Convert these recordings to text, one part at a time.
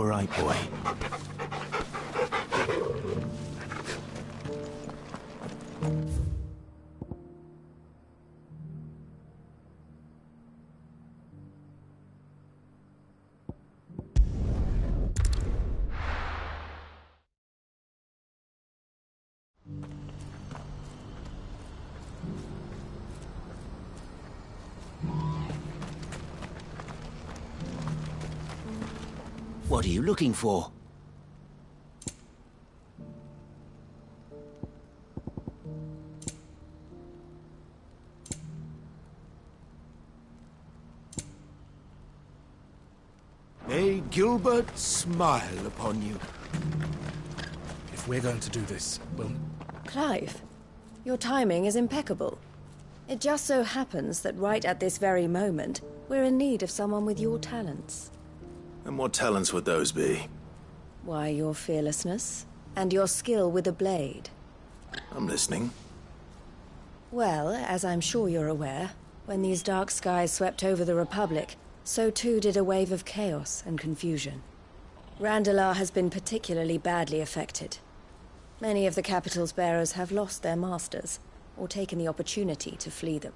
All right, boy. What are you looking for? May Gilbert smile upon you. If we're going to do this, we'll... Clive, your timing is impeccable. It just so happens that right at this very moment, we're in need of someone with your talents. And what talents would those be? Why, your fearlessness, and your skill with a blade. I'm listening. Well, as I'm sure you're aware, when these dark skies swept over the Republic, so too did a wave of chaos and confusion. Randalar has been particularly badly affected. Many of the capital's bearers have lost their masters, or taken the opportunity to flee them.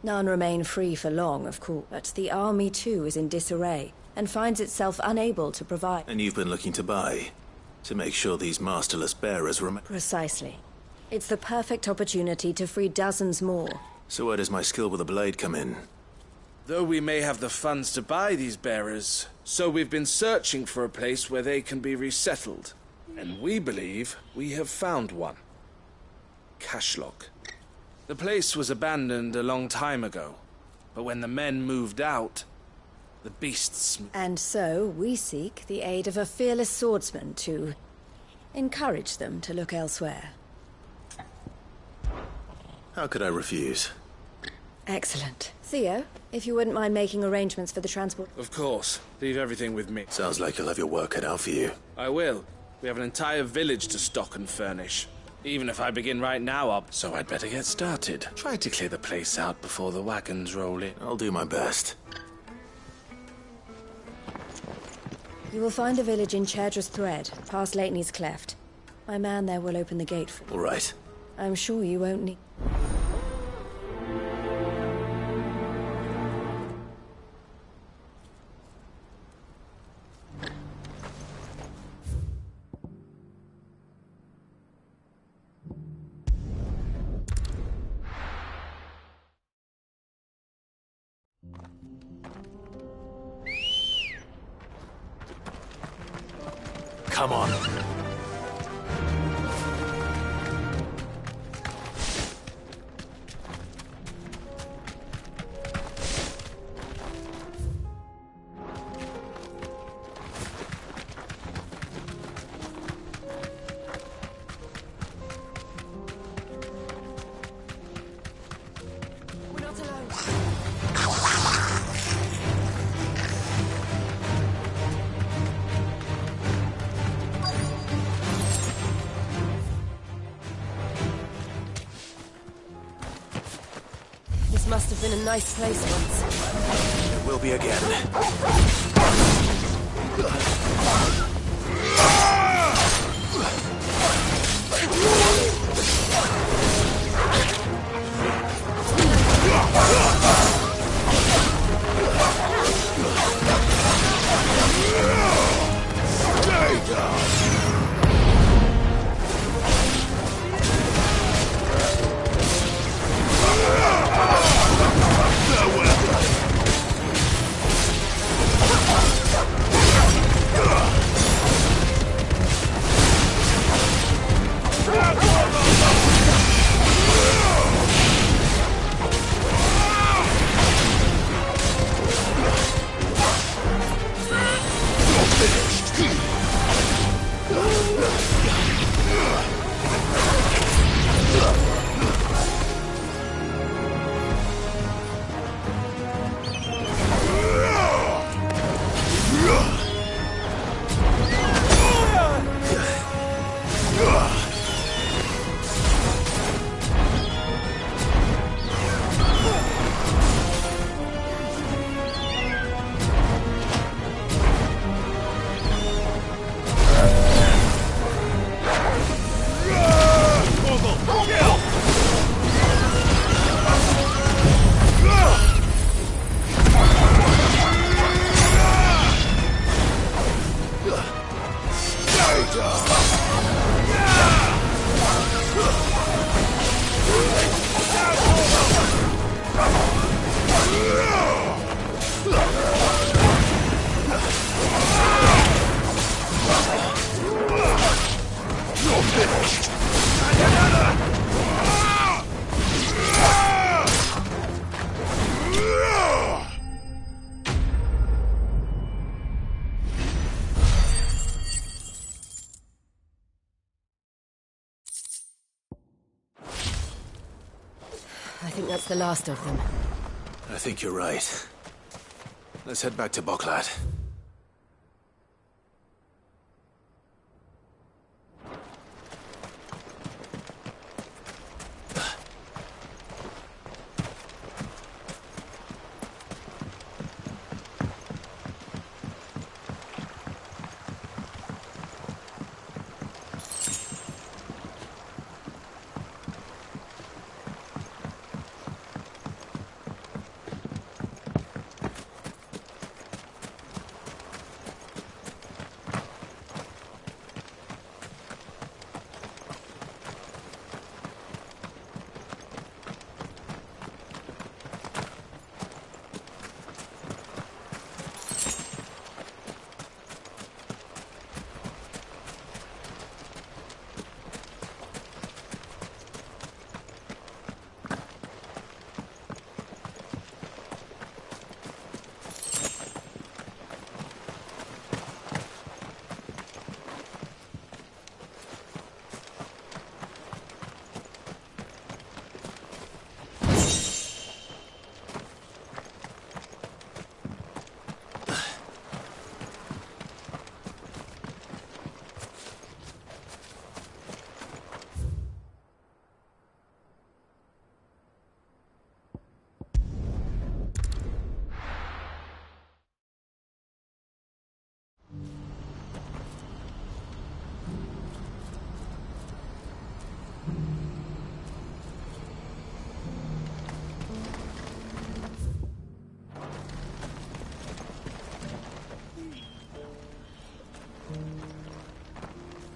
None remain free for long, of course, but the army too is in disarray, and finds itself unable to provide... And you've been looking to buy, to make sure these masterless bearers remain... Precisely. It's the perfect opportunity to free dozens more. So where does my skill with a blade come in? Though we may have the funds to buy these bearers, so we've been searching for a place where they can be resettled. And we believe we have found one. Cashlock. The place was abandoned a long time ago, but when the men moved out, the beasts... And so we seek the aid of a fearless swordsman to encourage them to look elsewhere. How could I refuse? Excellent. Theo, if you wouldn't mind making arrangements for the transport... Of course. Leave everything with me. Sounds like you'll have your work cut out for you. I will. We have an entire village to stock and furnish. Even if I begin right now, so I'd better get started. Try to clear the place out before the wagons roll in. I'll do my best. You will find a village in Chadra's Thread, past Lateney's Cleft. My man there will open the gate for you. All right. I'm sure you won't need... Come on. We're not alone. This must have been a nice place once. It will be again. Stay down. I think that's the last of them. I think you're right. Let's head back to Boklat.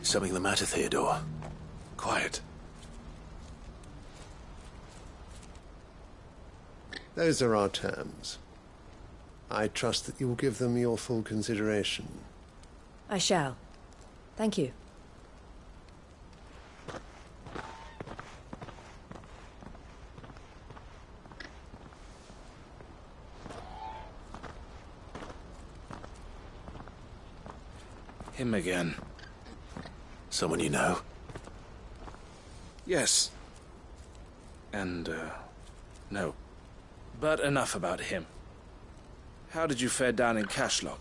Something the matter, Theodore? Quiet. Those are our terms. I trust that you will give them your full consideration. I shall. Thank you. Him again. Someone you know? Yes. And, no. But enough about him. How did you fare down in Cashlock?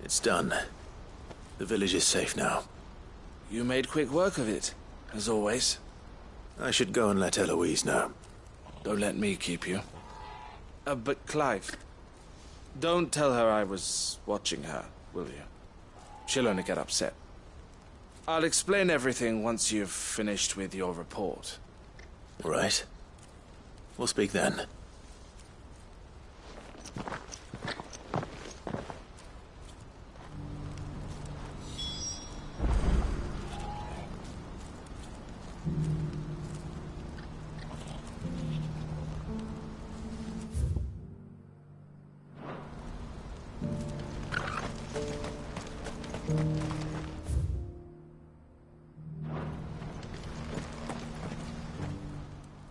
It's done. The village is safe now. You made quick work of it, as always. I should go and let Eloise know. Don't let me keep you. But Clive, don't tell her I was watching her, will you? She'll only get upset. I'll explain everything once you've finished with your report. All right. We'll speak then.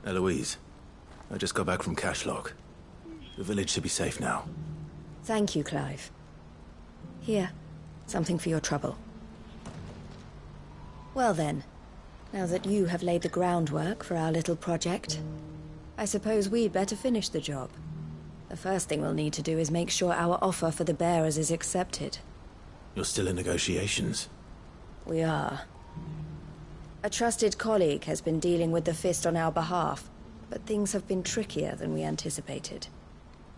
Eloise, I just got back from Cashlock. The village should be safe now. Thank you, Clive. Here, something for your trouble. Well then, now that you have laid the groundwork for our little project, I suppose we'd better finish the job. The first thing we'll need to do is make sure our offer for the bearers is accepted. You're still in negotiations? We are. A trusted colleague has been dealing with the Fist on our behalf, but things have been trickier than we anticipated.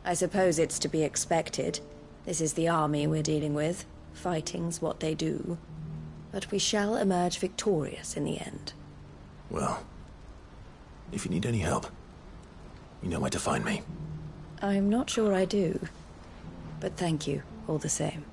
I suppose it's to be expected. This is the army we're dealing with. Fighting's what they do. But we shall emerge victorious in the end. Well, if you need any help, you know where to find me. I'm not sure I do, but thank you all the same.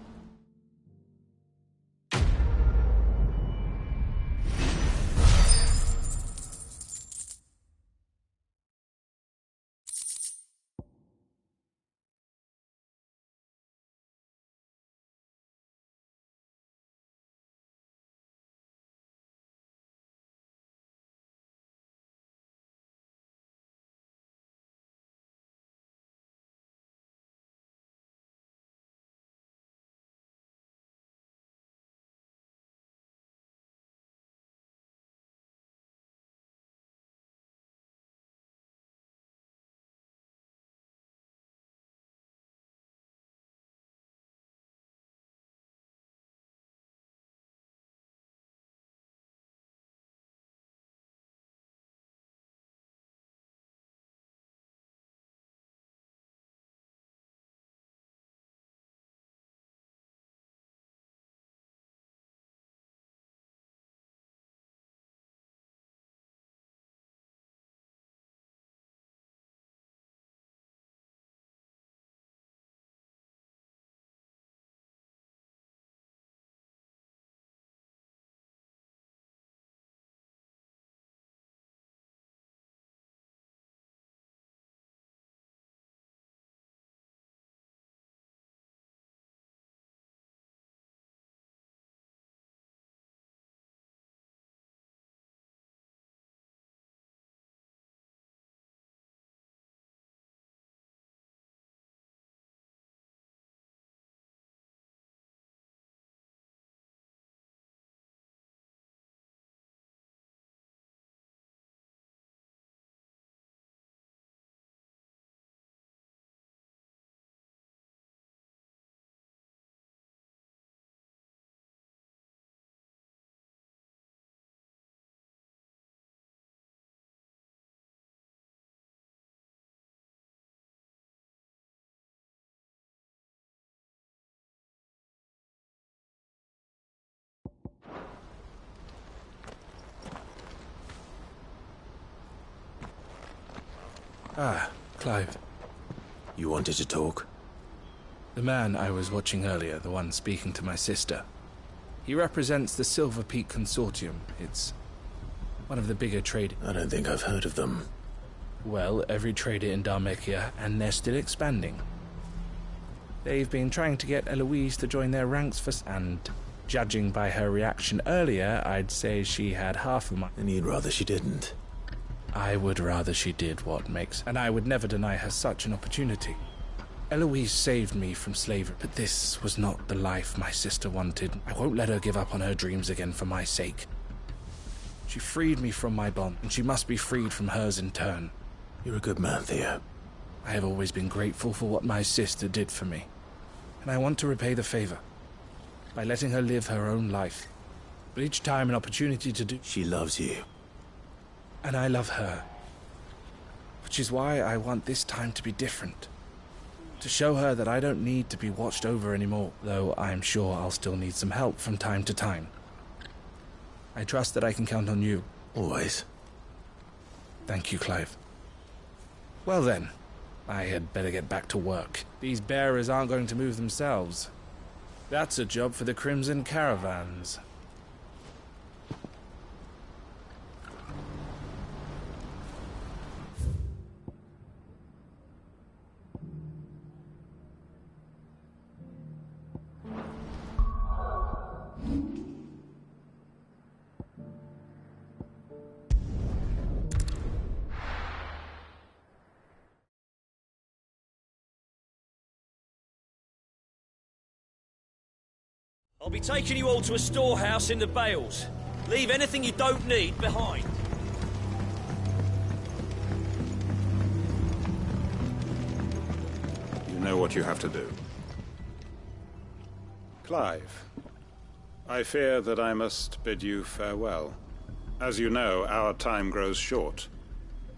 Ah, Clive. You wanted to talk? The man I was watching earlier, the one speaking to my sister. He represents the Silver Peak Consortium. It's one of the bigger trade... I don't think I've heard of them. Well, every trader in Dharmekia, and they're still expanding. They've been trying to get Eloise to join their ranks and judging by her reaction earlier, I'd say she had half of my... And you'd rather she didn't? I would rather she did what makes... And I would never deny her such an opportunity. Eloise saved me from slavery, but this was not the life my sister wanted. I won't let her give up on her dreams again for my sake. She freed me from my bond, and she must be freed from hers in turn. You're a good man, Theo. I have always been grateful for what my sister did for me, and I want to repay the favor by letting her live her own life. But each time an opportunity to do... She loves you. And I love her. Which is why I want this time to be different. To show her that I don't need to be watched over anymore, though I'm sure I'll still need some help from time to time. I trust that I can count on you. Always. Thank you, Clive. Well then, I had better get back to work. These bearers aren't going to move themselves. That's a job for the Crimson Caravans. I'll be taking you all to a storehouse in the Bales. Leave anything you don't need behind. You know what you have to do. Clive, I fear that I must bid you farewell. As you know, our time grows short.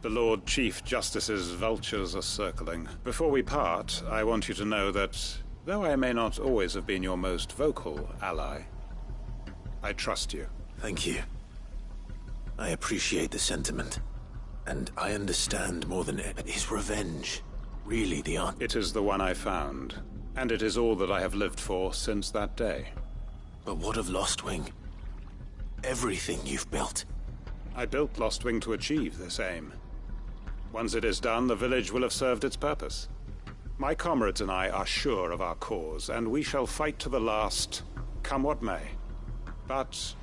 The Lord Chief Justice's vultures are circling. Before we part, I want you to know that, though I may not always have been your most vocal ally, I trust you. Thank you. I appreciate the sentiment. And I understand more than ever. Is revenge really the answer? It is the one I found, and it is all that I have lived for since that day. But what of Lostwing? Everything you've built. I built Lostwing to achieve this aim. Once it is done, the village will have served its purpose. My comrades and I are sure of our cause, and we shall fight to the last, come what may. But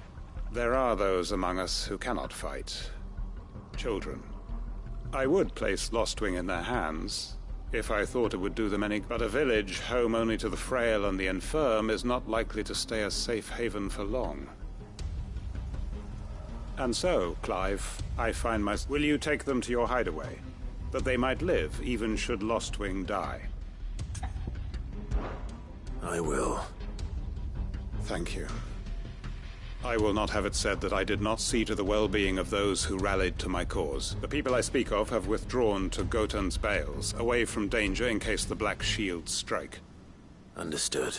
there are those among us who cannot fight. Children. I would place Lostwing in their hands, if I thought it would do them any... But a village home only to the frail and the infirm is not likely to stay a safe haven for long. And so, Clive, I find my... Will you take them to your hideaway? That they might live, even should Lostwing die. I will. Thank you. I will not have it said that I did not see to the well-being of those who rallied to my cause. The people I speak of have withdrawn to Gotan's Bales, away from danger in case the Black Shields strike. Understood.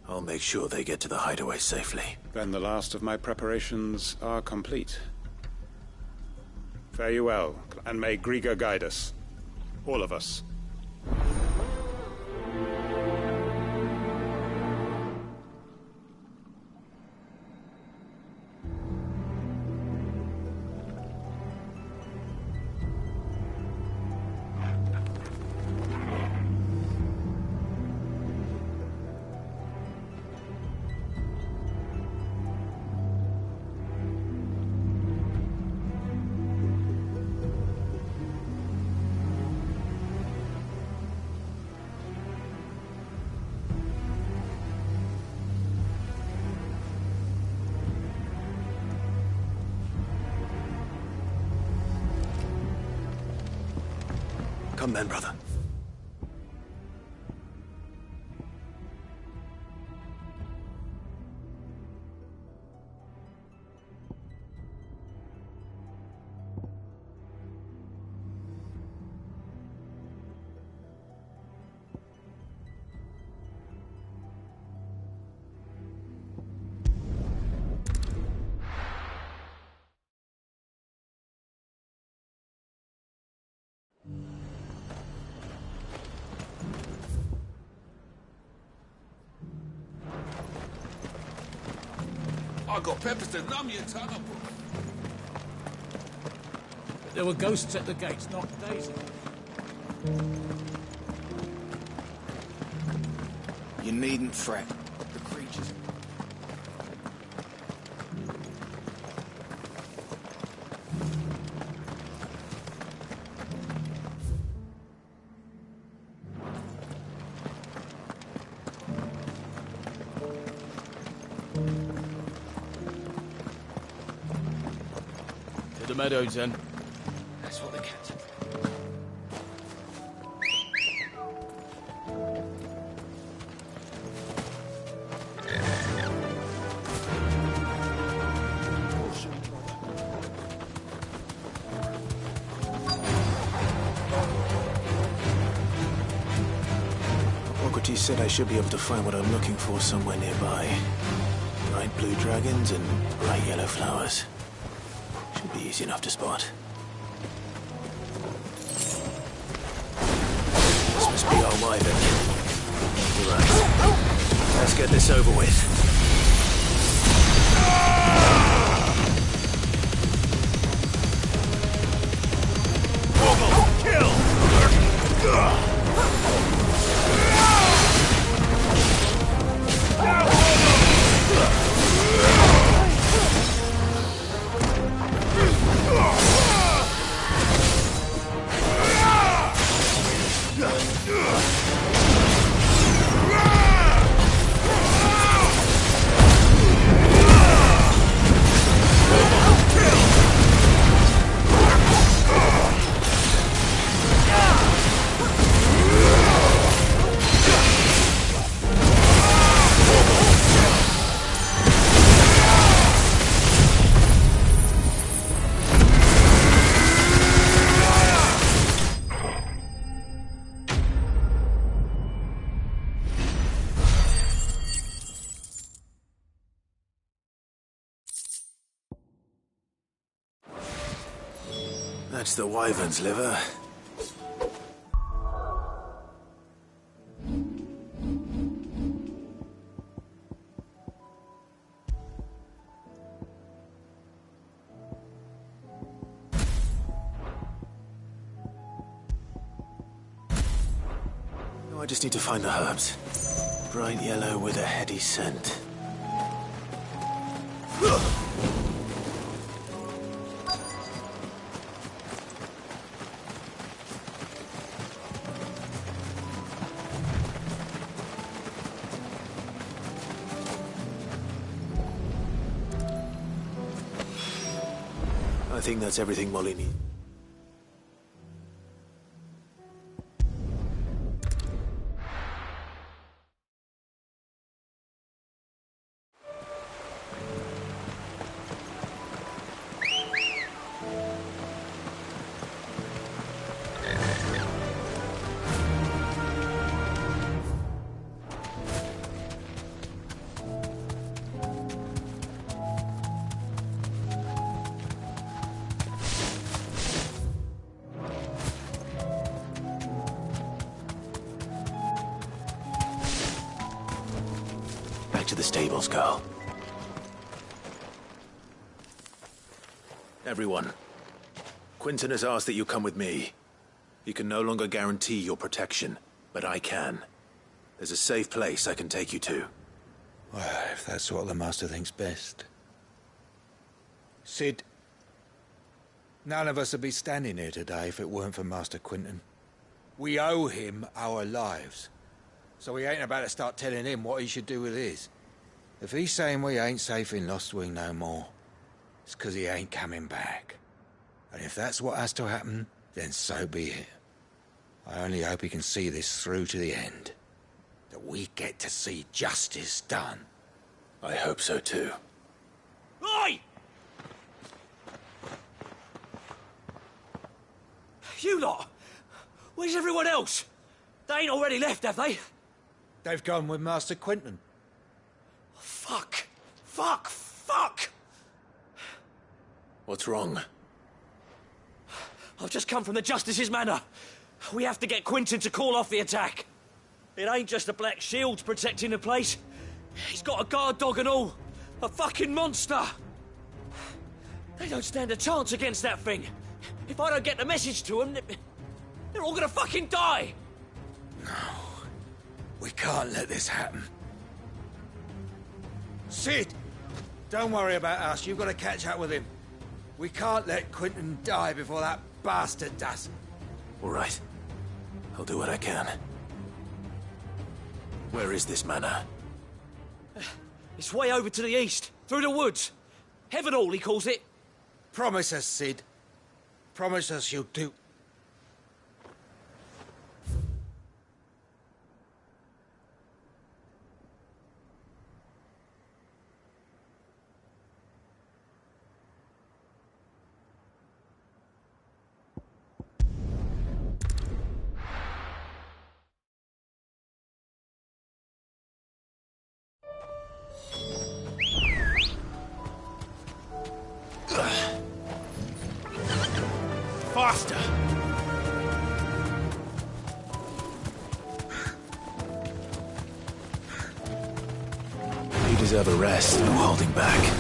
I'll make sure they get to the hideaway safely. Then the last of my preparations are complete. Fare you well, and may Griga guide us. All of us. Come then, brother. I got peppers to numb your tongue. There were ghosts at the gates, not days ago. You needn't fret. The creatures... To the meadows, then. That's what the captain... Hippocrates said I should be able to find what I'm looking for somewhere nearby. Bright blue dragons and bright yellow flowers. Should be easy enough to spot. This must be our wyvern. You're right. Let's get this over with. That's the wyvern's liver. No, I just need to find the herbs. Bright yellow with a heady scent. I think that's everything Molly needs. Back to the stables, girl. Everyone, Quinton has asked that you come with me. He can no longer guarantee your protection, but I can. There's a safe place I can take you to. Well, if that's what the Master thinks best. Sid, none of us would be standing here today if it weren't for Master Quinton. We owe him our lives. So we ain't about to start telling him what he should do with his. If he's saying we ain't safe in Lost Wing no more, it's 'cause he ain't coming back. And if that's what has to happen, then so be it. I only hope he can see this through to the end. That we get to see justice done. I hope so too. Oi! You lot! Where's everyone else? They ain't already left, have they? They've gone with Master Quinton. Fuck! Fuck! Fuck! What's wrong? I've just come from the Justice's manor. We have to get Quinton to call off the attack. It ain't just the Black Shields protecting the place. He's got a guard dog and all. A fucking monster! They don't stand a chance against that thing. If I don't get the message to them, they're all gonna fucking die! No. We can't let this happen. Sid! Don't worry about us. You've got to catch up with him. We can't let Quentin die before that bastard does. All right. I'll do what I can. Where is this manor? It's way over to the east, through the woods. Heaven Hall, he calls it. Promise us, Sid. Promise us you'll do... Faster! You deserve a rest, no holding back.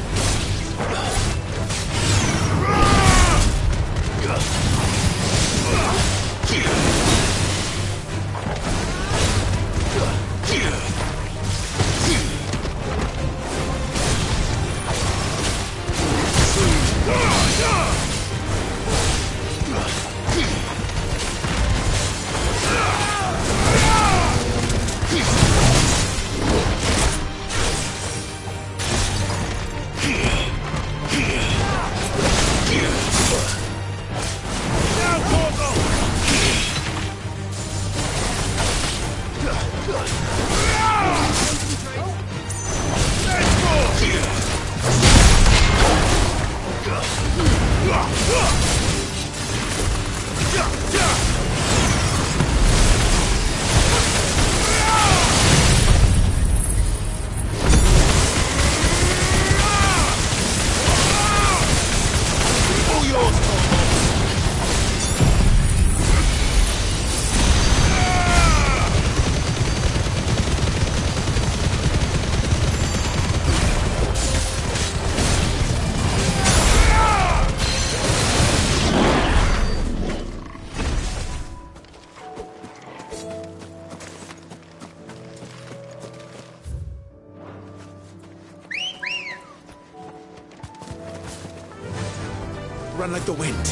Run like the wind.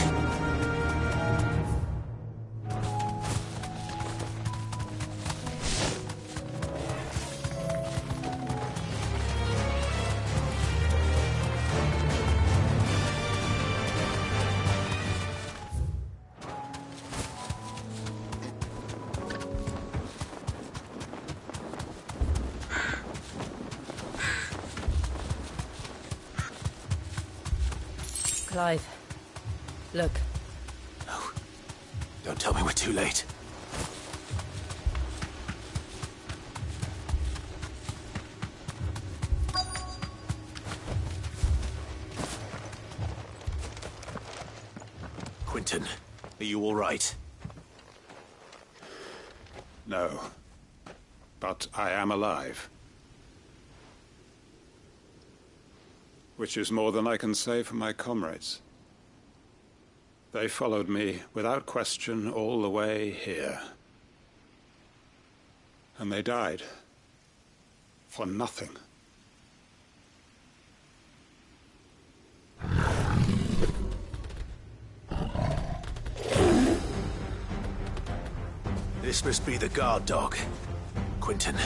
Clive, look. No. Don't tell me we're too late. Quentin, are you all right? No. But I am alive. Which is more than I can say for my comrades. They followed me without question all the way here. And they died. For nothing. This must be the guard dog. Quentin.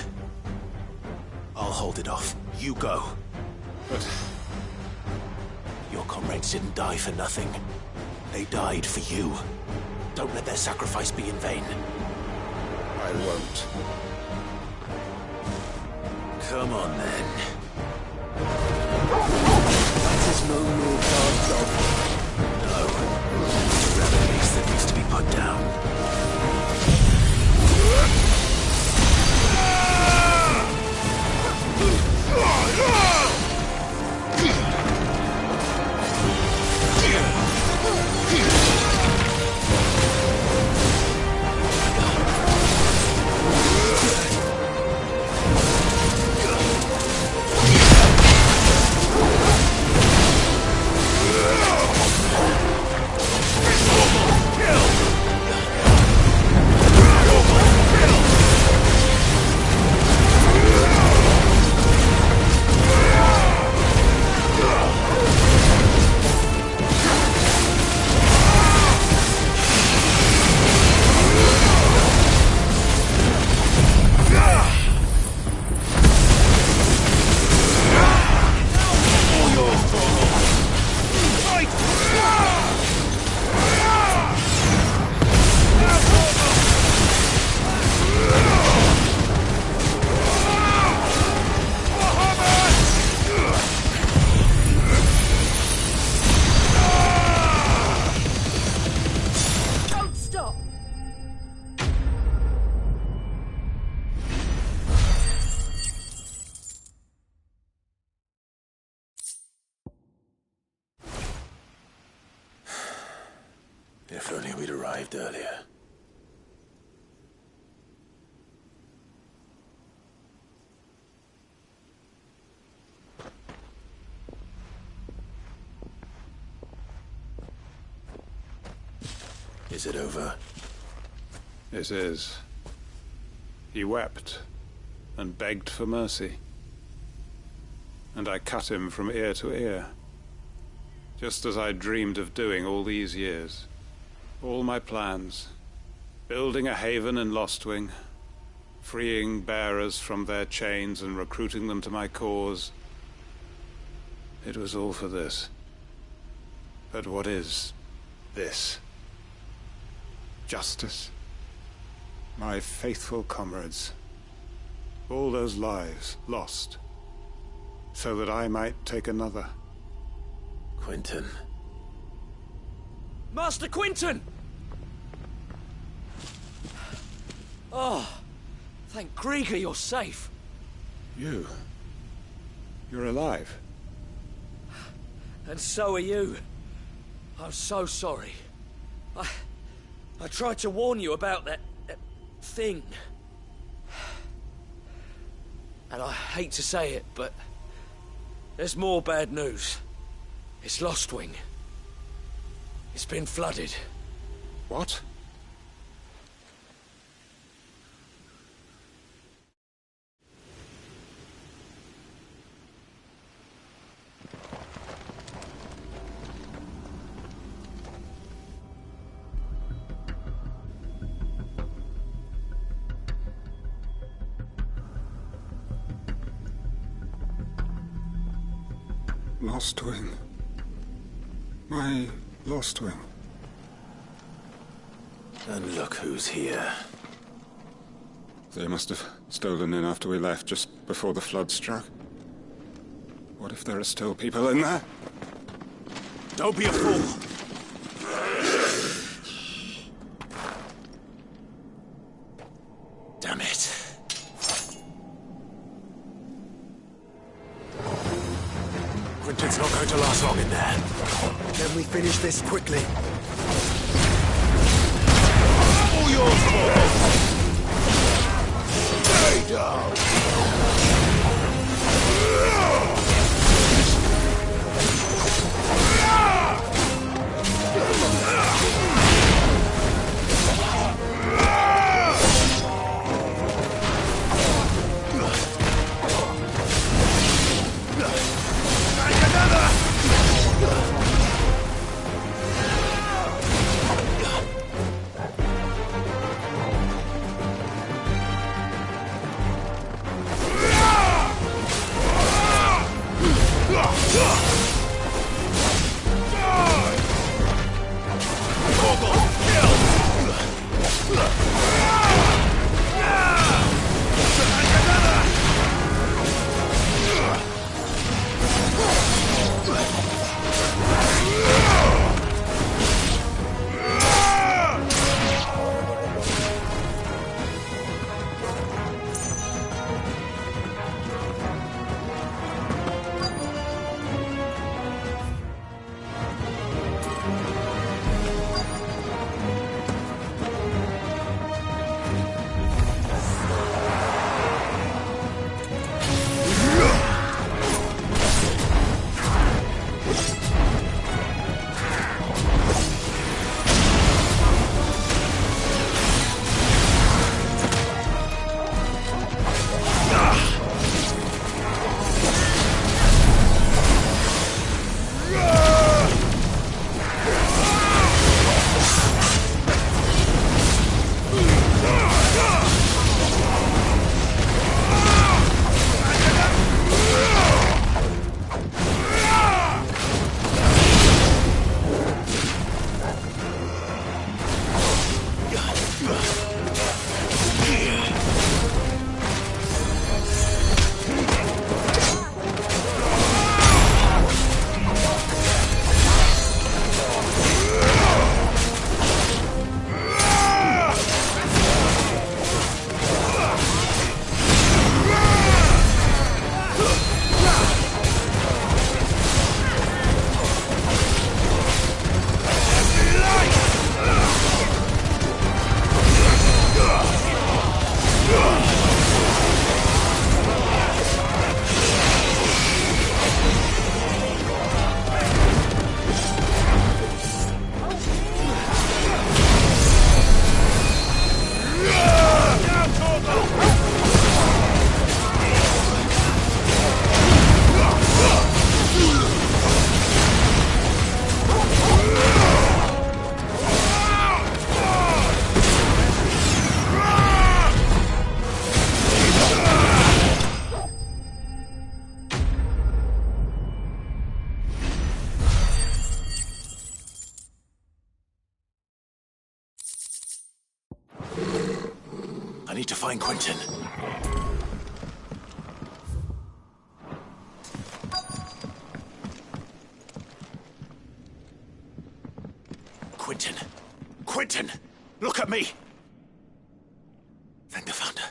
I'll hold it off. You go. But your comrades didn't die for nothing. They died for you. Don't let their sacrifice be in vain. I won't. Come on, then. That is no more guard dog. No. It's a rebel beast that needs to be put down. If only we'd arrived earlier. Is it over? It is. He wept and begged for mercy. And I cut him from ear to ear, just as I dreamed of doing all these years. All my plans, building a haven in Lostwing, freeing bearers from their chains and recruiting them to my cause. It was all for this. But what is this? Justice? My faithful comrades. All those lives lost, so that I might take another. Quentin. Master Quentin! Oh, thank Krieger you're safe. You're alive. And so are you. I'm so sorry. I tried to warn you about that thing. And I hate to say it, but there's more bad news. It's Lostwing. It's been flooded. What? Lostwing. My Lostwing. And look who's here. They must have stolen in after we left, just before the flood struck. What if there are still people in there? Don't be a fool! Damn it. Quentin's not going to last long in there. Can we finish this quickly? All yours, Paul! Stay down! need to find Quentin. Quentin! Quentin! Look at me! Thank the Founder.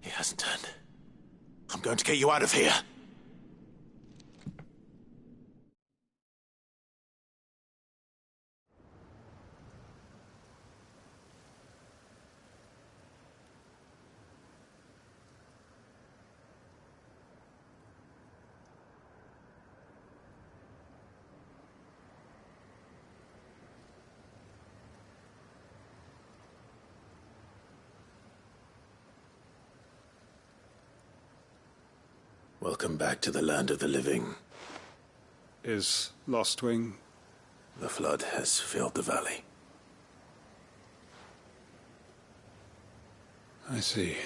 He hasn't turned. I'm going to get you out of here. Welcome back to the land of the living. Is Lostwing? The flood has filled the valley. I see.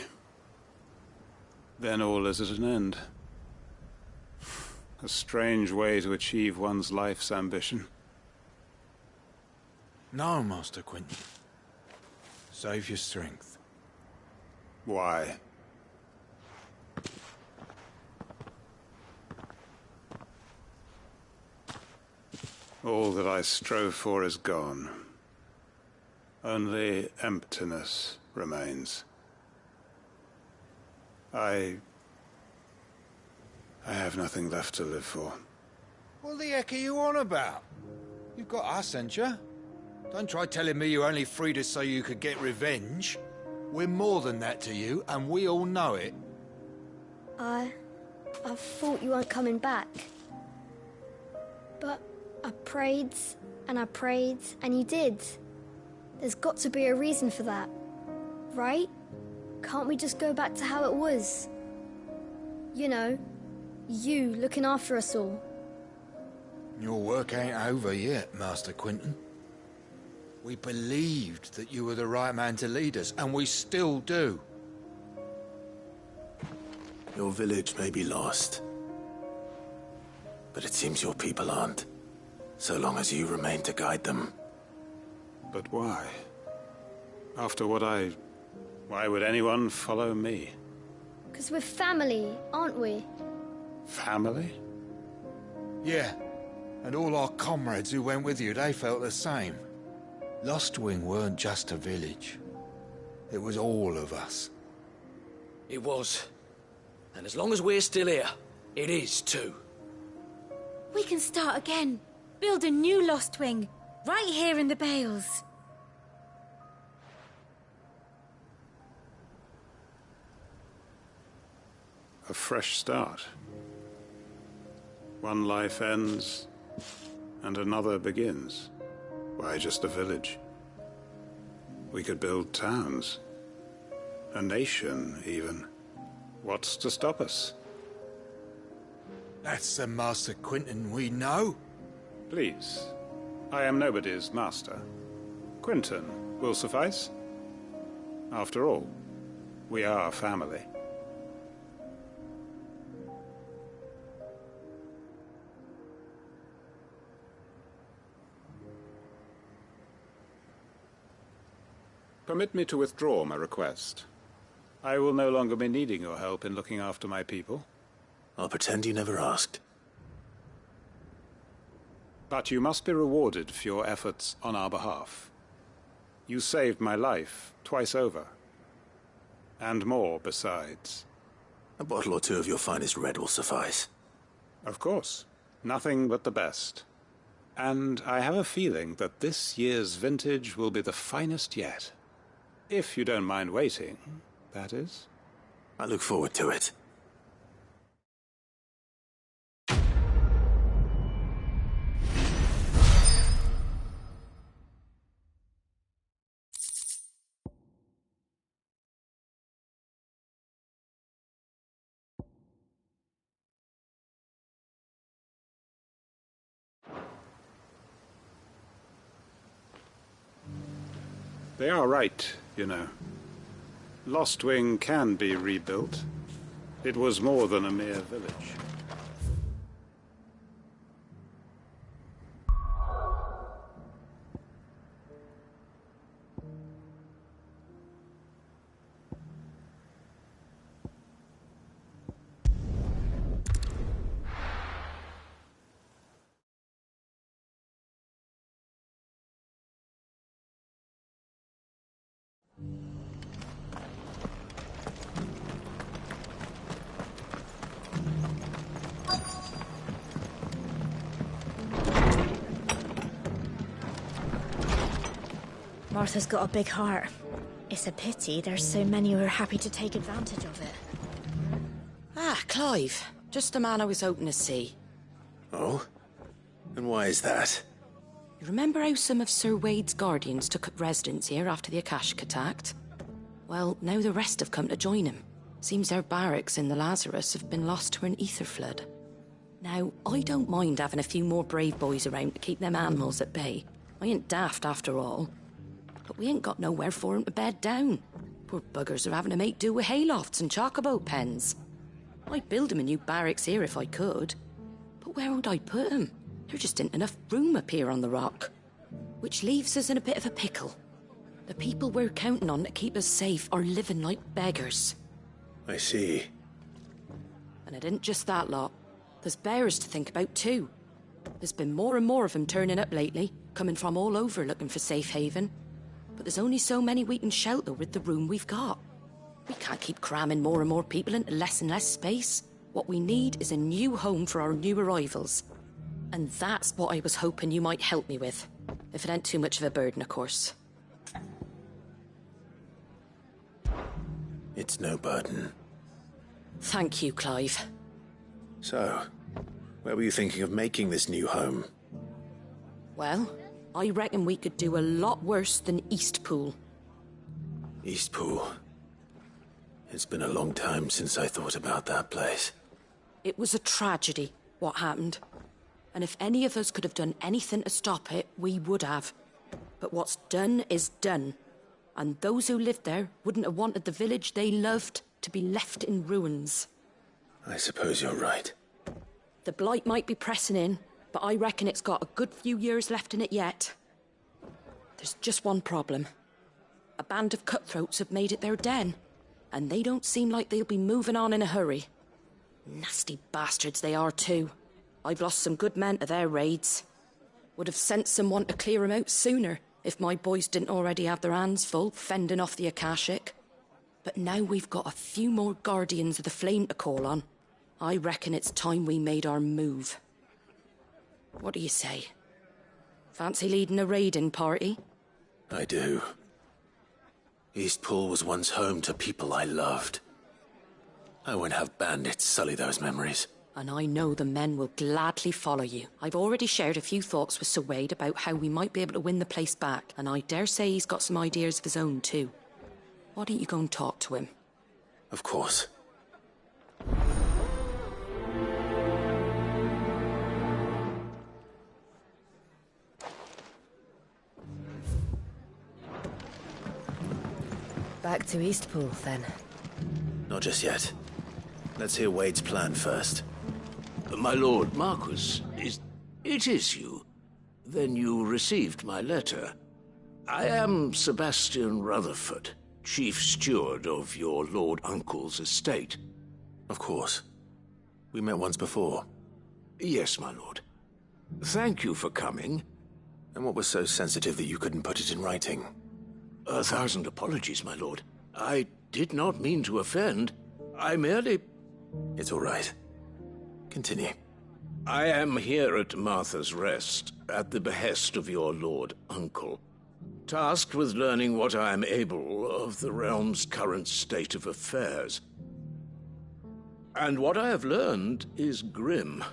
Then all is at an end. A strange way to achieve one's life's ambition. No, Master Quentin. Save your strength. Why? All that I strove for is gone. Only emptiness remains. I have nothing left to live for. What the heck are you on about? You've got us, ain't you? Don't try telling me you only freed us so you could get revenge. We're more than that to you, and we all know it. I thought you weren't coming back. But I prayed, and you did. There's got to be a reason for that, right? Can't we just go back to how it was? You know, you looking after us all. Your work ain't over yet, Master Quentin. We believed that you were the right man to lead us, and we still do. Your village may be lost, but it seems your people aren't, so long as you remain to guide them. But why? After what why would anyone follow me? 'Cause we're family, aren't we? Family? Yeah, and all our comrades who went with you, they felt the same. Lostwing weren't just a village. It was all of us. It was. And as long as we're still here, it is too. We can start again. Build a new Lostwing, right here in the Bales. A fresh start. One life ends, and another begins. Why just a village? We could build towns. A nation, even. What's to stop us? That's the Master Quentin we know. Please. I am nobody's master. Quentin will suffice. After all, we are family. Permit me to withdraw my request. I will no longer be needing your help in looking after my people. I'll pretend you never asked. But you must be rewarded for your efforts on our behalf. You saved my life twice over. And more besides. A bottle or two of your finest red will suffice. Of course. Nothing but the best. And I have a feeling that this year's vintage will be the finest yet. If you don't mind waiting, that is. I look forward to it. They are right, you know. Lostwing can be rebuilt. It was more than a mere village. Martha's got a big heart. It's a pity there's so many who are happy to take advantage of it. Ah, Clive. Just the man I was hoping to see. Oh? And why is that? You remember how some of Sir Wade's guardians took up residence here after the Akashic attacked? Well, now the rest have come to join him. Seems their barracks in the Lazarus have been lost to an ether flood. Now, I don't mind having a few more brave boys around to keep them animals at bay. I ain't daft after all. But we ain't got nowhere for 'em to bed down. Poor buggers are having to make do with haylofts and chocobo pens. I'd build 'em a new barracks here if I could. But where would I put 'em? There just ain't enough room up here on the rock. Which leaves us in a bit of a pickle. The people we're counting on to keep us safe are living like beggars. I see. And it ain't just that lot. There's bears to think about too. There's been more and more of them turning up lately, coming from all over looking for safe haven. But there's only so many we can shelter with the room we've got. We can't keep cramming more and more people into less and less space. What we need is a new home for our new arrivals. And that's what I was hoping you might help me with. If it ain't too much of a burden, of course. It's no burden. Thank you, Clive. So, where were you thinking of making this new home? Well, I reckon we could do a lot worse than Eastpool. Eastpool. It's been a long time since I thought about that place. It was a tragedy, what happened. And if any of us could have done anything to stop it, we would have. But what's done is done. And those who lived there wouldn't have wanted the village they loved to be left in ruins. I suppose you're right. The blight might be pressing in, but I reckon it's got a good few years left in it yet. There's just one problem. A band of cutthroats have made it their den, and they don't seem like they'll be moving on in a hurry. Nasty bastards they are too. I've lost some good men to their raids. Would have sent someone to clear 'em out sooner if my boys didn't already have their hands full fending off the Akashic. But now we've got a few more guardians of the flame to call on. I reckon it's time we made our move. What do you say? Fancy leading a raiding party? I do. Eastpool was once home to people I loved. I won't have bandits sully those memories. And I know the men will gladly follow you. I've already shared a few thoughts with Sir Wade about how we might be able to win the place back, and I dare say he's got some ideas of his own too. Why don't you go and talk to him? Of course. Back to Eastpool, then. Not just yet. Let's hear Wade's plan first. My lord Marquis, it is you. Then you received my letter. I am Sebastian Rutherford, chief steward of your lord uncle's estate. Of course. We met once before. Yes, my lord. Thank you for coming. And what was so sensitive that you couldn't put it in writing? 1,000 apologies, my lord. I did not mean to offend. I merely... It's all right. Continue. I am here at Martha's Rest, at the behest of your lord uncle, tasked with learning what I am able of the realm's current state of affairs. And what I have learned is grim.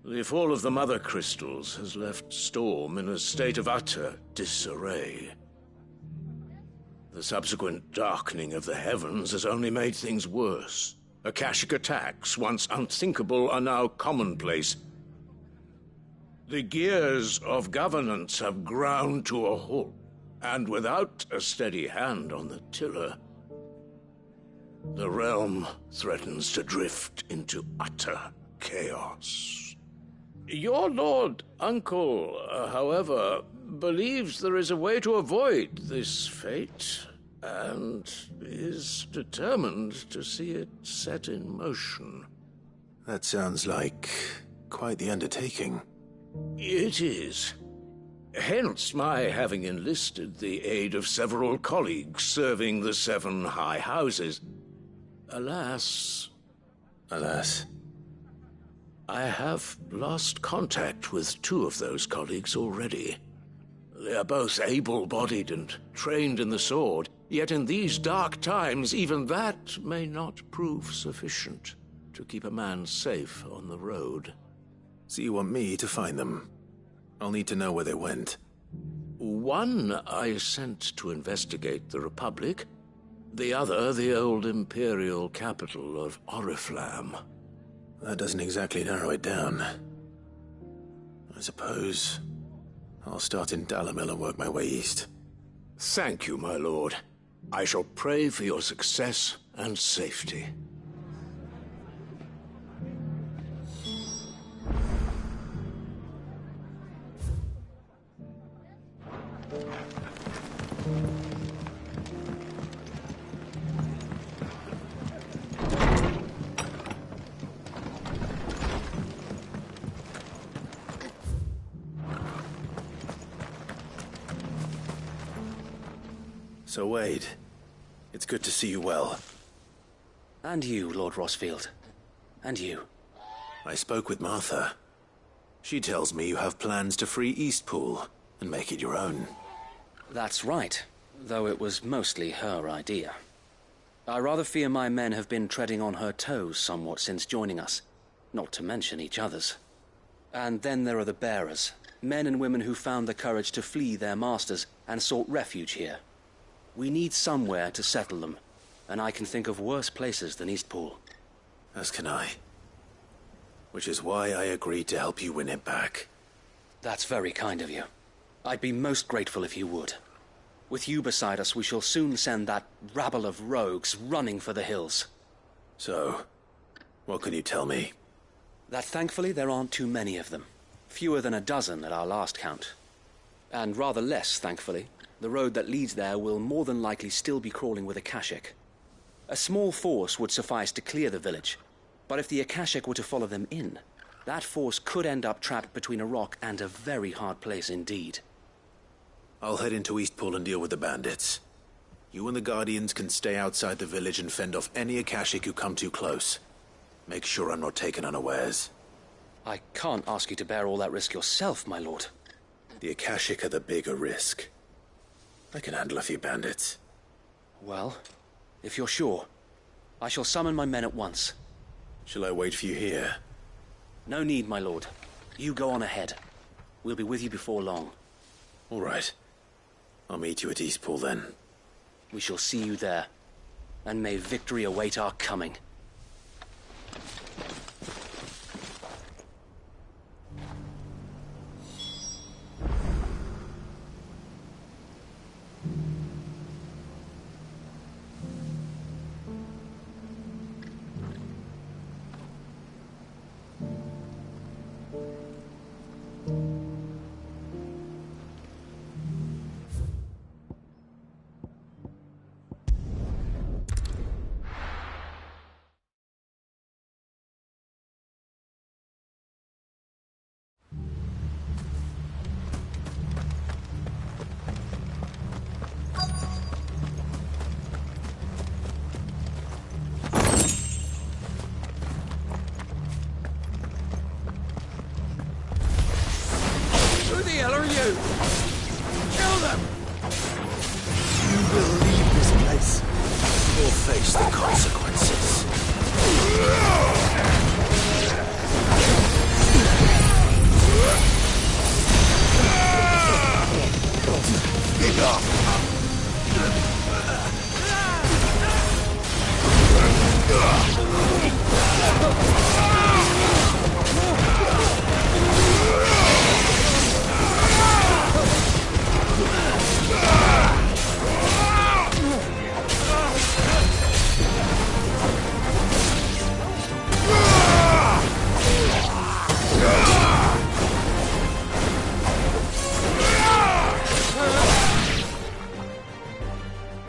The fall of the Mother Crystals has left Storm in a state of utter disarray. The subsequent darkening of the heavens has only made things worse. Akashic attacks, once unthinkable, are now commonplace. The gears of governance have ground to a halt, and without a steady hand on the tiller, the realm threatens to drift into utter chaos. Your lord uncle, however, believes there is a way to avoid this fate, and is determined to see it set in motion. That sounds like quite the undertaking. It is. Hence my having enlisted the aid of several colleagues serving the 7 high houses. Alas... Alas? I have lost contact with 2 of those colleagues already. They are both able-bodied and trained in the sword, yet in these dark times even that may not prove sufficient to keep a man safe on the road. So you want me to find them? I'll need to know where they went. One I sent to investigate the Republic, the other the old Imperial capital of Oriflamme. That doesn't exactly narrow it down. I suppose I'll start in Dalamil and work my way east. Thank you, my lord. I shall pray for your success and safety. So, Wade, it's good to see you well. And you, Lord Rosfield. And you. I spoke with Martha. She tells me you have plans to free Eastpool and make it your own. That's right, though it was mostly her idea. I rather fear my men have been treading on her toes somewhat since joining us, not to mention each other's. And then there are the bearers, men and women who found the courage to flee their masters and sought refuge here. We need somewhere to settle them, and I can think of worse places than Eastpool. As can I. Which is why I agreed to help you win it back. That's very kind of you. I'd be most grateful if you would. With you beside us, we shall soon send that rabble of rogues running for the hills. So, what can you tell me? That thankfully there aren't too many of them. Fewer than a dozen at our last count. And rather less, thankfully. The road that leads there will more than likely still be crawling with Akashic. A small force would suffice to clear the village, but if the Akashic were to follow them in, that force could end up trapped between a rock and a very hard place indeed. I'll head into Eastpool and deal with the bandits. You and the Guardians can stay outside the village and fend off any Akashic who come too close. Make sure I'm not taken unawares. I can't ask you to bear all that risk yourself, my lord. The Akashic are the bigger risk. I can handle a few bandits. Well, if you're sure, I shall summon my men at once. Shall I wait for you here? No need, my lord. You go on ahead. We'll be with you before long. All right. I'll meet you at Eastpool then. We shall see you there. And may victory await our coming.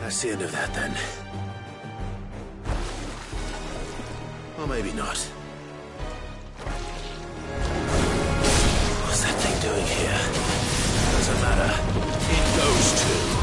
That's the end of that, then. Or maybe not. What's that thing doing here? Doesn't matter. It goes to...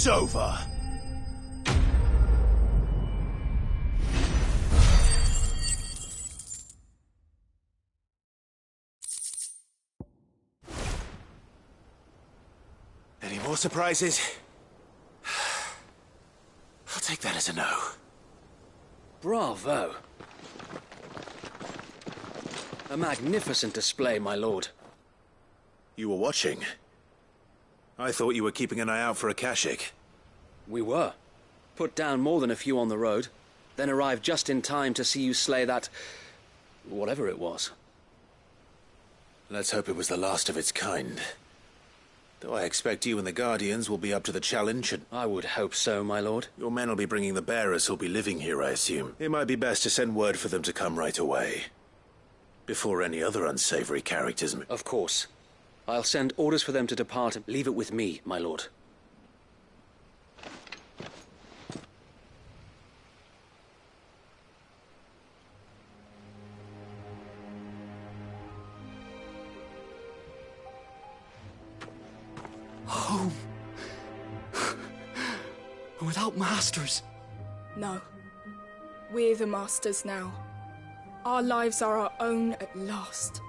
over. Any more surprises? I'll take that as a no. Bravo. A magnificent display, my lord. You were watching? I thought you were keeping an eye out for a Kashik. We were. Put down more than a few on the road, then arrived just in time to see you slay that... whatever it was. Let's hope it was the last of its kind. Though I expect you and the Guardians will be up to the challenge and... I would hope so, my lord. Your men will be bringing the bearers who'll be living here, I assume. It might be best to send word for them to come right away. Before any other unsavory characters... Of course. I'll send orders for them to depart and leave it with me, my lord. Home. Without masters. No. We're the masters now. Our lives are our own at last.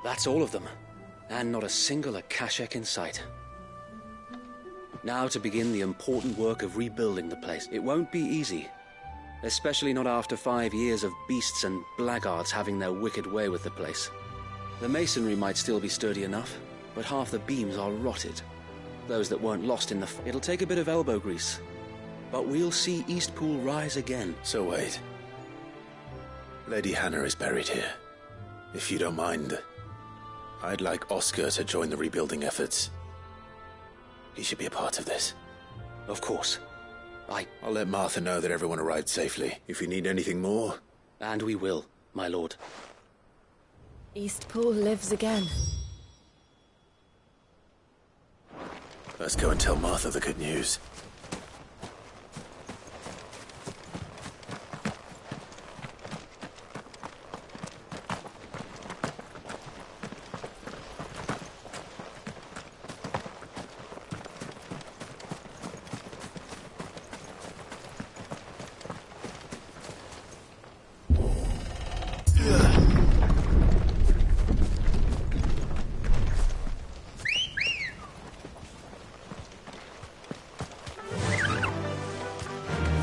That's all of them. And not a single Akashek in sight. Now to begin the important work of rebuilding the place. It won't be easy. Especially not after 5 years of beasts and blackguards having their wicked way with the place. The masonry might still be sturdy enough, but half the beams are rotted. Those that weren't lost in the... It'll take a bit of elbow grease. But we'll see Eastpool rise again. So wait. Lady Hannah is buried here. If you don't mind, I'd like Oscar to join the rebuilding efforts. He should be a part of this. Of course. I'll let Martha know that everyone arrived safely. If you need anything more... And we will, my lord. Eastpool lives again. Let's go and tell Martha the good news.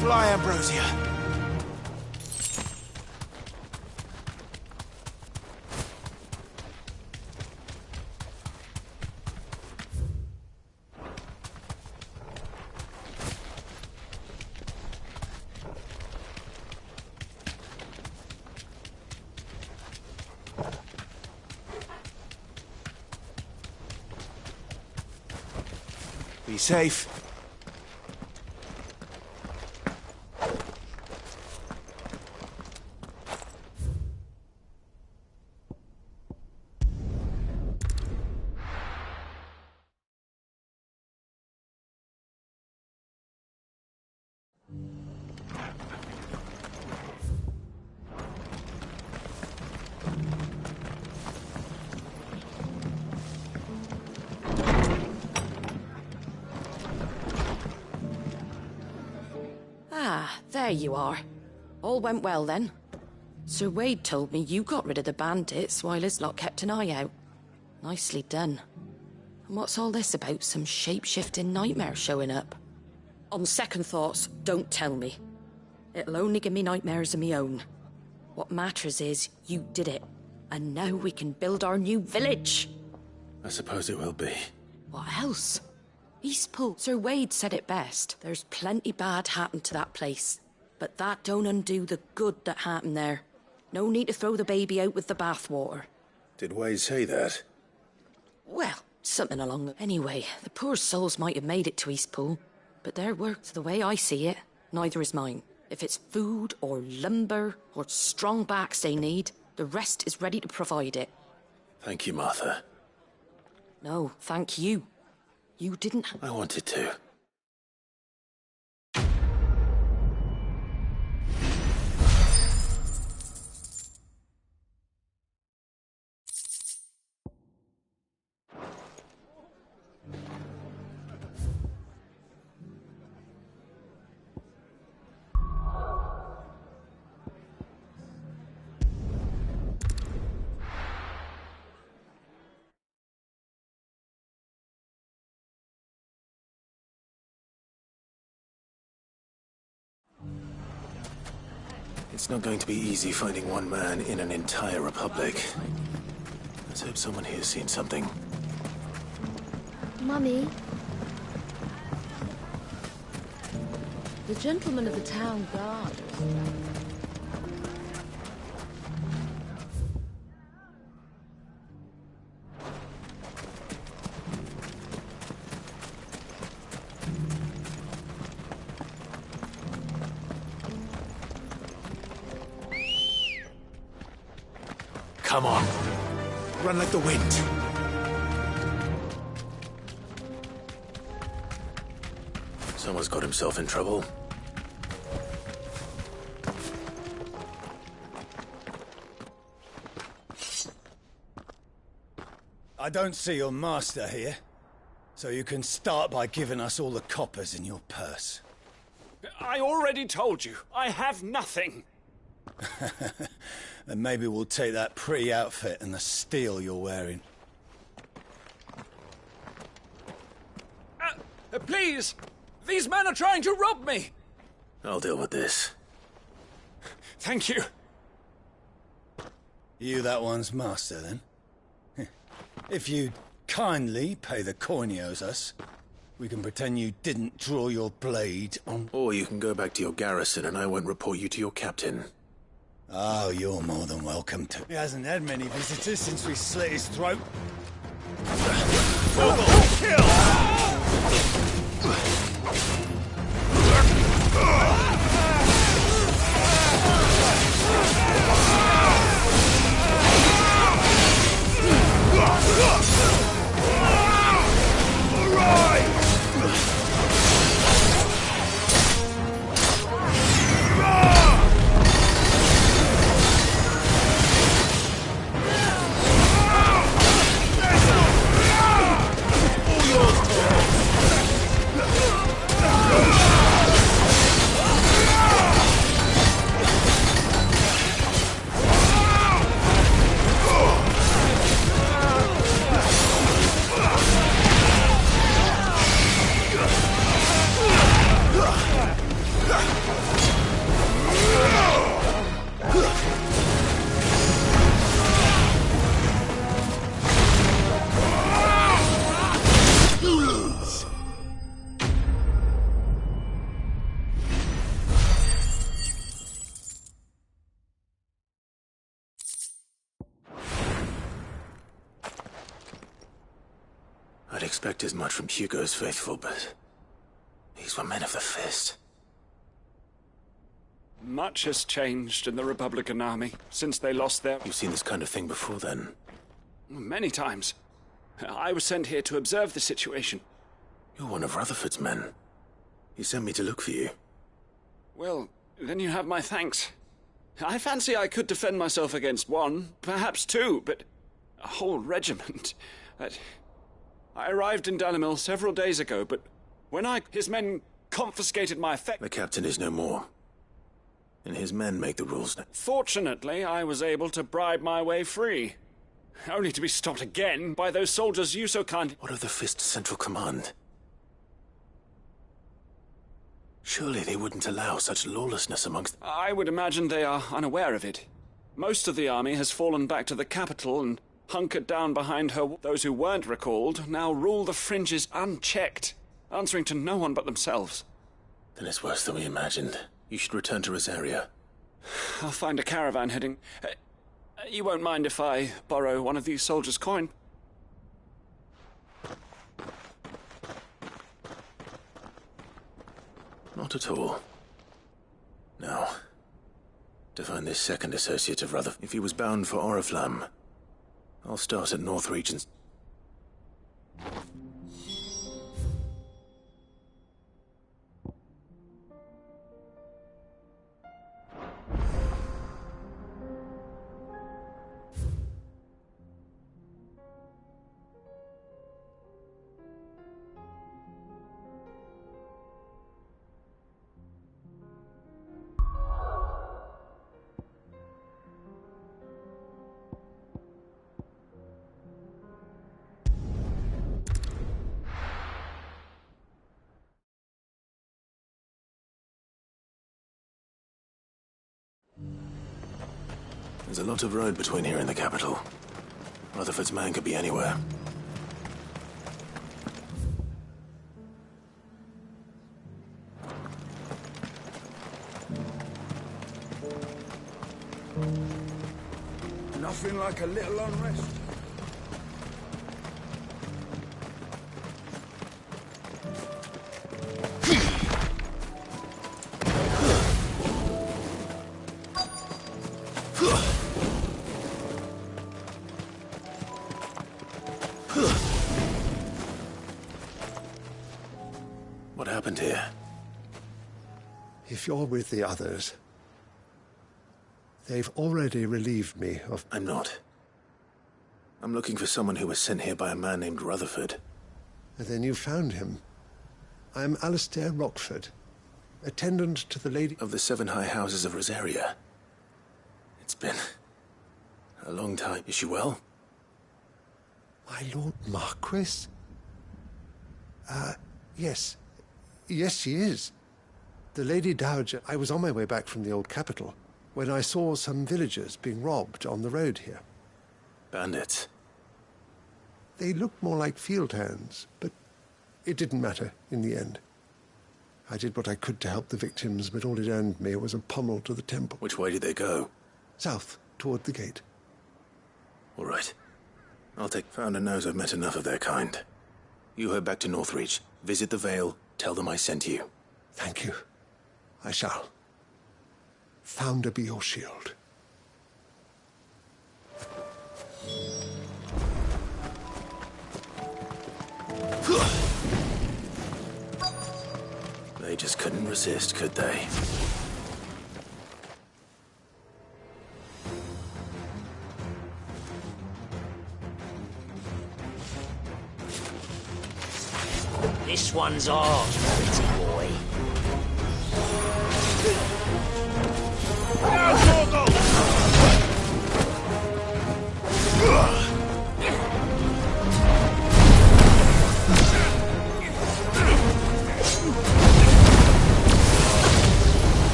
Fly, Ambrosia. Be safe. Ah, there you are. All went well then. Sir Wade told me you got rid of the bandits while his lot kept an eye out. Nicely done. And what's all this about some shape-shifting nightmare showing up? On second thoughts, don't tell me. It'll only give me nightmares of me own. What matters is you did it. And now we can build our new village. I suppose it will be. What else? Eastpool. Sir Wade said it best. There's plenty bad happened to that place. But that don't undo the good that happened there. No need to throw the baby out with the bathwater. Did Wade say that? Well, something along the... Anyway, the poor souls might have made it to Eastpool. But their work's the way I see it. Neither is mine. If it's food or lumber or strong backs they need, the rest is ready to provide it. Thank you, Martha. No, thank you. You didn't... I wanted to. It's not going to be easy finding one man in an entire republic. Let's hope someone here's seen something. Mummy? The gentleman of the town guard. Come on. Run like the wind. Someone's got himself in trouble. I don't see your master here, so you can start by giving us all the coppers in your purse. I already told you, I have nothing. Then maybe we'll take that pretty outfit and the steel you're wearing. Please! These men are trying to rob me! I'll deal with this. Thank you. You that one's master, then? If you'd kindly pay the coin he owes us, we can pretend you didn't draw your blade on... Or you can go back to your garrison and I won't report you to your captain. Oh, you're more than welcome to. He hasn't had many visitors since we slit his throat. Double kill! I'd expect as much from Hugo's faithful, but these were men of the fist. Much has changed in the Republican army since they lost their... You've seen this kind of thing before, then? Many times. I was sent here to observe the situation. You're one of Rutherford's men. He sent me to look for you. Well, then you have my thanks. I fancy I could defend myself against one, perhaps two, but a whole regiment... I arrived in Dalimil several days ago, but when his men confiscated my effect... The captain is no more. And his men make the rules now. Fortunately, I was able to bribe my way free. Only to be stopped again by those soldiers you so kindly... What of the Fist's Central Command? Surely they wouldn't allow such lawlessness amongst... I would imagine they are unaware of it. Most of the army has fallen back to the capital and hunkered down behind her. Those who weren't recalled now rule the fringes unchecked, answering to no one but themselves. Then it's worse than we imagined. You should return to Rosaria. I'll find a caravan heading... you won't mind if I borrow one of these soldiers' coin? Not at all. Now, to find this second associate of Rutherford. If he was bound for Oriflamme, I'll start at North Regions. There's a lot of road between here and the capital. Rutherford's man could be anywhere. Nothing like a little unrest. What happened here? If you're with the others, they've already relieved me of... I'm not. I'm looking for someone who was sent here by a man named Rutherford. And then you found him. I'm Alistair Rockford, attendant to the Lady... Of the 7 High Houses of Rosaria. It's been a long time. Is she well? My Lord Marquis? Yes. Yes, she is. The Lady Dowager... I was on my way back from the old capital when I saw some villagers being robbed on the road here. Bandits? They looked more like field hands, but it didn't matter in the end. I did what I could to help the victims, but all it earned me was a pommel to the temple. Which way did they go? South, toward the gate. All right. I'll take... Founder knows I've met enough of their kind. You head back to Northreach, visit the Vale, tell them I sent you. Thank you. I shall. Founder be your shield. They just couldn't resist, could they? This one's ours, pretty boy.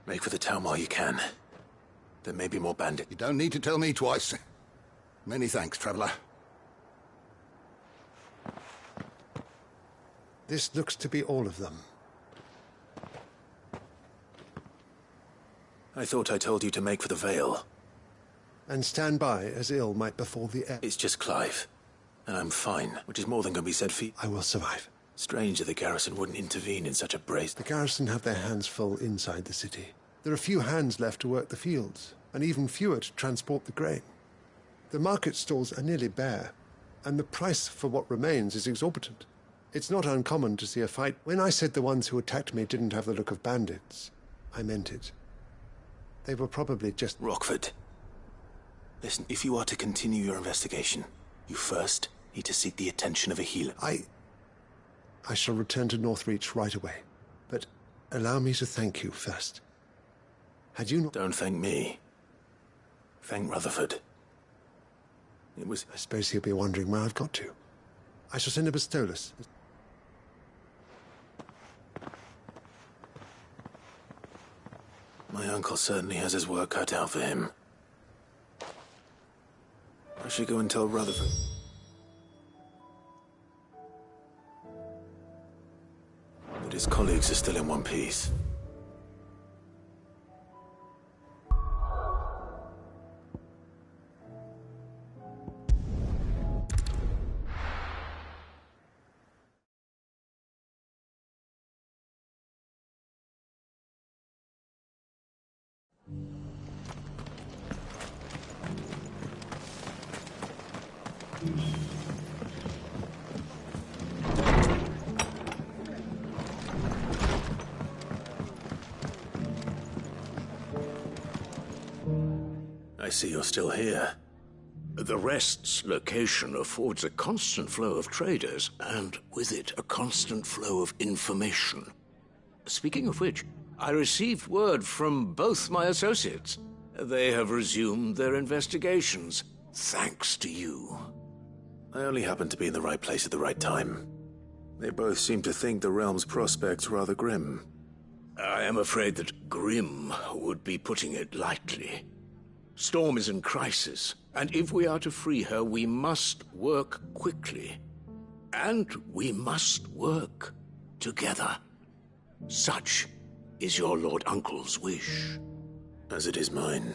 Make for the town while you can. There may be more bandits. You don't need to tell me twice. Many thanks, traveler. This looks to be all of them. I thought I told you to make for the Vale. And stand by as ill might befall the heir. It's just Clive. And I'm fine, which is more than can be said for you. I will survive. Strange that the garrison wouldn't intervene in such a brace. The garrison have their hands full inside the city. There are few hands left to work the fields, and even fewer to transport the grain. The market stalls are nearly bare, and the price for what remains is exorbitant. It's not uncommon to see a fight. When I said the ones who attacked me didn't have the look of bandits, I meant it. They were probably just... Rockford. Listen, if you are to continue your investigation, you first need to seek the attention of a healer. I shall return to Northreach right away. But allow me to thank you first. Had you not... Don't thank me. Thank Rutherford. It was... I suppose he'll be wondering where I've got to. I shall send a Bistolus. My uncle certainly has his work cut out for him. I should go and tell Rutherford. But his colleagues are still in one piece. I see you're still here. The Rest's location affords a constant flow of traders, and with it, a constant flow of information. Speaking of which, I received word from both my associates. They have resumed their investigations, thanks to you. I only happened to be in the right place at the right time. They both seem to think the realm's prospects rather grim. I am afraid that grim would be putting it lightly. Storm is in crisis, and if we are to free her, we must work quickly. And we must work together. Such is your Lord Uncle's wish. As it is mine.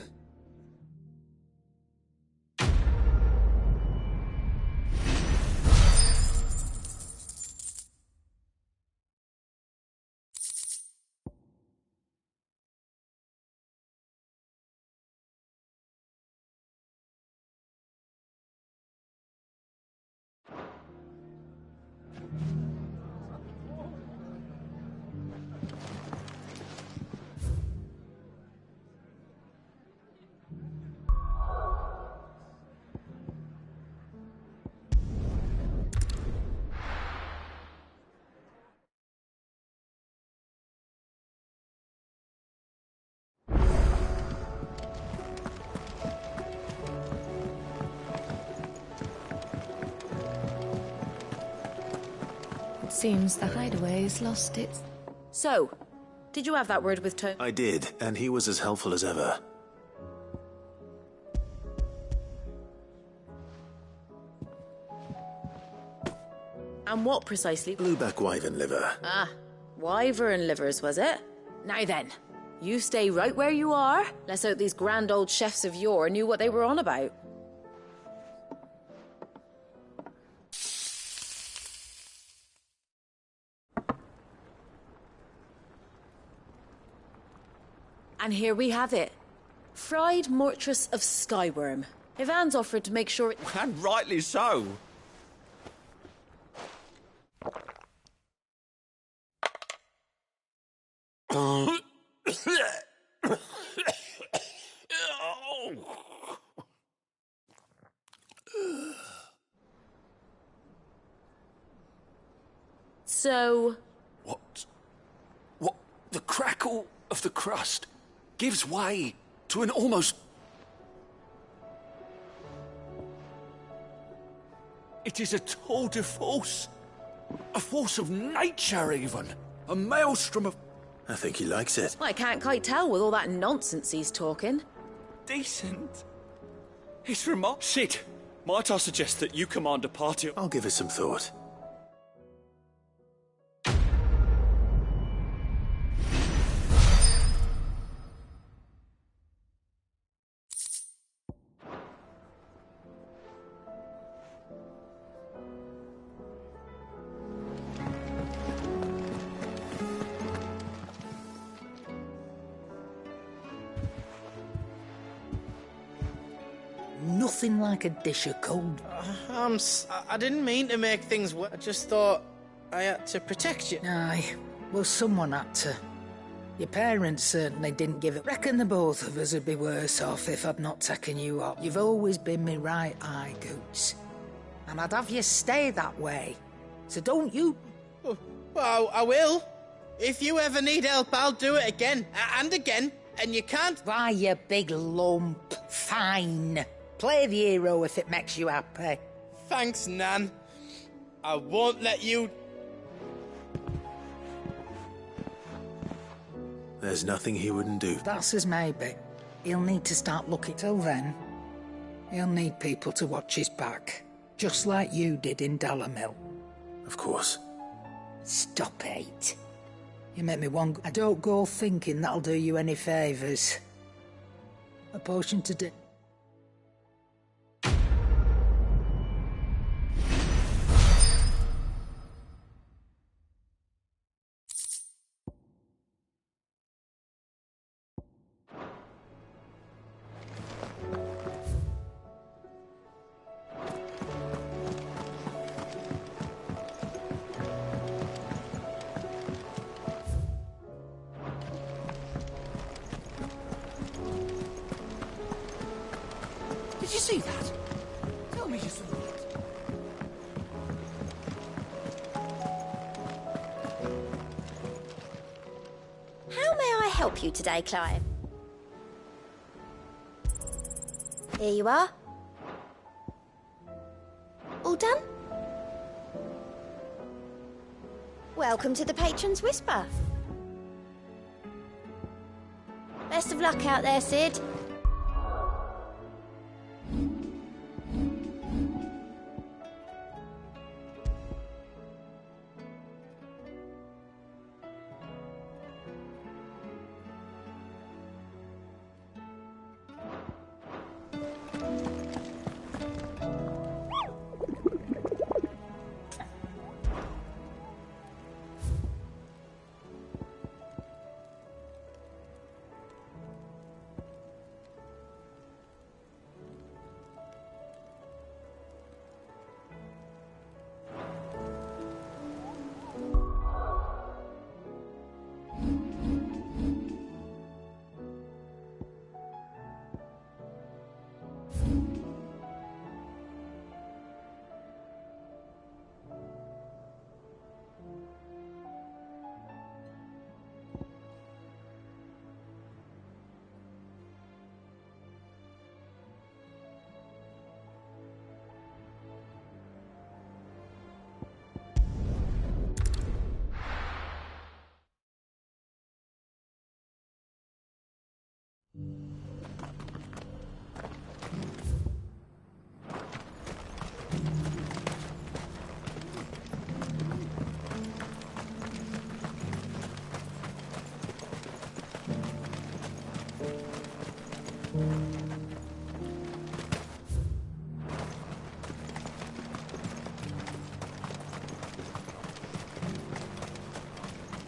Seems the hideaway's lost its... So, did you have that word with Tony? I did, and he was as helpful as ever. And what precisely? Blueback wyvern liver. Ah, wyvern livers, was it? Now then, you stay right where you are. Let's hope these grand old chefs of yore knew what they were on about. And here we have it. Fried mortress of skyworm. Ivan's offered to make sure it... And rightly so. So... What? The crackle of the crust gives way to an almost... It is a tour de force. A force of nature, even. A maelstrom of... I think he likes it. I can't quite tell with all that nonsense he's talking. Decent. It's remarkable. Sid, might I suggest that you command a party... I'll give it some thought. Nothing like a dish of cold. I didn't mean to make things worse. I just thought I had to protect you. Aye, well, someone had to. Your parents certainly didn't give it. Reckon the both of us would be worse off if I'd not taken you up. You've always been me right eye, Goots. And I'd have you stay that way. So don't you... Well, I will. If you ever need help, I'll do it again. And again. And you can't... Why, you big lump. Fine. Play the hero if it makes you happy. Thanks, Nan. I won't let you... There's nothing he wouldn't do. That's his maybe. He'll need to start looking. Till then, he'll need people to watch his back. Just like you did in Dalamil. Of course. Stop it. You make me want... I don't go thinking that'll do you any favours. A potion to Did you see that? Tell me you saw it. How may I help you today, Clive? Here you are. All done? Welcome to the Patron's Whisper. Best of luck out there, Sid.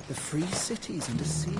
The free cities under sea.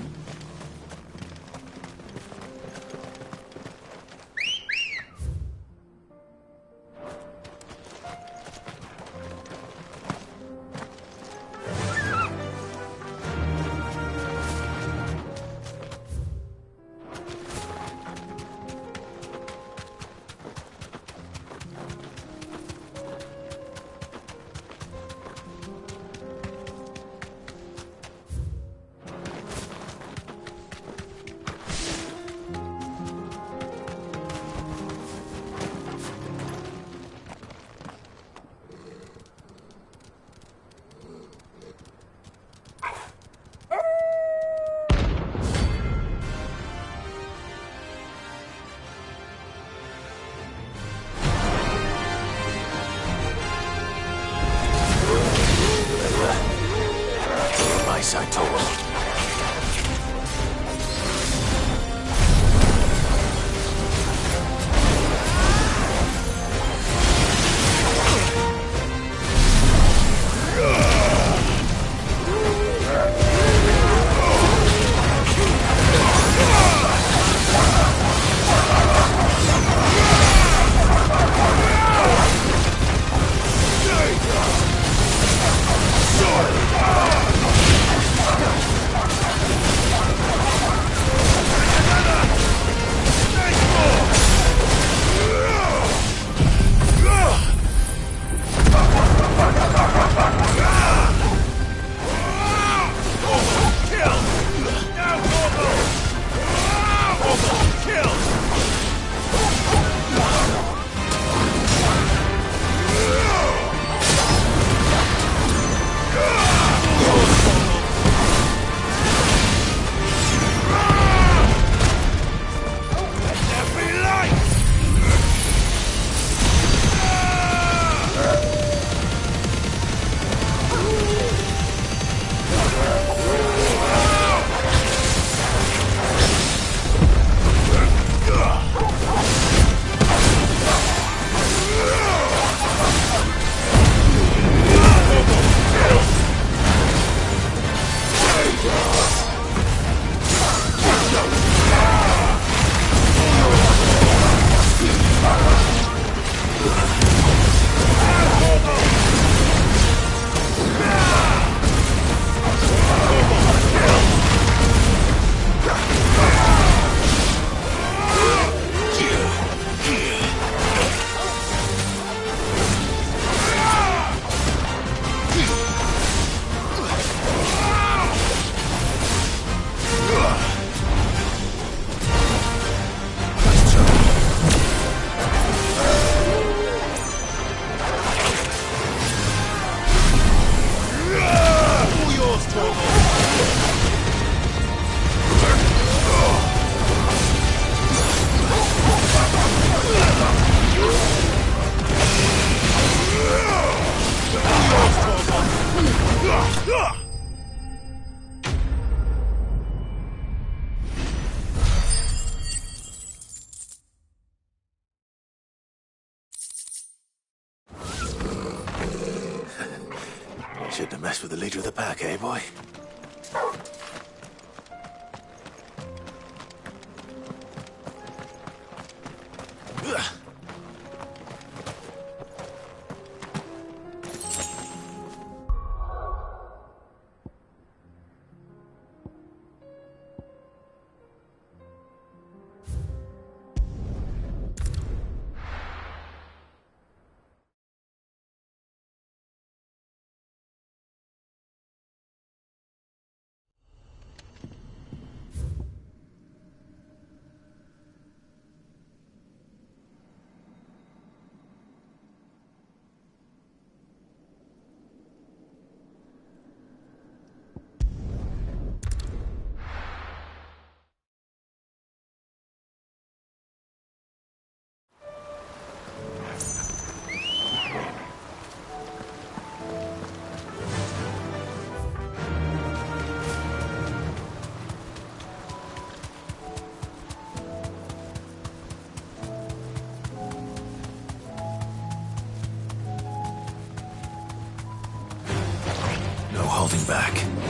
Shouldn't have messed with the leader of the pack, eh, boy? Holding back.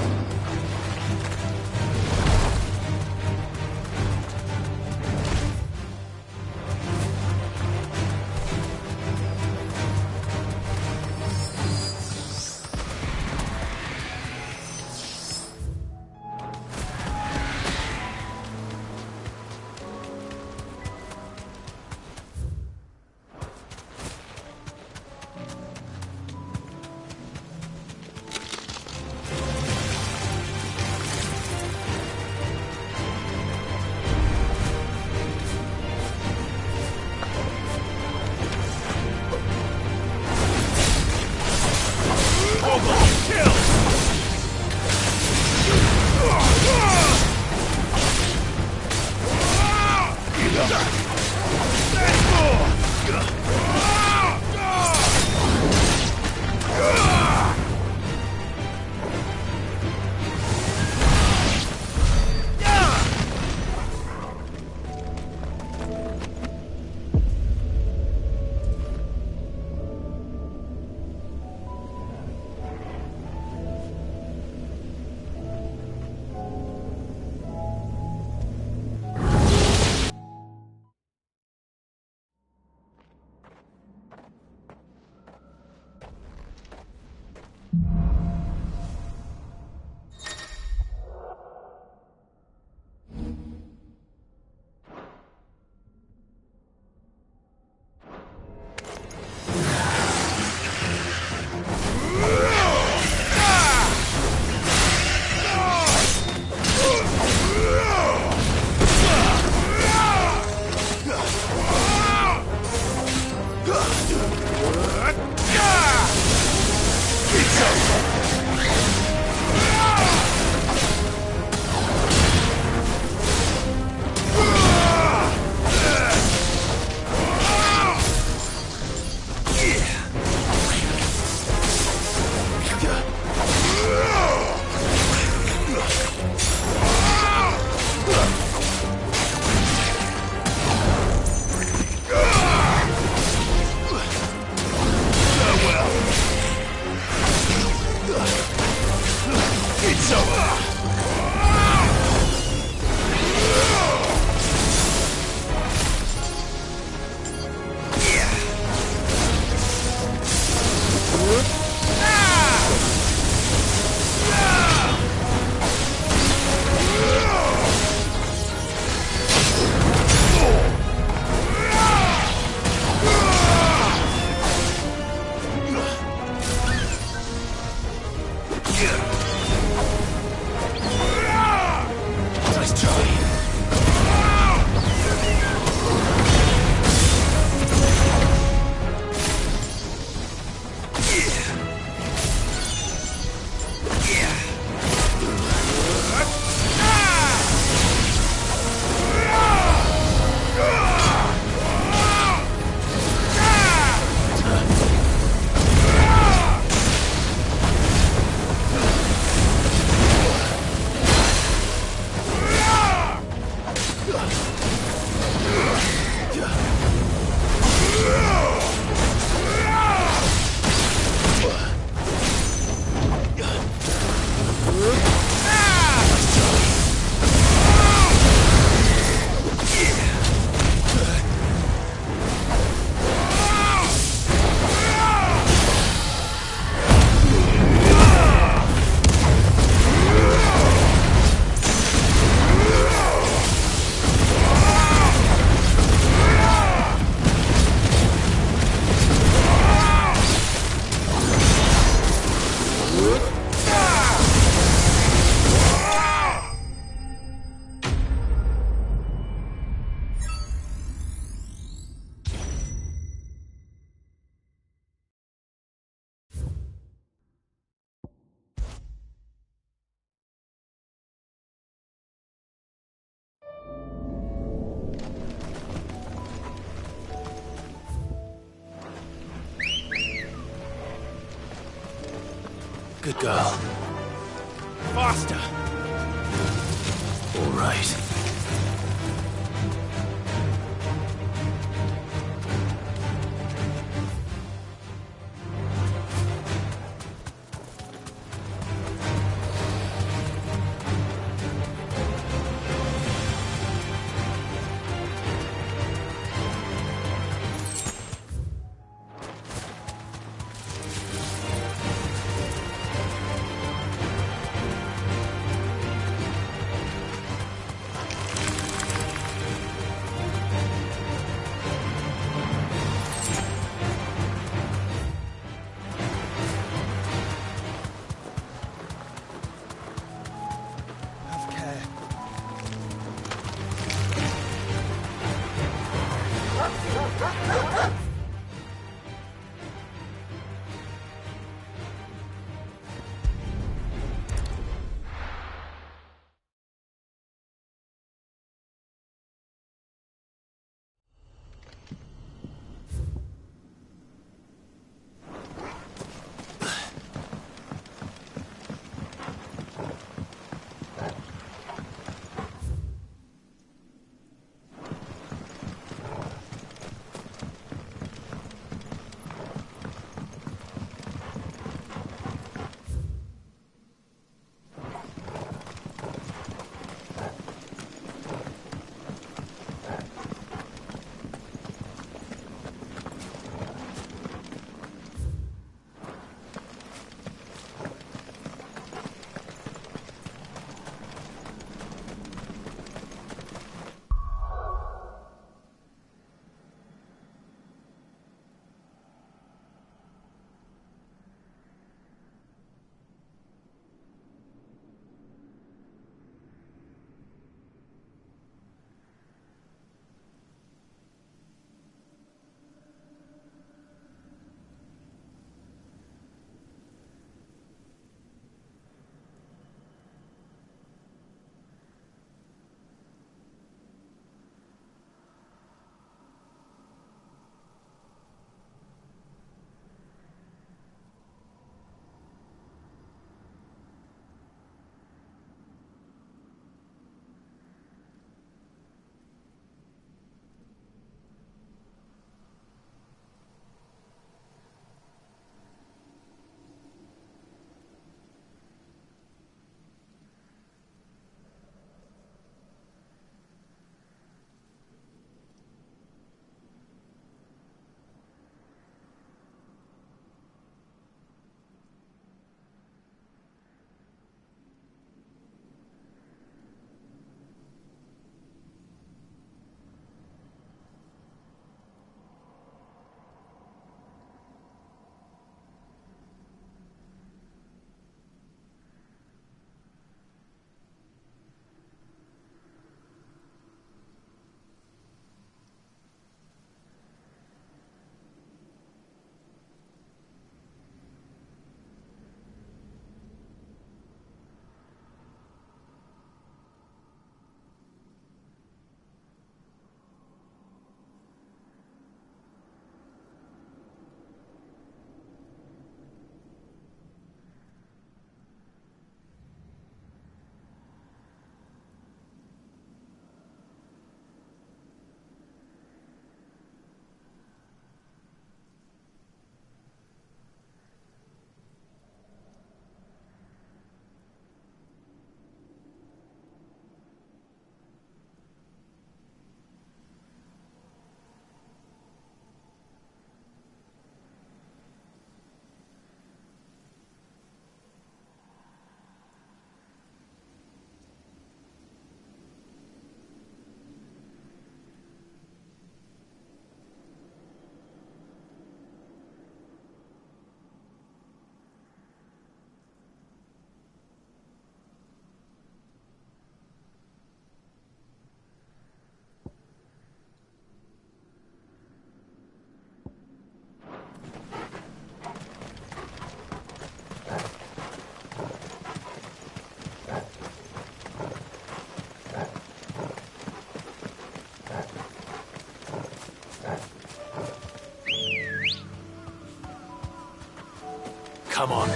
Good girl. Faster! All right. Come on.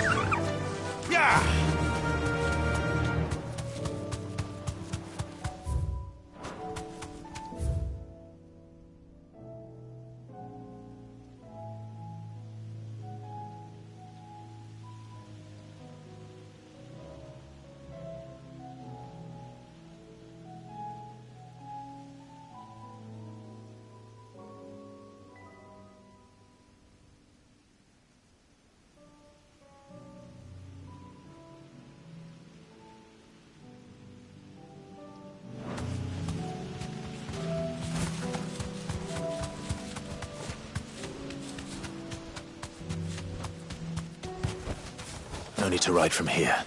No need to ride from here.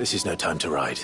This is no time to ride.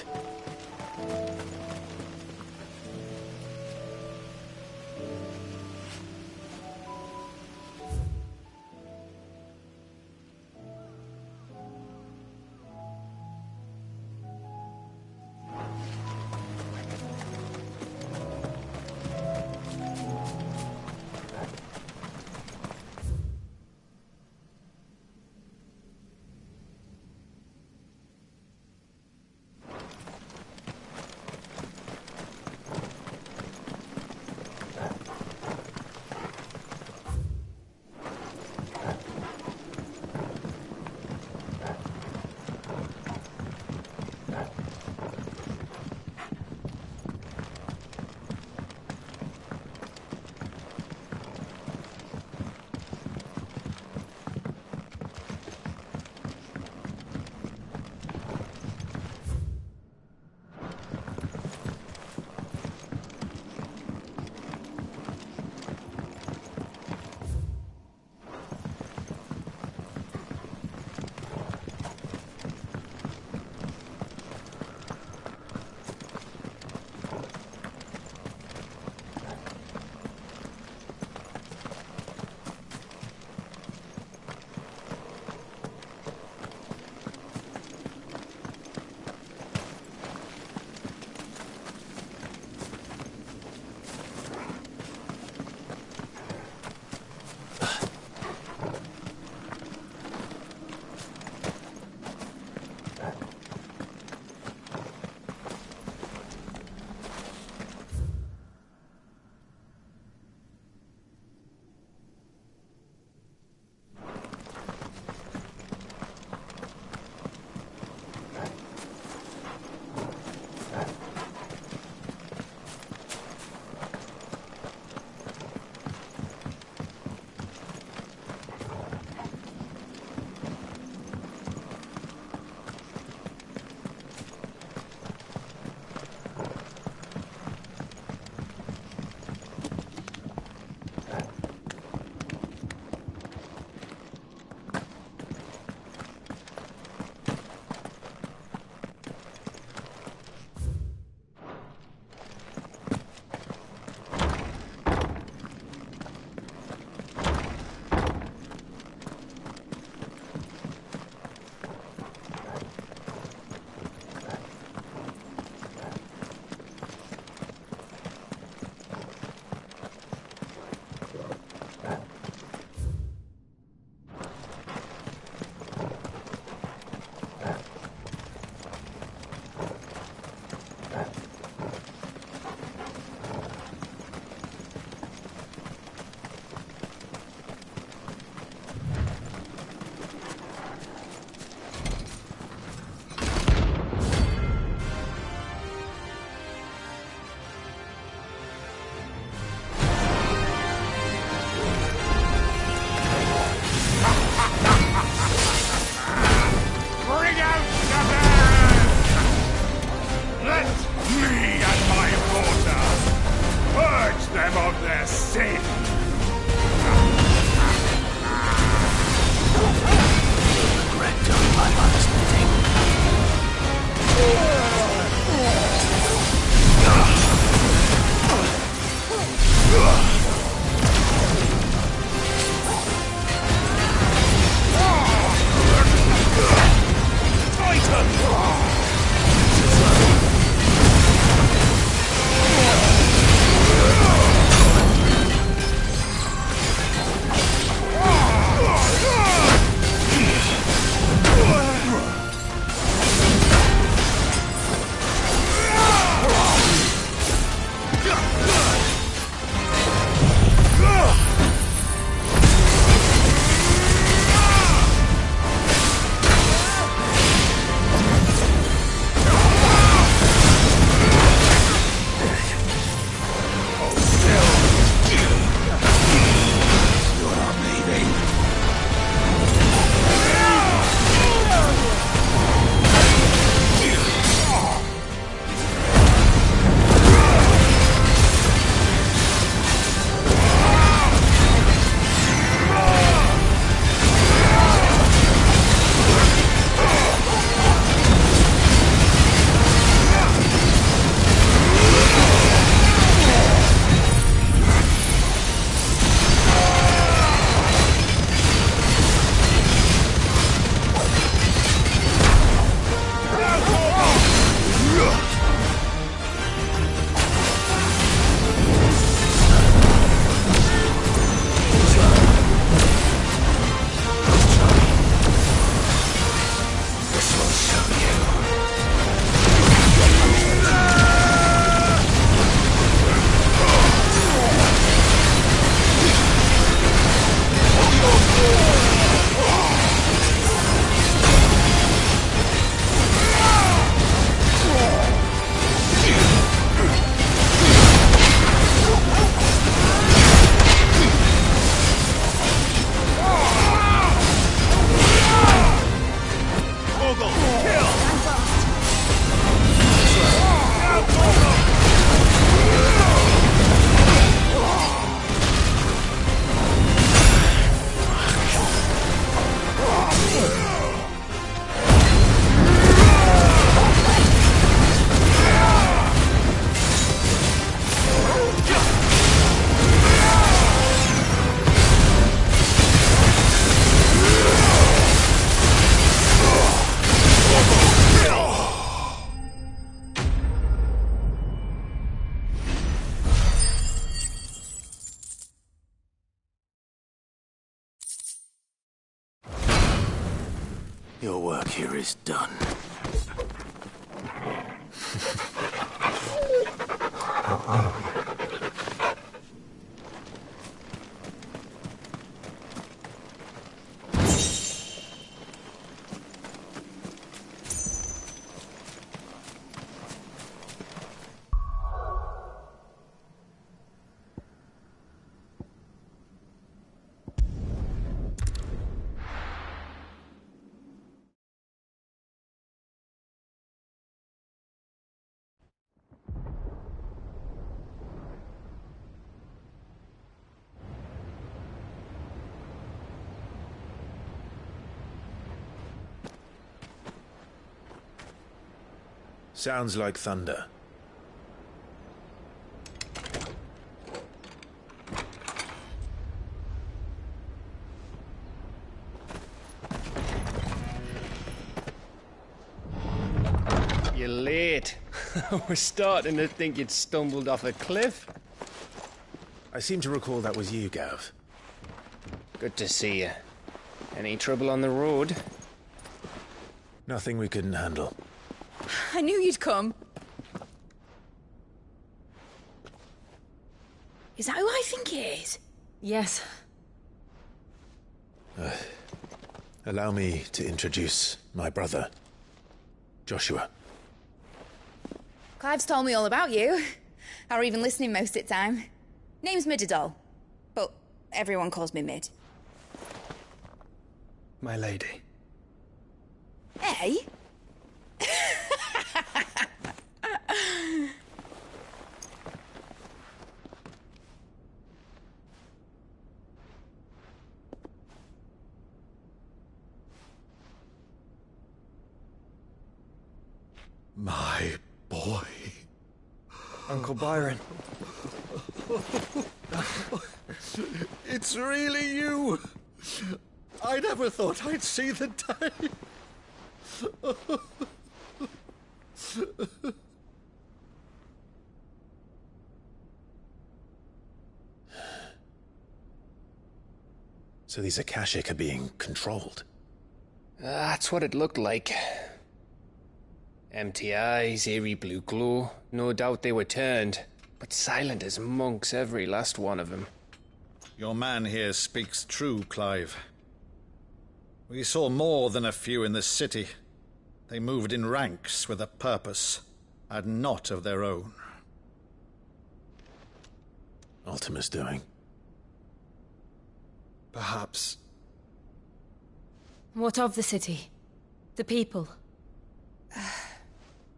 Your work here is done. Sounds like thunder. You're late. We're starting to think you'd stumbled off a cliff. I seem to recall that was you, Gav. Good to see you. Any trouble on the road? Nothing we couldn't handle. I knew you'd come. Is that who I think it is? Yes. Allow me to introduce my brother, Joshua. Clive's told me all about you. Or even listening most of the time. Name's Midadol, but everyone calls me Mid. My lady. Hey? My boy. Uncle Byron. It's really you. I never thought I'd see the day. So these Akashic are being controlled? That's what it looked like. Empty eyes, eerie blue glow. No doubt they were turned, but silent as monks, every last one of them. Your man here speaks true, Clive. We saw more than a few in this city. They moved in ranks with a purpose, and not of their own. Ultima's doing. Perhaps. What of the city? The people?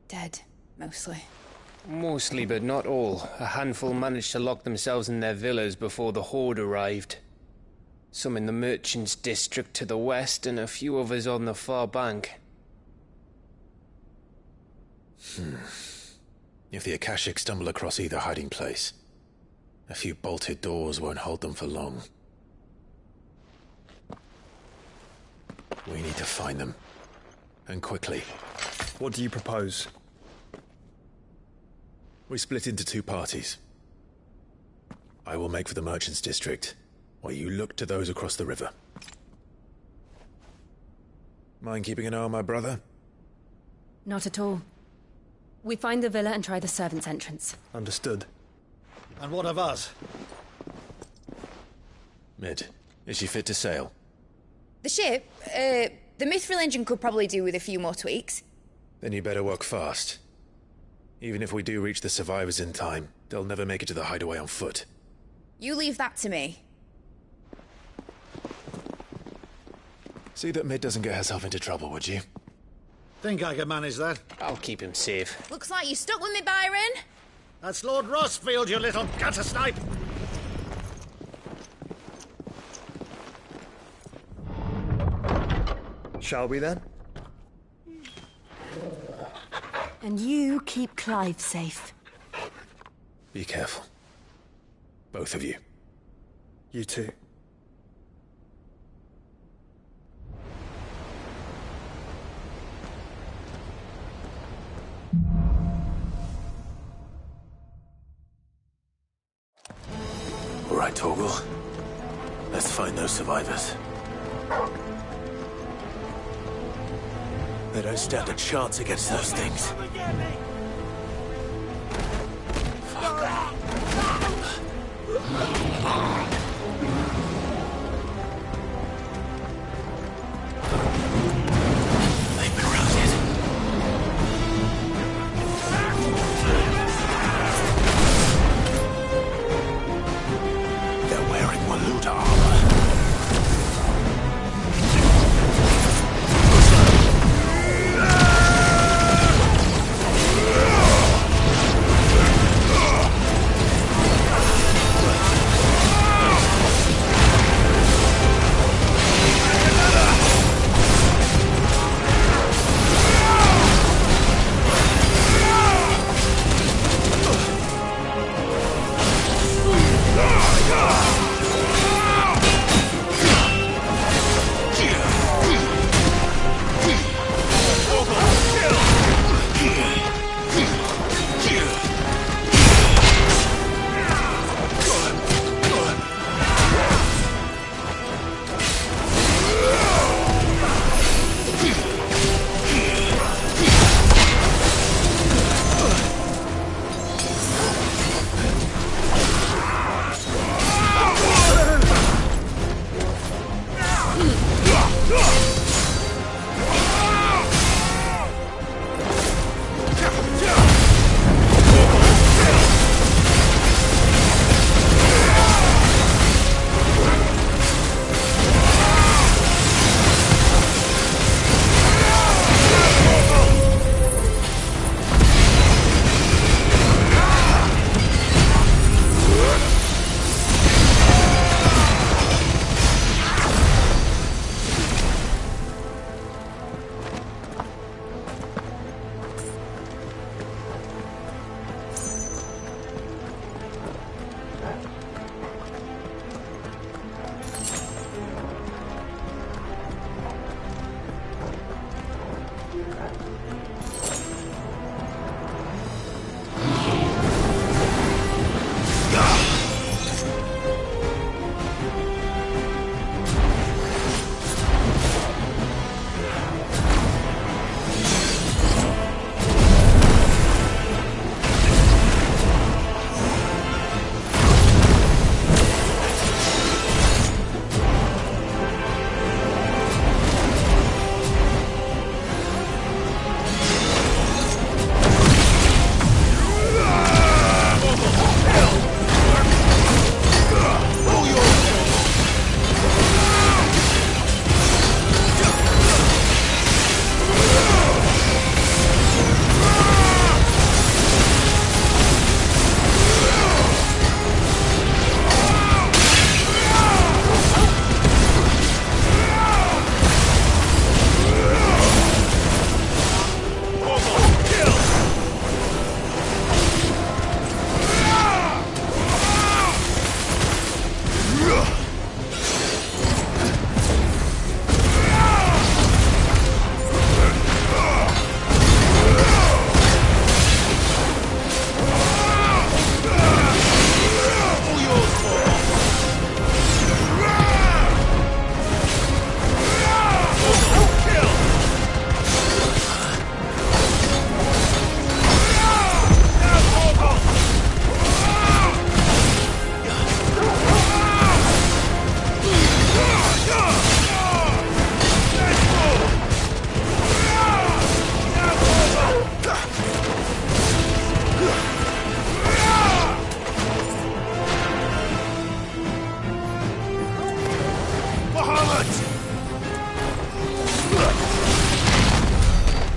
Dead, mostly. Mostly, but not all. A handful managed to lock themselves in their villas before the Horde arrived. Some in the Merchants' District to the west, and a few others on the far bank. If the Akashic stumble across either hiding place, a few bolted doors won't hold them for long. We need to find them. And quickly. What do you propose? We split into two parties. I will make for the Merchants' District, while you look to those across the river. Mind keeping an eye on my brother? Not at all. We find the villa and try the servants' entrance. Understood. And what of us? Mid, is she fit to sail? The ship, the Mithril engine could probably do with a few more tweaks. Then you better work fast. Even if we do reach the survivors in time, they'll never make it to the hideaway on foot. You leave that to me. See that Mid doesn't get herself into trouble, would you? Think I can manage that? I'll keep him safe. Looks like you stuck with me, Byron. That's Lord Rossfield, you little gutter snipe! Shall we then? And you keep Clive safe. Be careful. Both of you. You too. All right, Torgal. Let's find those survivors. They don't stand a chance against those things. They've been routed. They're wearing Waluda armor.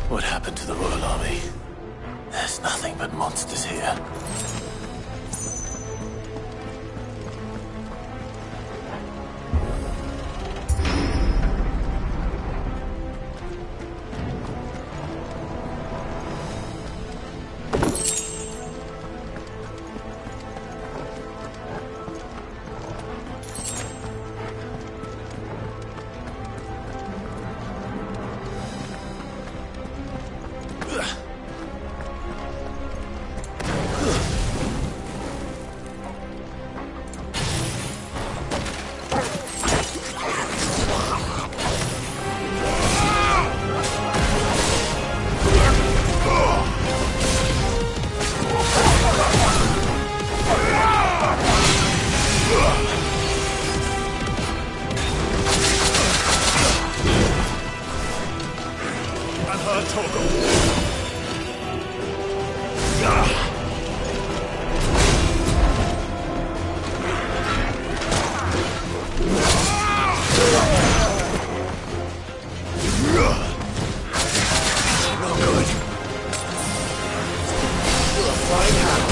What happened to the Royal Army? There's nothing but monsters here. her, Torgal. Not good. You're a flying hand.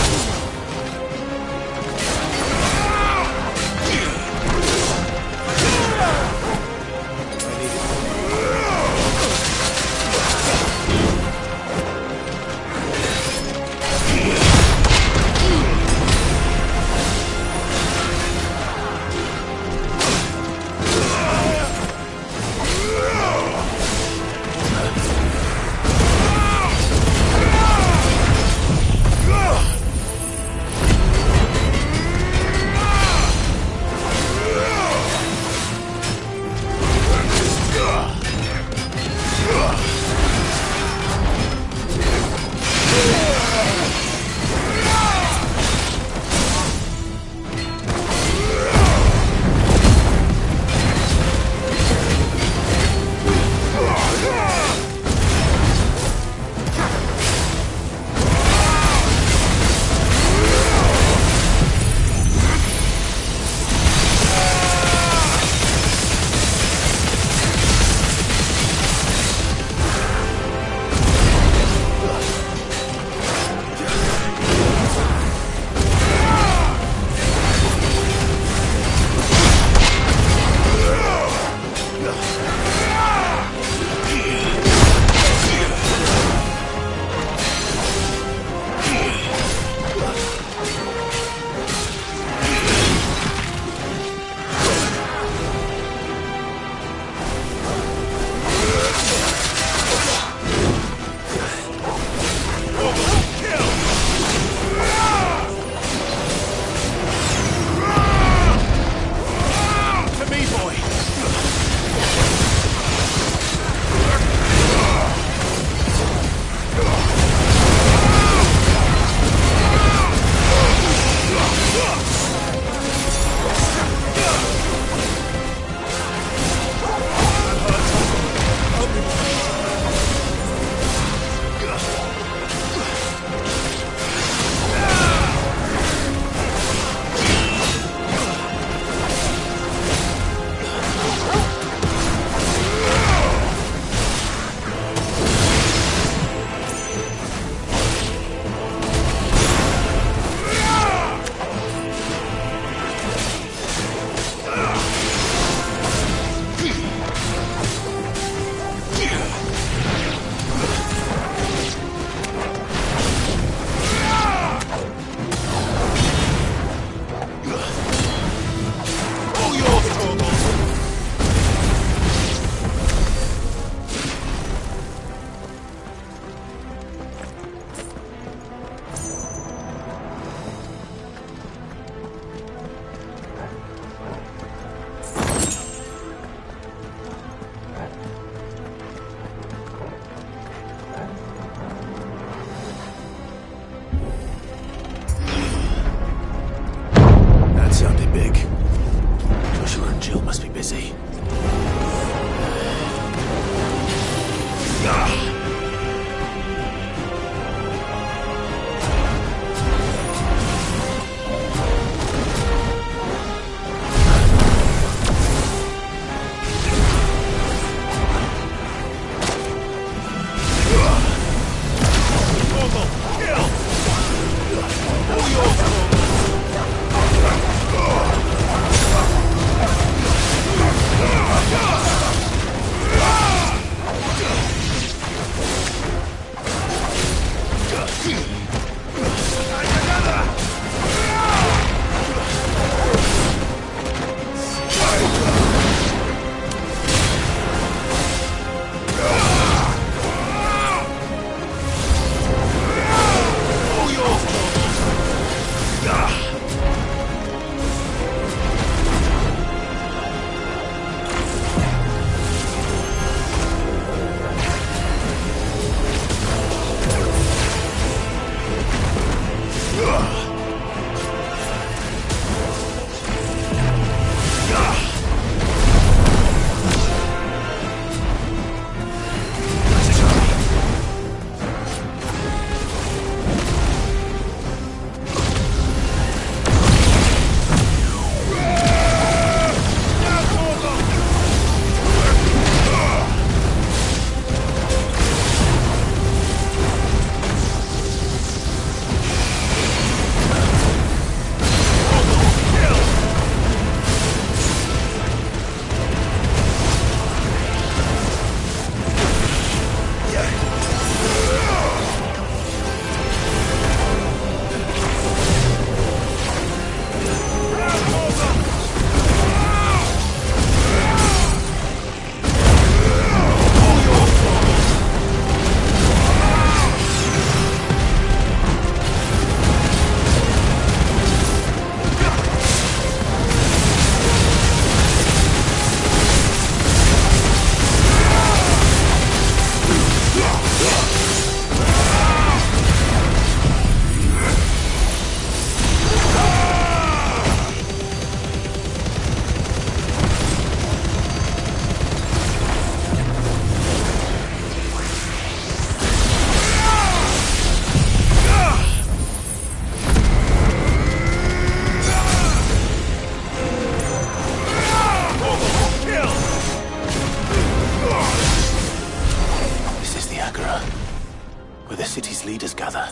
city's leaders gather,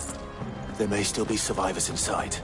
there may still be survivors inside.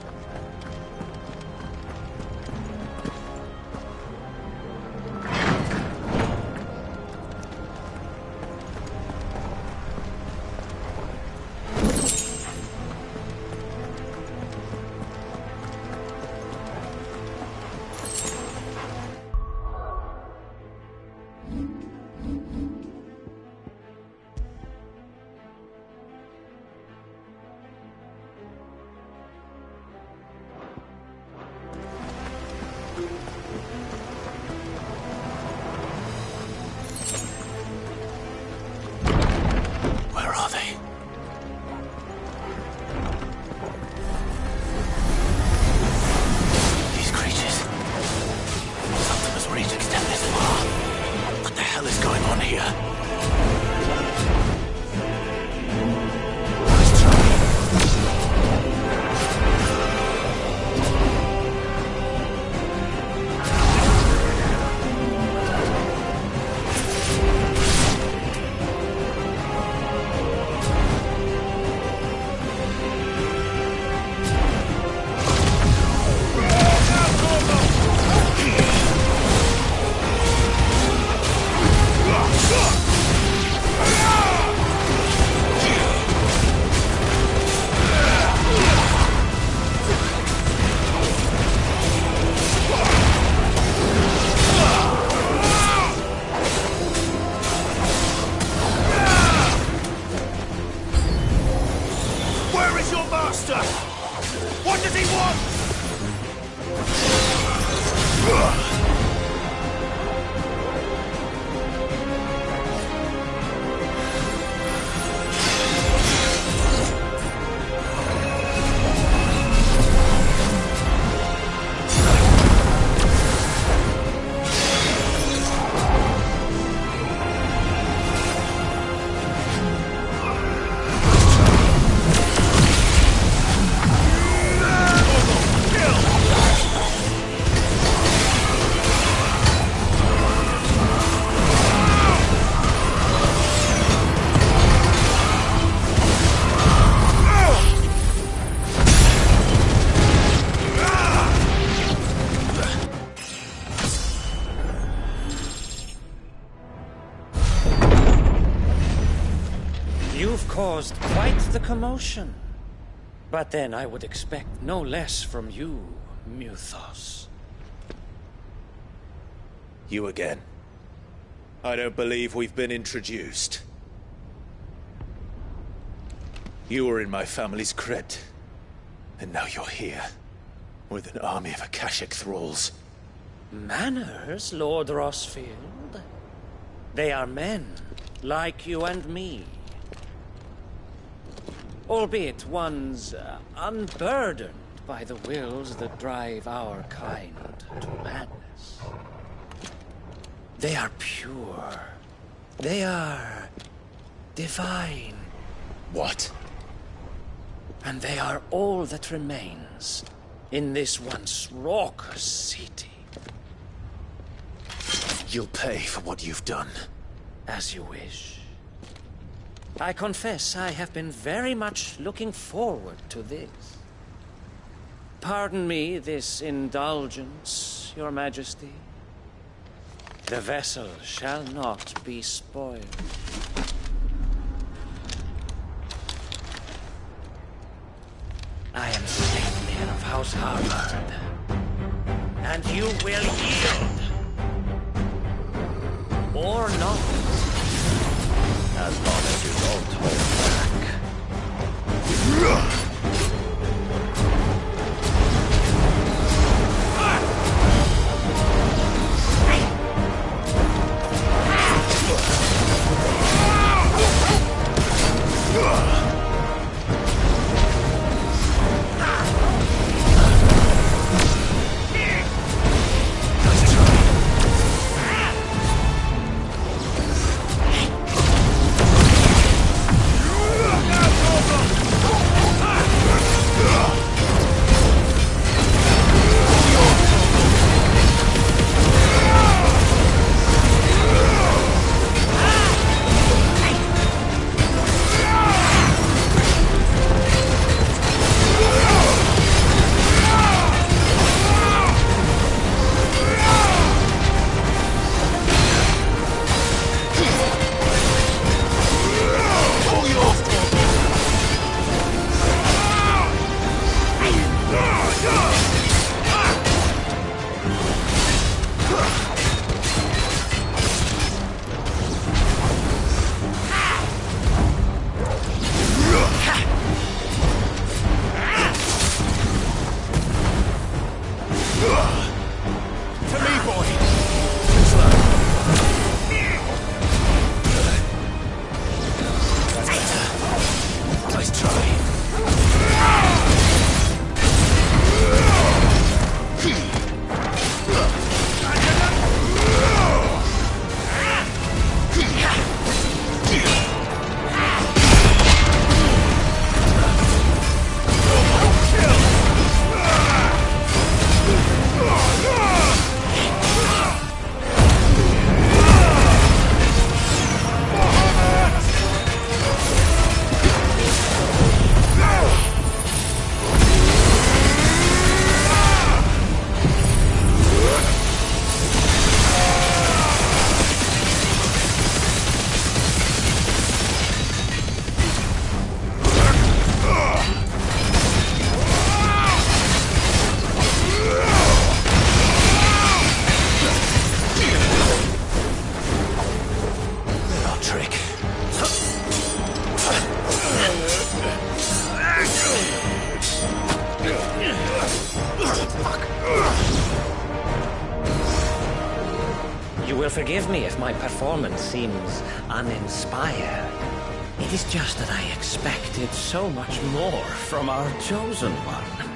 Caused quite the commotion. But then I would expect no less from you, Muthos. You again. I don't believe we've been introduced. You were in my family's crypt, and now you're here, with an army of Akashic thralls. Manners, Lord Rossfield? They are men, like you and me. Albeit ones unburdened by the wills that drive our kind to madness. They are pure. They are divine. What? And they are all that remains in this once raucous city. You'll pay for what you've done. As you wish. I confess I have been very much looking forward to this. Pardon me this indulgence, Your Majesty. The vessel shall not be spoiled. I am Statelier of House Harvard, and you will yield. Or not. As long as you don't hold back. will forgive me if my performance seems uninspired. It is just that I expected so much more from our chosen one.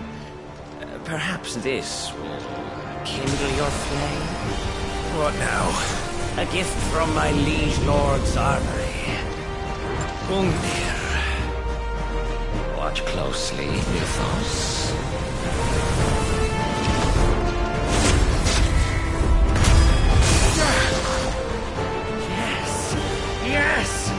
Perhaps this will kindle your flame? What now? A gift from my liege lord's armory. Ungdir. Watch closely, Mythos. Yes! Yes!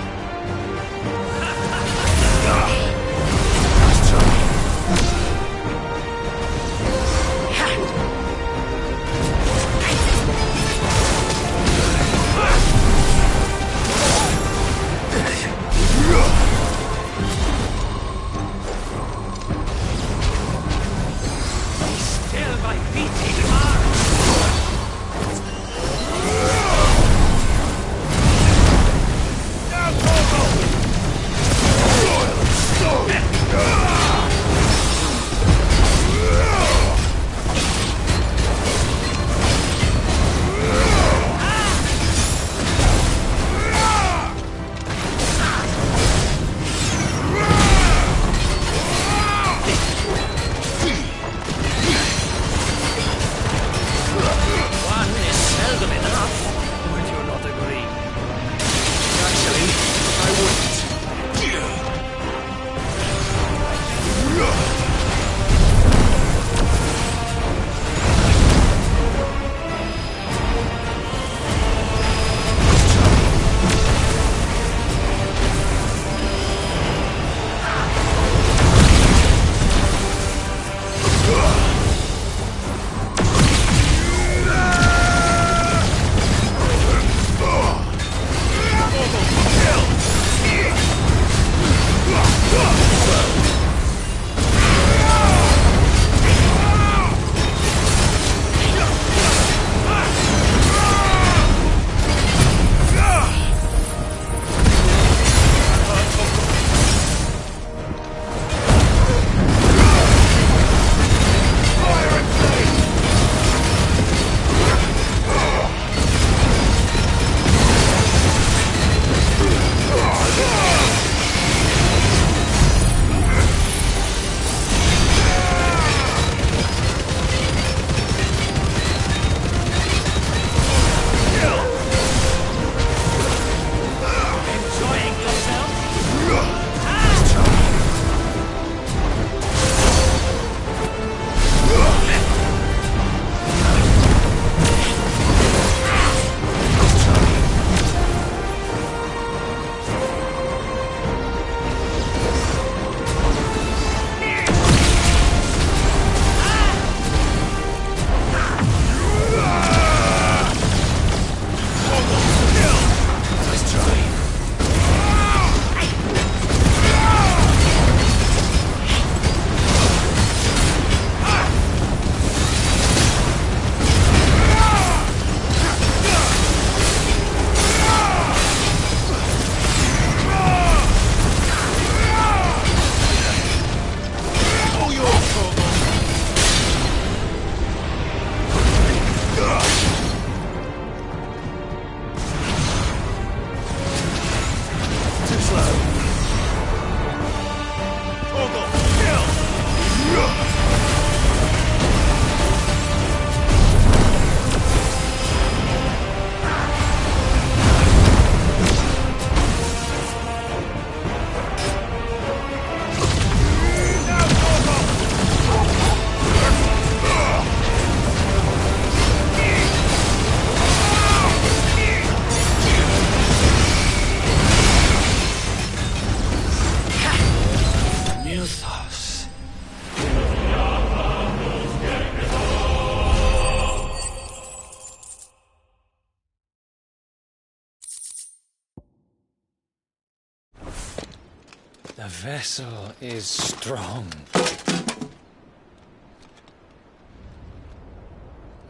The vessel is strong.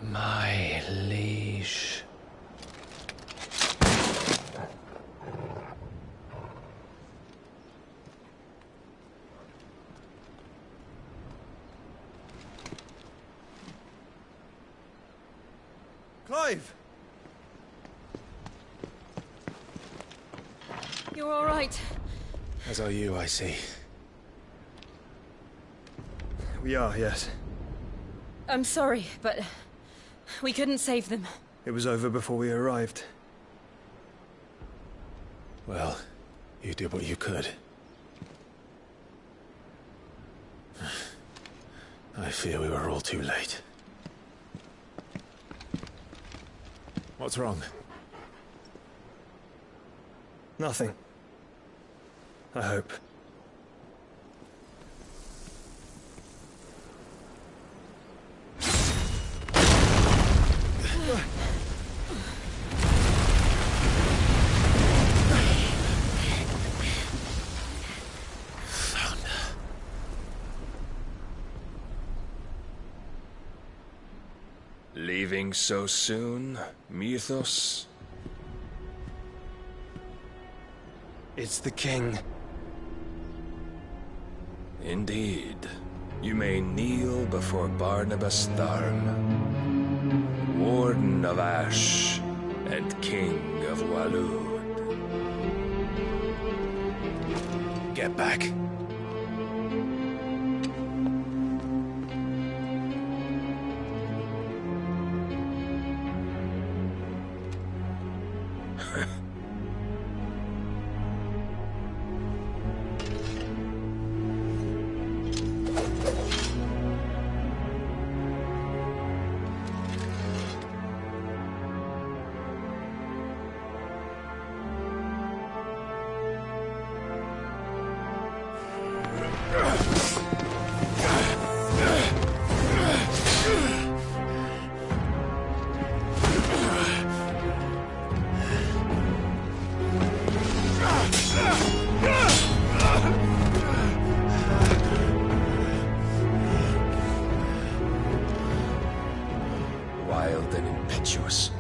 My liege. Clive! You're all right. As are you, I see. We are, yes. I'm sorry, but we couldn't save them. It was over before we arrived. Well, you did what you could. I fear we were all too late. What's wrong? Nothing. I hope. Leaving so soon, Mythos? It's the king. Indeed. You may kneel before Barnabas Tharm, Warden of Ash and King of Waloed. Get back. Wild and impetuous.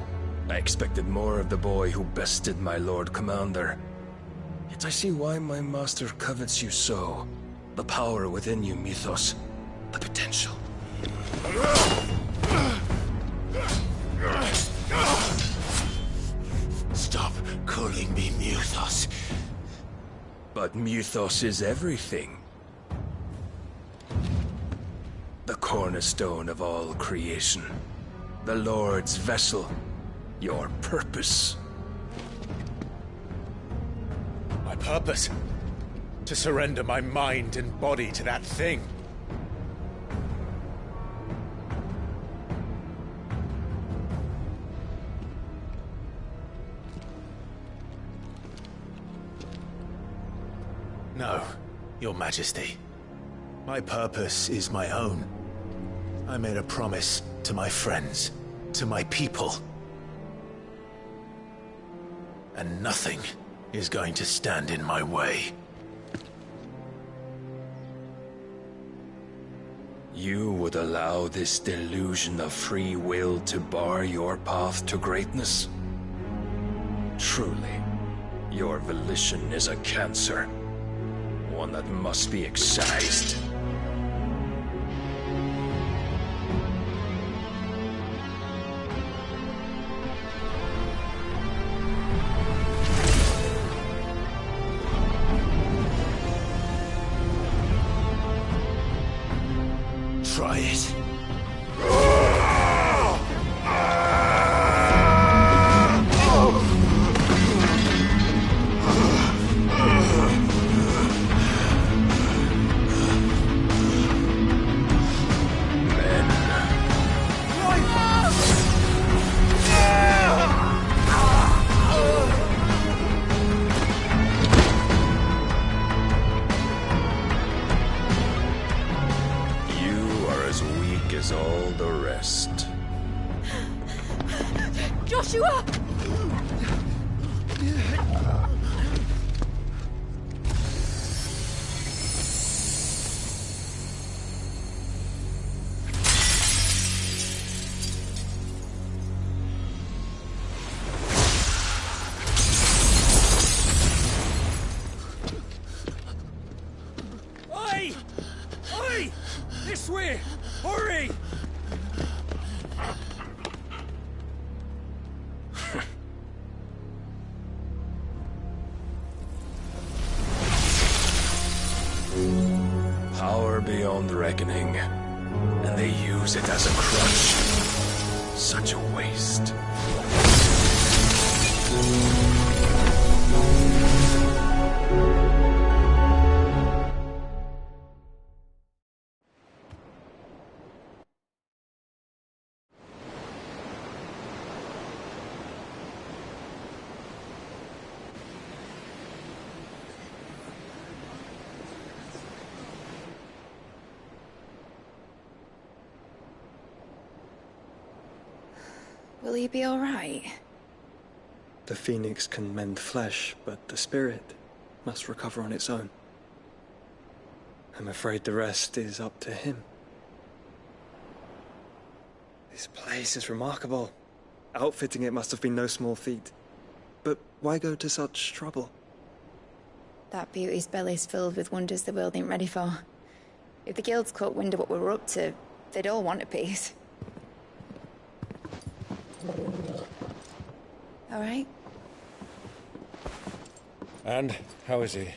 I expected more of the boy who bested my Lord Commander. Yet I see why my master covets you so. The power within you, Mythos. The potential. Stop calling me Mythos. But Mythos is everything. The cornerstone of all creation. The Lord's vessel. Your purpose. My purpose? To surrender my mind and body to that thing. No, Your Majesty. My purpose is my own. I made a promise to my friends, to my people. And nothing is going to stand in my way. You would allow this delusion of free will to bar your path to greatness? Truly, your volition is a cancer. One that must be excised. Try it. Power beyond reckoning. And they use it as a crutch. Such a waste. Will he be all right? The phoenix can mend flesh, but the spirit must recover on its own. I'm afraid the rest is up to him. This place is remarkable. Outfitting it must have been no small feat. But why go to such trouble? That beauty's belly's filled with wonders the world ain't ready for. If the guilds caught wind of what we were up to, they'd all want a piece. All right? And how is he?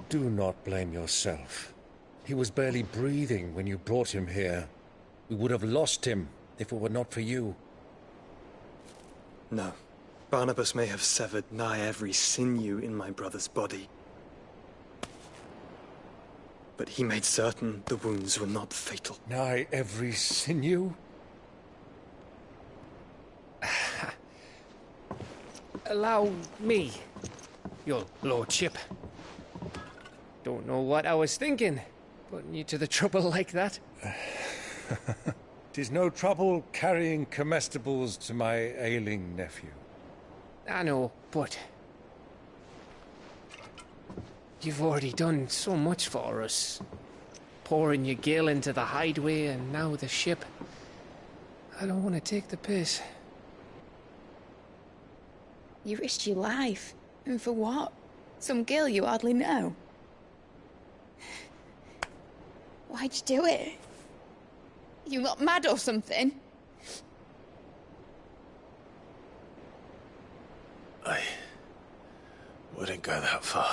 Do not blame yourself. He was barely breathing when you brought him here. We would have lost him if it were not for you. No. Barnabas may have severed nigh every sinew in my brother's body. But he made certain the wounds were not fatal. Nigh every sinew? Allow me, your lordship. Don't know what I was thinking, putting you to the trouble like that. 'Tis no trouble carrying comestibles to my ailing nephew. I know, but you've already done so much for us. Pouring your gale into the hideaway and now the ship. I don't want to take the piss. You risked your life. And for what? Some girl you hardly know. Why'd you do it? You got mad or something? I wouldn't go that far.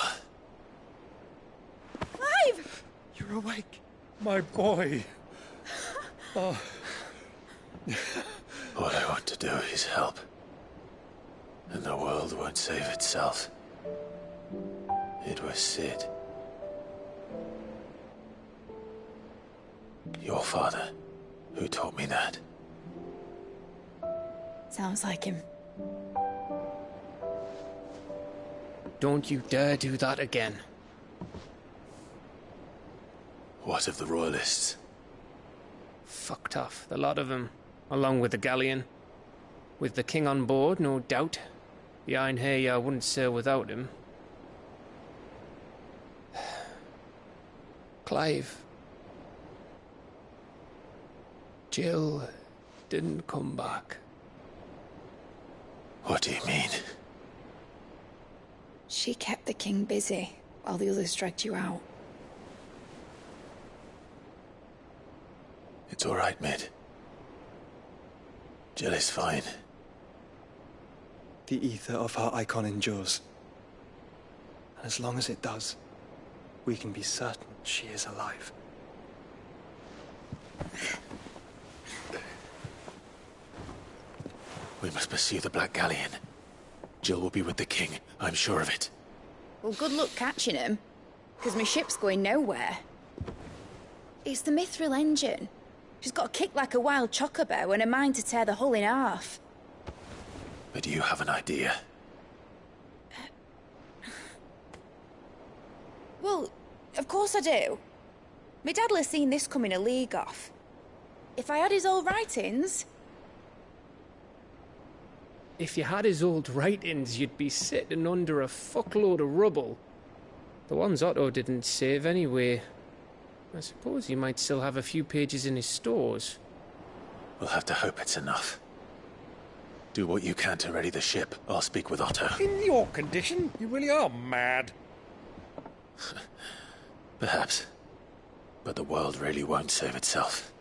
Clive! You're awake, my boy. Oh. All I want to do is help. And the world won't save itself. It was Sid. Your father, who taught me that. Sounds like him. Don't you dare do that again. What of the Royalists? Fucked off, the lot of them, along with the galleon. With the king on board, no doubt. Behind here, I wouldn't sail without him. Clive. Jill didn't come back. What do you mean? She kept the king busy while the others dragged you out. It's all right, Mid. Jill is fine. The ether of her icon endures. And as long as it does, we can be certain she is alive. We must pursue the Black Galleon. Jill will be with the king, I'm sure of it. Well, good luck catching him, because my ship's going nowhere. It's the Mithril engine. She's got a kick like a wild chocobo and a mind to tear the hull in half. But do you have an idea? Well, of course I do. My dad'll have seen this coming a league off. If I had his old writings... If you had his old writings, you'd be sitting under a fuckload of rubble. The ones Otto didn't save anyway. I suppose he might still have a few pages in his stores. We'll have to hope it's enough. Do what you can to ready the ship. I'll speak with Otto. In your condition, you really are mad. Perhaps. But the world really won't save itself.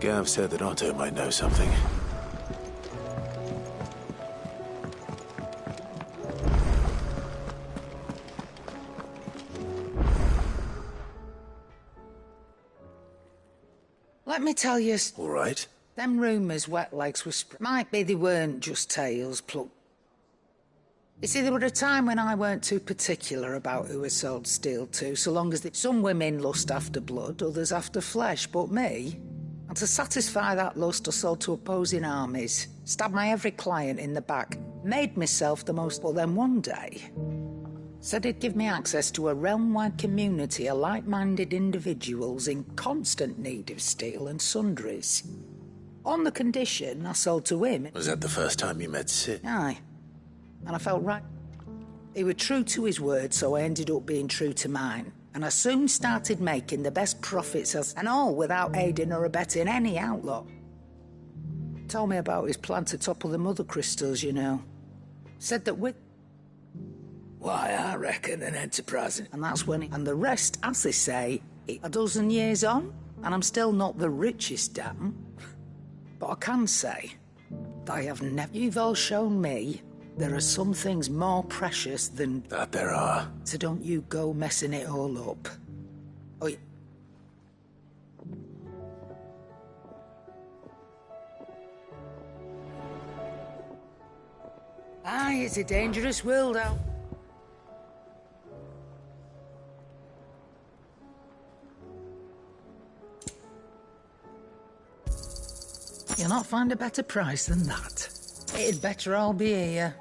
Gav said that Otto might know something. Let me tell you... All right. Them rumours wet legs were might be they weren't just tales plucked. You see, there were a time when I weren't too particular about who I sold steel to, so long as some women lust after blood, others after flesh, but me... And to satisfy that lust, I sold to opposing armies, stabbed my every client in the back, made myself the most... But then one day, said he'd give me access to a realm-wide community of like-minded individuals in constant need of steel and sundries. On the condition I sold to him... Was that the first time you met Sid? Aye. And I felt right. He was true to his word, so I ended up being true to mine. And I soon started making the best profits and all without aiding or abetting any outlaw. Told me about his plan to topple the mother crystals, you know. Said that with... Why, I reckon an enterprising... And that's when And the rest, as they say, a dozen years on, and I'm still not the richest damn. But I can say, that I have never... You've all shown me there are some things more precious than... That there are. So don't you go messing it all up. Oh, Aye, it's a dangerous world out. You'll not find a better price than that. It'd better all be here.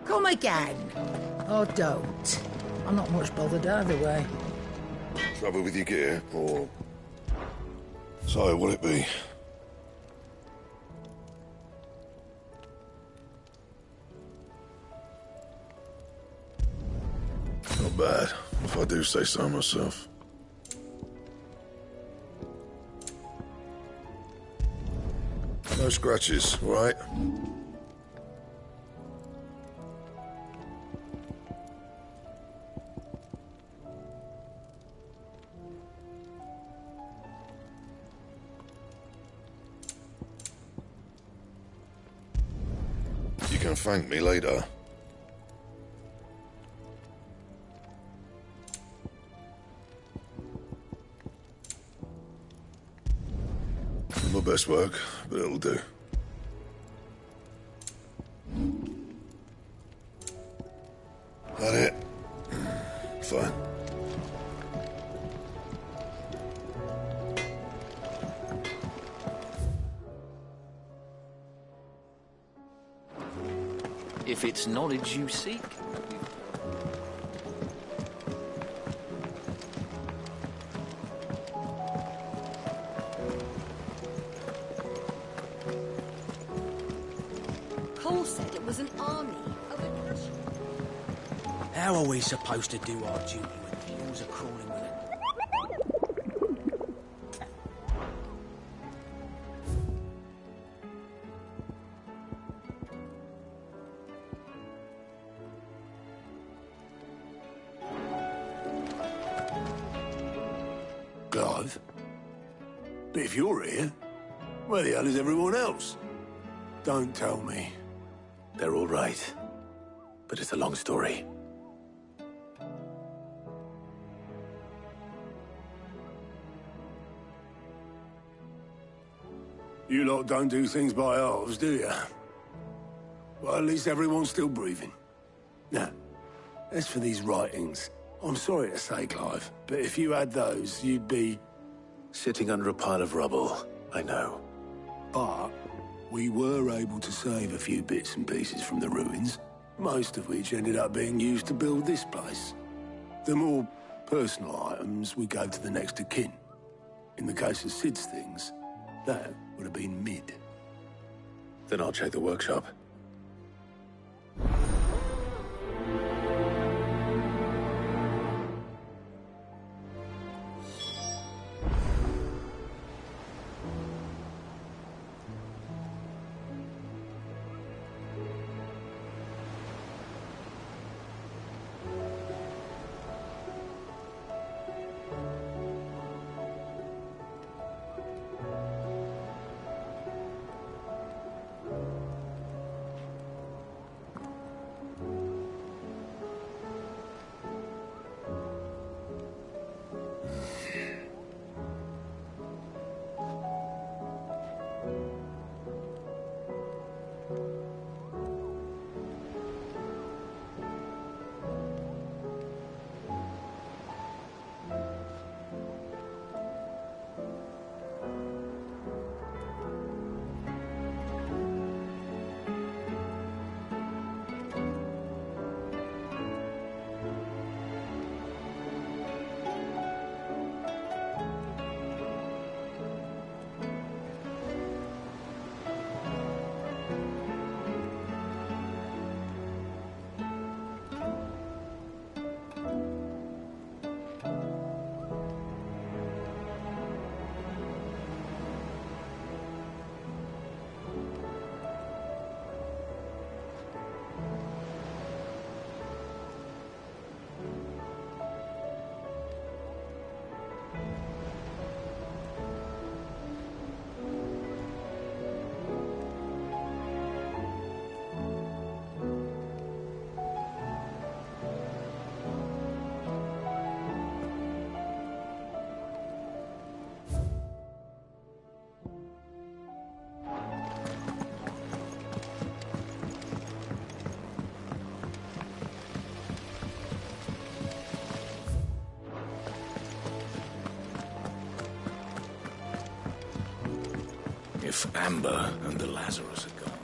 Come again. Or don't. I'm not much bothered either way. Trouble with your gear, or... So, will it be? Not bad, if I do say so myself. No scratches, all right? You can thank me later. My best work, but it'll do. That it? Fine. If it's knowledge you seek... Cole said it was an army of aggression. How are we supposed to do our duty when the hills are crawling with it? Clive? But if you're here, where the hell is everyone else? Don't tell me. They're all right. But it's a long story. You lot don't do things by halves, do you? Well, at least everyone's still breathing. Now, as for these writings, I'm sorry to say, Clive, but if you had those, you'd be... Sitting under a pile of rubble, I know. But we were able to save a few bits and pieces from the ruins. most of which ended up being used to build this place. The more personal items we gave to the next of kin. In the case of Sid's things, that would have been Mid. Then I'll check the workshop. If Amber and the Lazarus are gone,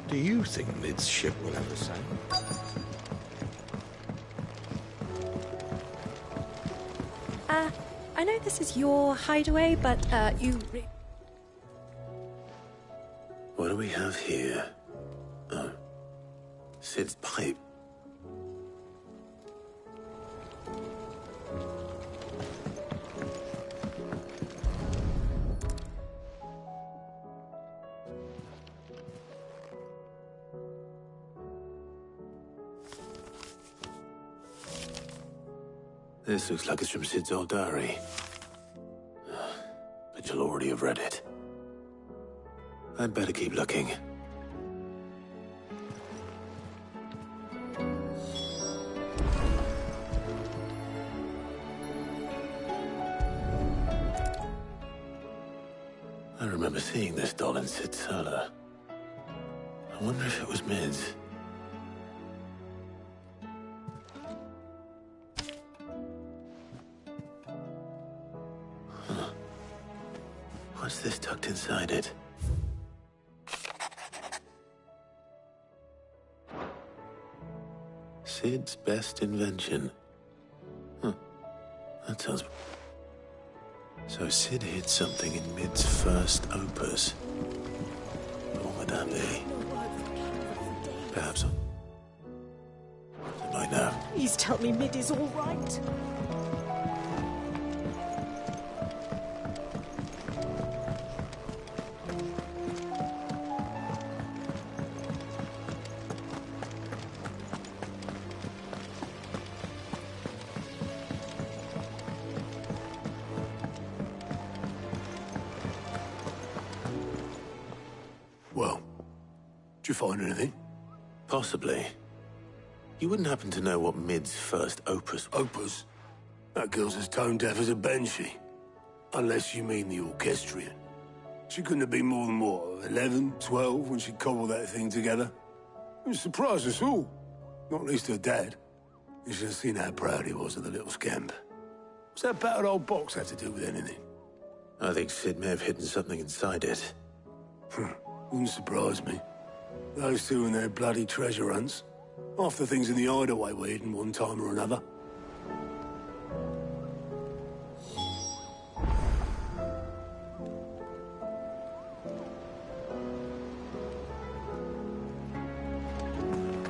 do you think Mid's ship will ever sail? I know this is your hideaway, but, What do we have here? Oh. Sid's pipe. This looks like it's from Sid's old diary. But you'll already have read it. I'd better keep looking. I remember seeing this doll in Sid's cellar. I wonder if it was Mid's. What's this tucked inside it? Sid's best invention. Huh. That sounds... So Sid hid something in Mid's first opus. What would that be? Perhaps... It might know. Please tell me Mid is all right. Well, did you find anything? Possibly. You wouldn't happen to know what Mid's first opus... Opus? That girl's as tone deaf as a banshee. Unless you mean the orchestrion. She couldn't have been more than, what, 11, 12 when she cobbled that thing together? It surprised us all. Not least her dad. You should have seen how proud he was of the little scamp. What's that battered old box have to do with anything? I think Sid may have hidden something inside it. Wouldn't surprise me. Those two and their bloody treasure hunts. Half the things in the hideaway were hidden one time or another.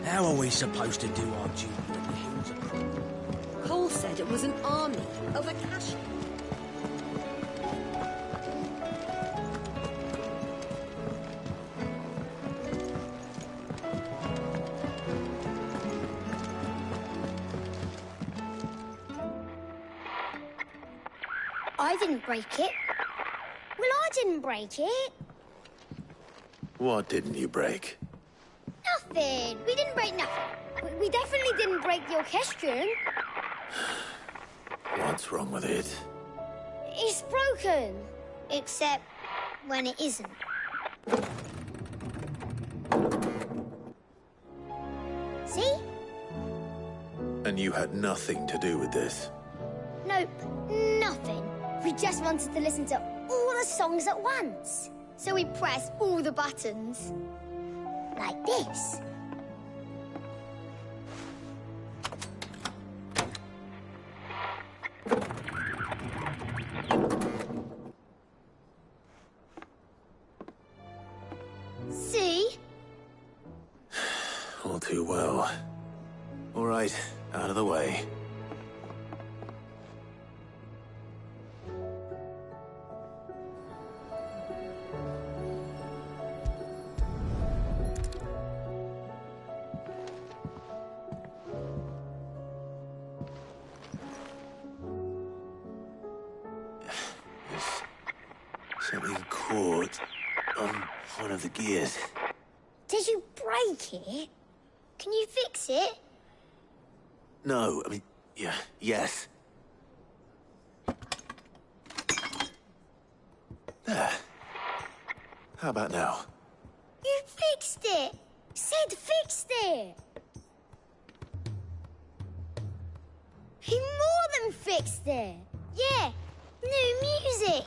How are we supposed to do our duty when the hills are... Cole said it was an army of Akashi. I didn't break it. Well, I didn't break it. What didn't you break? Nothing. We didn't break nothing. We definitely didn't break the orchestrion. What's wrong with it? It's broken. Except when it isn't. See? And you had nothing to do with this? Nope, nothing. We just wanted to listen to all the songs at once. So we pressed all the buttons. Like this. See? All too well. All right, out of the way. Something caught on one of the gears. Did you break it? Can you fix it? No, I mean, yes. There. How about now? You fixed it! Sid fixed it! He more than fixed it! Yeah, new music!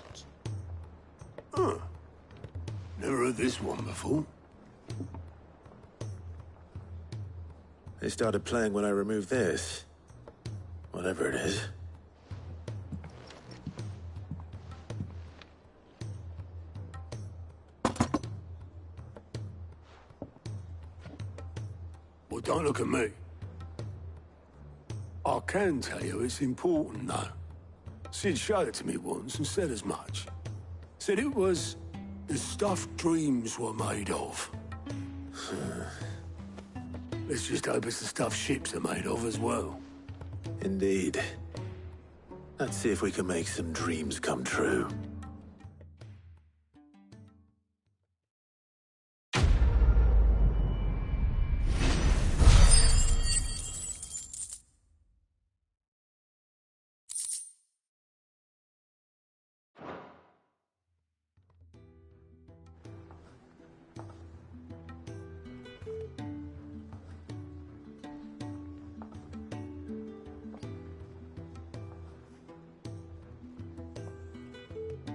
Huh. Never heard this one before. They started playing when I removed this. Whatever it is. Well, don't look at me. I can tell you it's important, though. Sid showed it to me once and said as much. Said it was the stuff dreams were made of. Let's just hope it's the stuff ships are made of as well. Indeed. Let's see if we can make some dreams come true.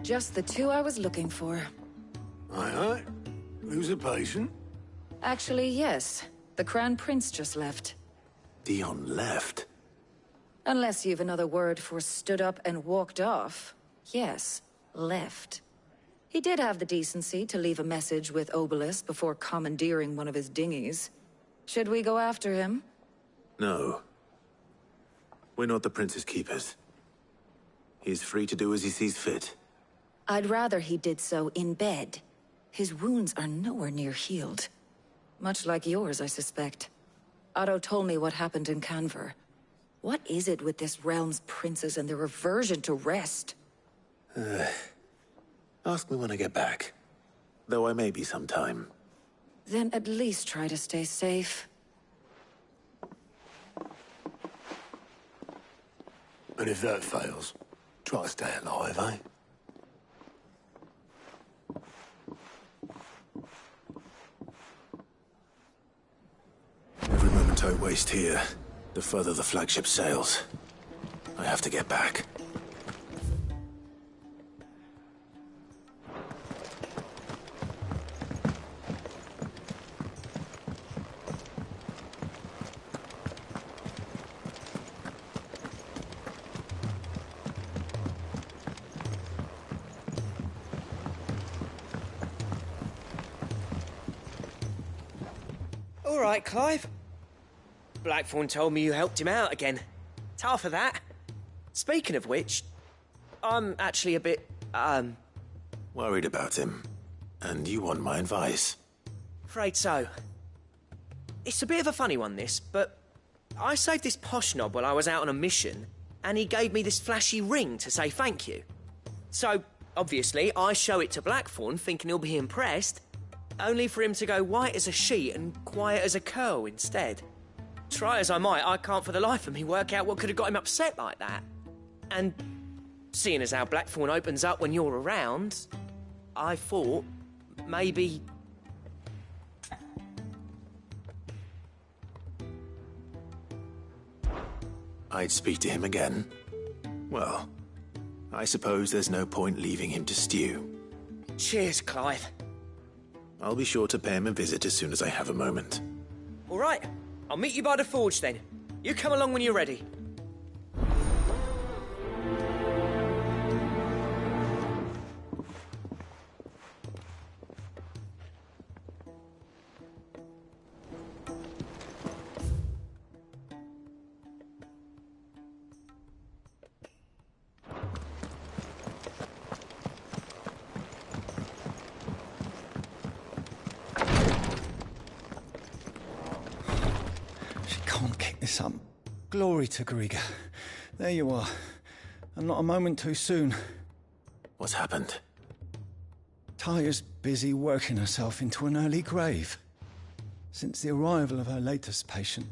Just the two I was looking for. Aye. Who's a patient? Actually, yes. The Crown Prince just left. Dion left? Unless you've another word for stood up and walked off. Yes, left. He did have the decency to leave a message with Obelisk before commandeering one of his dinghies. Should we go after him? No. We're not the Prince's keepers. He's free to do as he sees fit. I'd rather he did so in bed. His wounds are nowhere near healed. Much like yours, I suspect. Otto told me what happened in Canver. What is it with this realm's princes and their aversion to rest? Ask me when I get back. Though I may be sometime. Then at least try to stay safe. And if that fails, try to stay alive, eh? Every moment I waste here, the further the flagship sails. I have to get back. All right, Clive. Blackthorn told me you helped him out again. Tough for that. Speaking of which, I'm actually a bit, Worried about him. And you want my advice? afraid so. It's a bit of a funny one, this, but I saved this posh knob while I was out on a mission, and he gave me this flashy ring to say thank you. So, obviously, I show it to Blackthorn, thinking he'll be impressed, only for him to go white as a sheet and quiet as a curl instead. Try as I might, I can't for the life of me work out what could have got him upset like that. And seeing as how Blackthorn opens up when you're around, I thought maybe... I'd speak to him again. Well, I suppose there's no point leaving him to stew. Cheers, Clive. I'll be sure to pay him a visit as soon as I have a moment. All right, I'll meet you by the forge then. You come along when you're ready. Glory to Griga. There you are. And not a moment too soon. What's happened? Taya's busy working herself into an early grave. Since the arrival of her latest patient,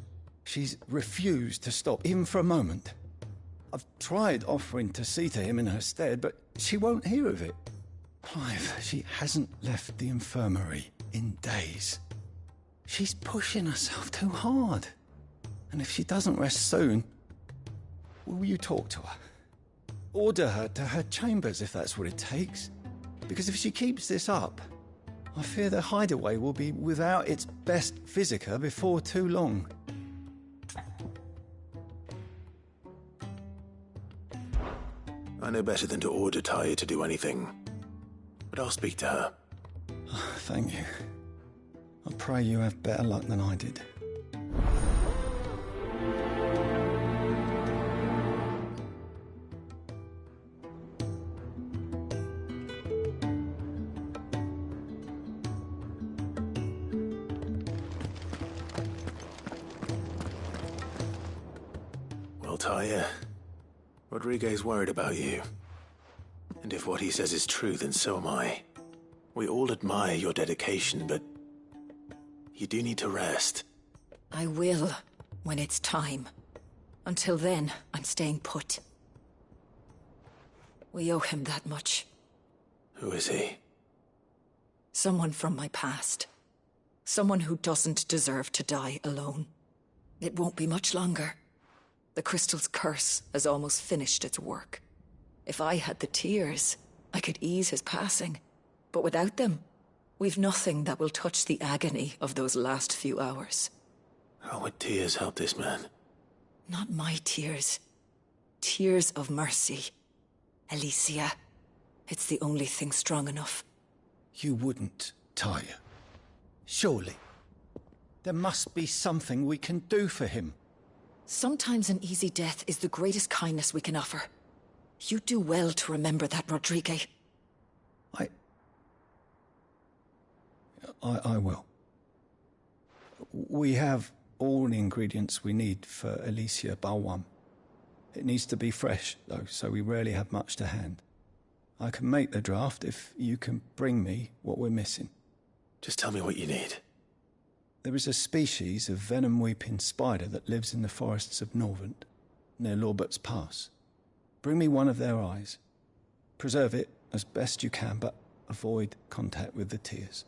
she's refused to stop, even for a moment. I've tried offering to see to him in her stead, but she won't hear of it. Clive, she hasn't left the infirmary in days. She's pushing herself too hard. And if she doesn't rest soon, will you talk to her? Order her to her chambers if that's what it takes. Because if she keeps this up, I fear the hideaway will be without its best physica before too long. I know better than to order Taya to do anything. But I'll speak to her. Thank you. I pray you have better luck than I did. Taya, Rodriguez worried about you. And if what he says is true, then so am I. We all admire your dedication, but you do need to rest. I will, when it's time. Until then, I'm staying put. We owe him that much. Who is he? Someone from my past. Someone who doesn't deserve to die alone. It won't be much longer. The crystal's curse has almost finished its work. If I had the tears, I could ease his passing. But without them, we've nothing that will touch the agony of those last few hours. How would tears help this man? Not my tears. Tears of mercy. Alicia. It's the only thing strong enough. You wouldn't, Taya. Surely. There must be something we can do for him. Sometimes an easy death is the greatest kindness we can offer. You do well to remember that, Rodriguez. I will. We have all the ingredients we need for Alicia Balwam. It needs to be fresh, though, so we rarely have much to hand. I can make the draft if you can bring me what we're missing. Just tell me what you need. There is a species of venom-weeping spider that lives in the forests of Norvent, near Lorbert's Pass. Bring me one of their eyes. Preserve it as best you can, but avoid contact with the tears.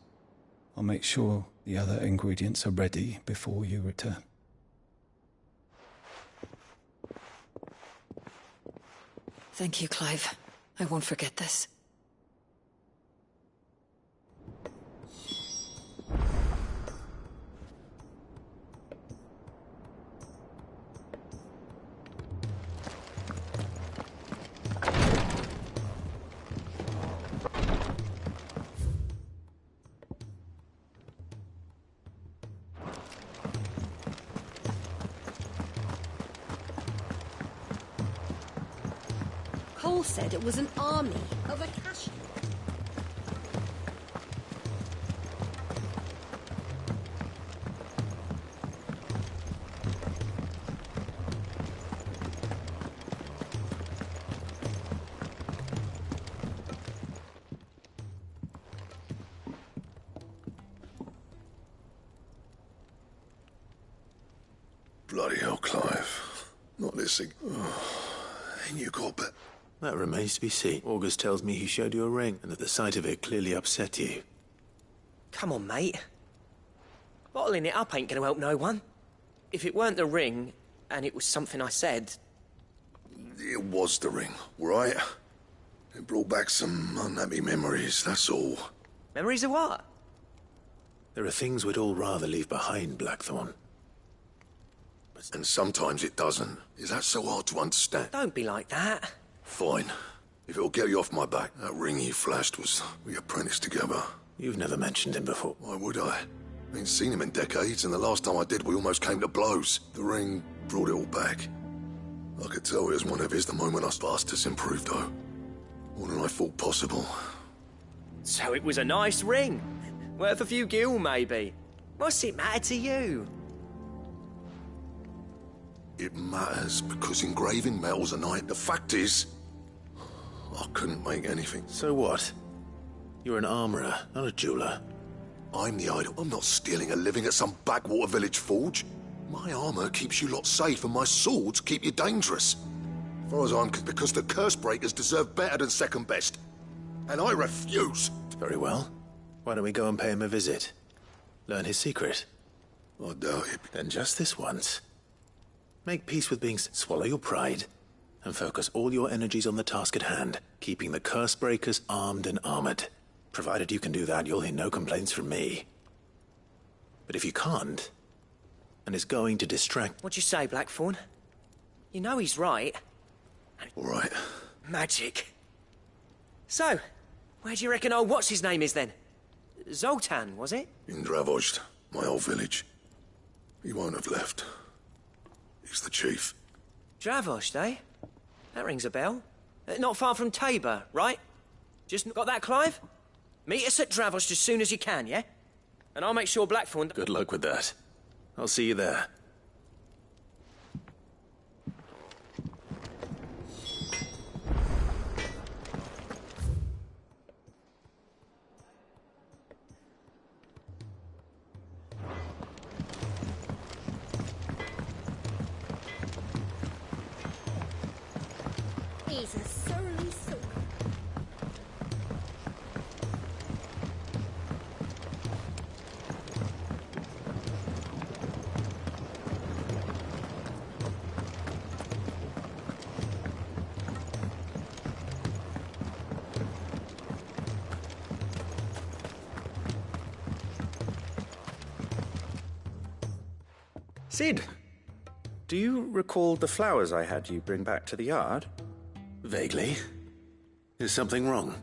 I'll make sure the other ingredients are ready before you return. Thank you, Clive. I won't forget this. all said it was an army of Akashi. Bloody hell, Clive. Not listening. Ain't you got bet? That remains to be seen. August tells me he showed you a ring, and that the sight of it clearly upset you. Come on, mate. Bottling it up ain't gonna help no one. If it weren't the ring, and it was something I said... It was the ring, right? It brought back some unhappy memories, that's all. Memories of what? There are things we'd all rather leave behind, Blackthorn. And sometimes it doesn't. Is that so hard to understand? Don't be like that. Fine. If it'll get you off my back, that ring you flashed was we apprenticed together. You've never mentioned him before. Why would I? Ain't seen him in decades, and the last time I did, we almost came to blows. The ring brought it all back. I could tell it was one of his the moment I fast has improved, though. More than I thought possible. So it was a nice ring. Worth a few gil, maybe. What's it matter to you? It matters because engraving metal's a night. The fact is, I couldn't make anything. So what? You're an armourer, not a jeweler. I'm the idol. I'm not stealing a living at some backwater village forge. My armour keeps you lot safe and my swords keep you dangerous. As far as I'm concerned, because the curse breakers deserve better than second best. And I refuse. Very well. Why don't we go and pay him a visit? Learn his secret. I doubt it. Then just this once. Make peace with being... Swallow your pride and focus all your energies on the task at hand, keeping the curse breakers armed and armoured. Provided you can do that, you'll hear no complaints from me. But if you can't, and it's going to distract... What'd you say, Blackthorn? You know he's right. All right. Magic. So, where do you reckon old what's-his-name is, then? Zoltan, was it? In Dravozd, my old village. He won't have left. He's the chief. Dravozd, eh? That rings a bell. Not far from Tabor, right? Just got that, Clive? Meet us at Dravozd as soon as you can, yeah? And I'll make sure Blackthorn... Good luck with that. I'll see you there. He's a surly soul. Sid, do you recall the flowers I had you bring back to the yard? Vaguely. Is something wrong?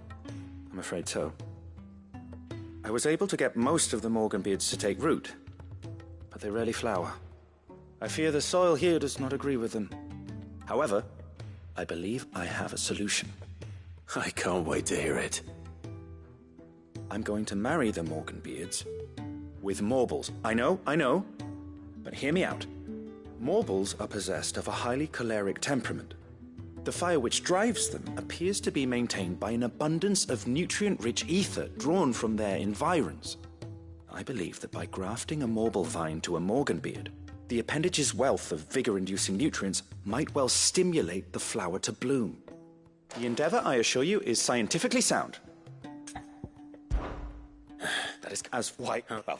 I'm afraid so. I was able to get most of the Morganbeards to take root, but they rarely flower. I fear the soil here does not agree with them. However, I believe I have a solution. I can't wait to hear it. I'm going to marry the Morganbeards with Morbles. I know, but hear me out. Morbles are possessed of a highly choleric temperament. The fire which drives them appears to be maintained by an abundance of nutrient-rich ether drawn from their environs. I believe that by grafting a Morble vine to a Morganbeard, the appendage's wealth of vigor-inducing nutrients might well stimulate the flower to bloom. The endeavor, I assure you, is scientifically sound. That is as white... well...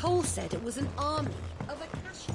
Cole said it was an army of Akasha.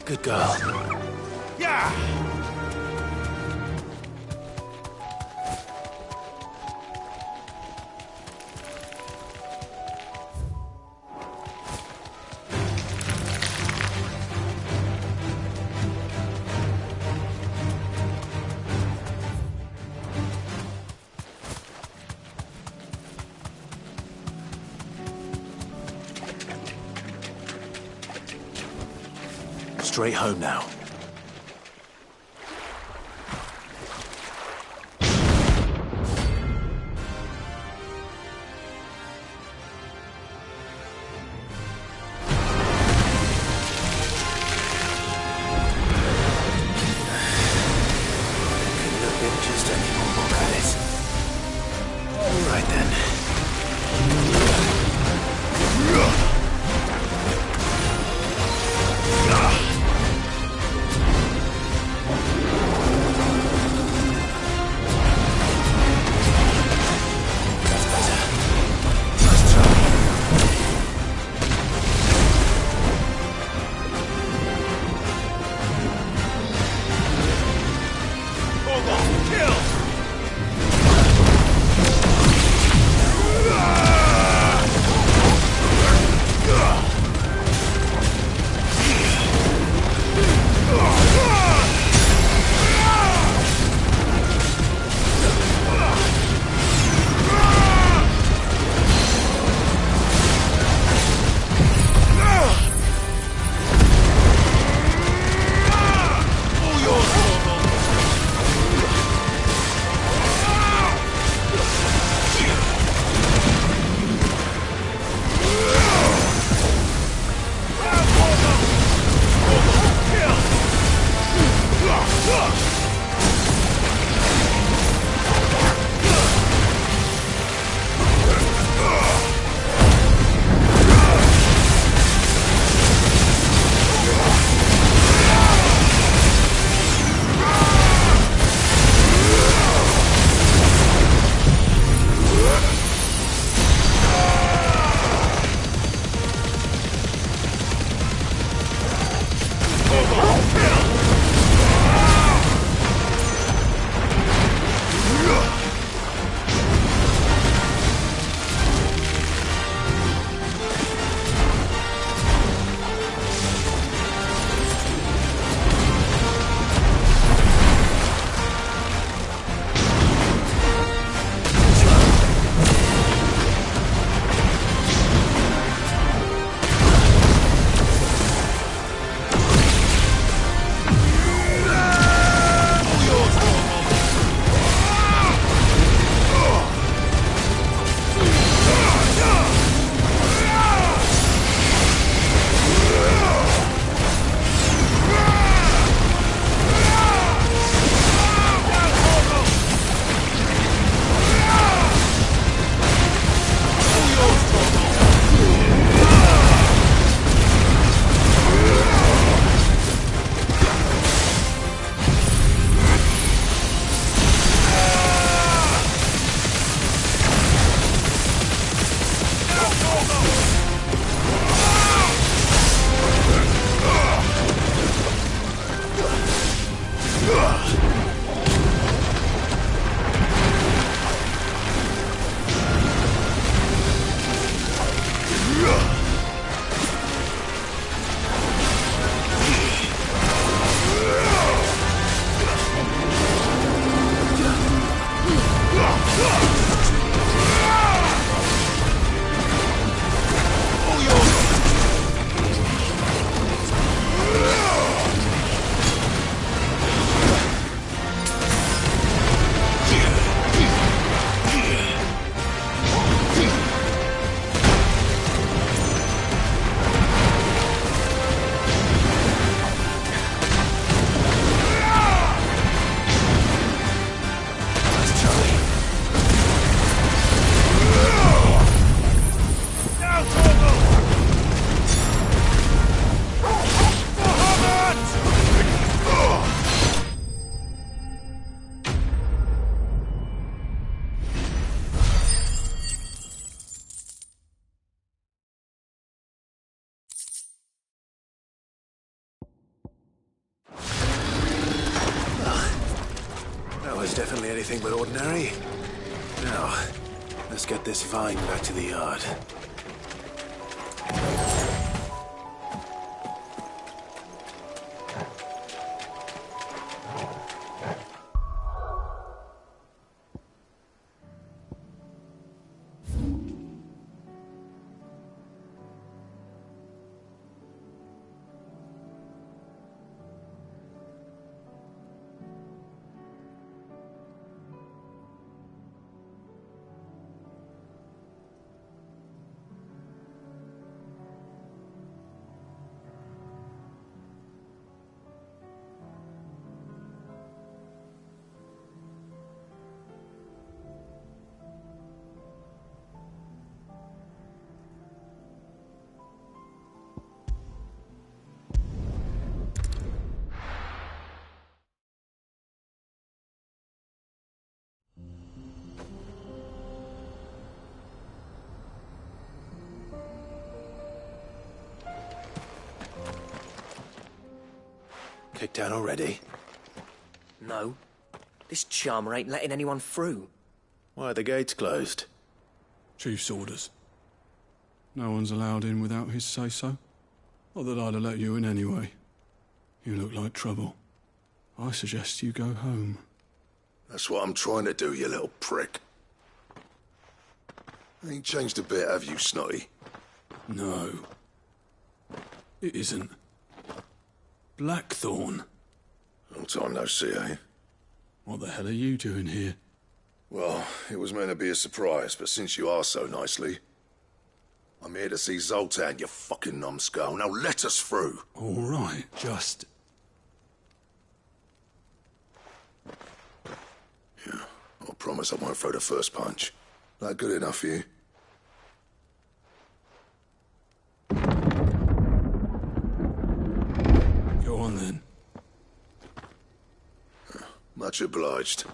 Good girl. Yeah! Straight home now. Definitely anything but ordinary. Now, let's get this vine back to the yard. Kicked out already? No. This charmer ain't letting anyone through. Why are the gates closed? Chief's orders. No one's allowed in without his say-so. Not that I'd have let you in anyway. You look like trouble. I suggest you go home. That's what I'm trying to do, you little prick. Ain't changed a bit, have you, Snotty? No. It isn't. Blackthorn. Long time no see, eh? What the hell are you doing here? Well, it was meant to be a surprise, but since you asked so nicely, I'm here to see Zoltan, you fucking numbskull. Now let us through. All right, just... Yeah, I promise I won't throw the first punch. That good enough for you? Go on then. Much obliged.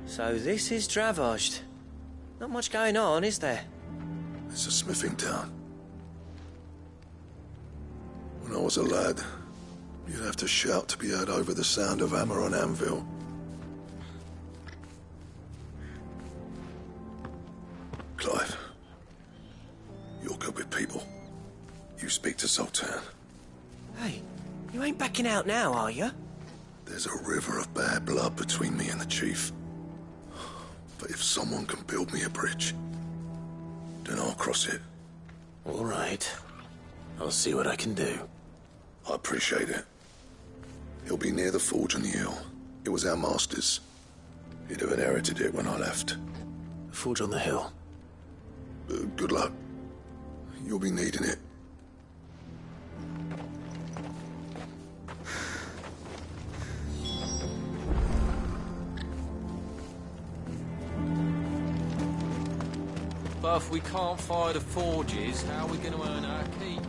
So this is Dravosht. Not much going on, is there? It's a smithing town. When I was a lad, you'd have to shout to be heard over the sound of hammer on anvil. Clive, you're good with people. You speak to Zoltan. Hey, you ain't backing out now, are you? There's a river of bad blood between me and the chief. But if someone can build me a bridge, then I'll cross it. All right. I'll see what I can do. I appreciate it. He'll be near the forge on the hill. It was our master's. He'd have inherited it when I left. The forge on the hill? Good luck. You'll be needing it. But if we can't fire the forges, how are we going to earn our keep?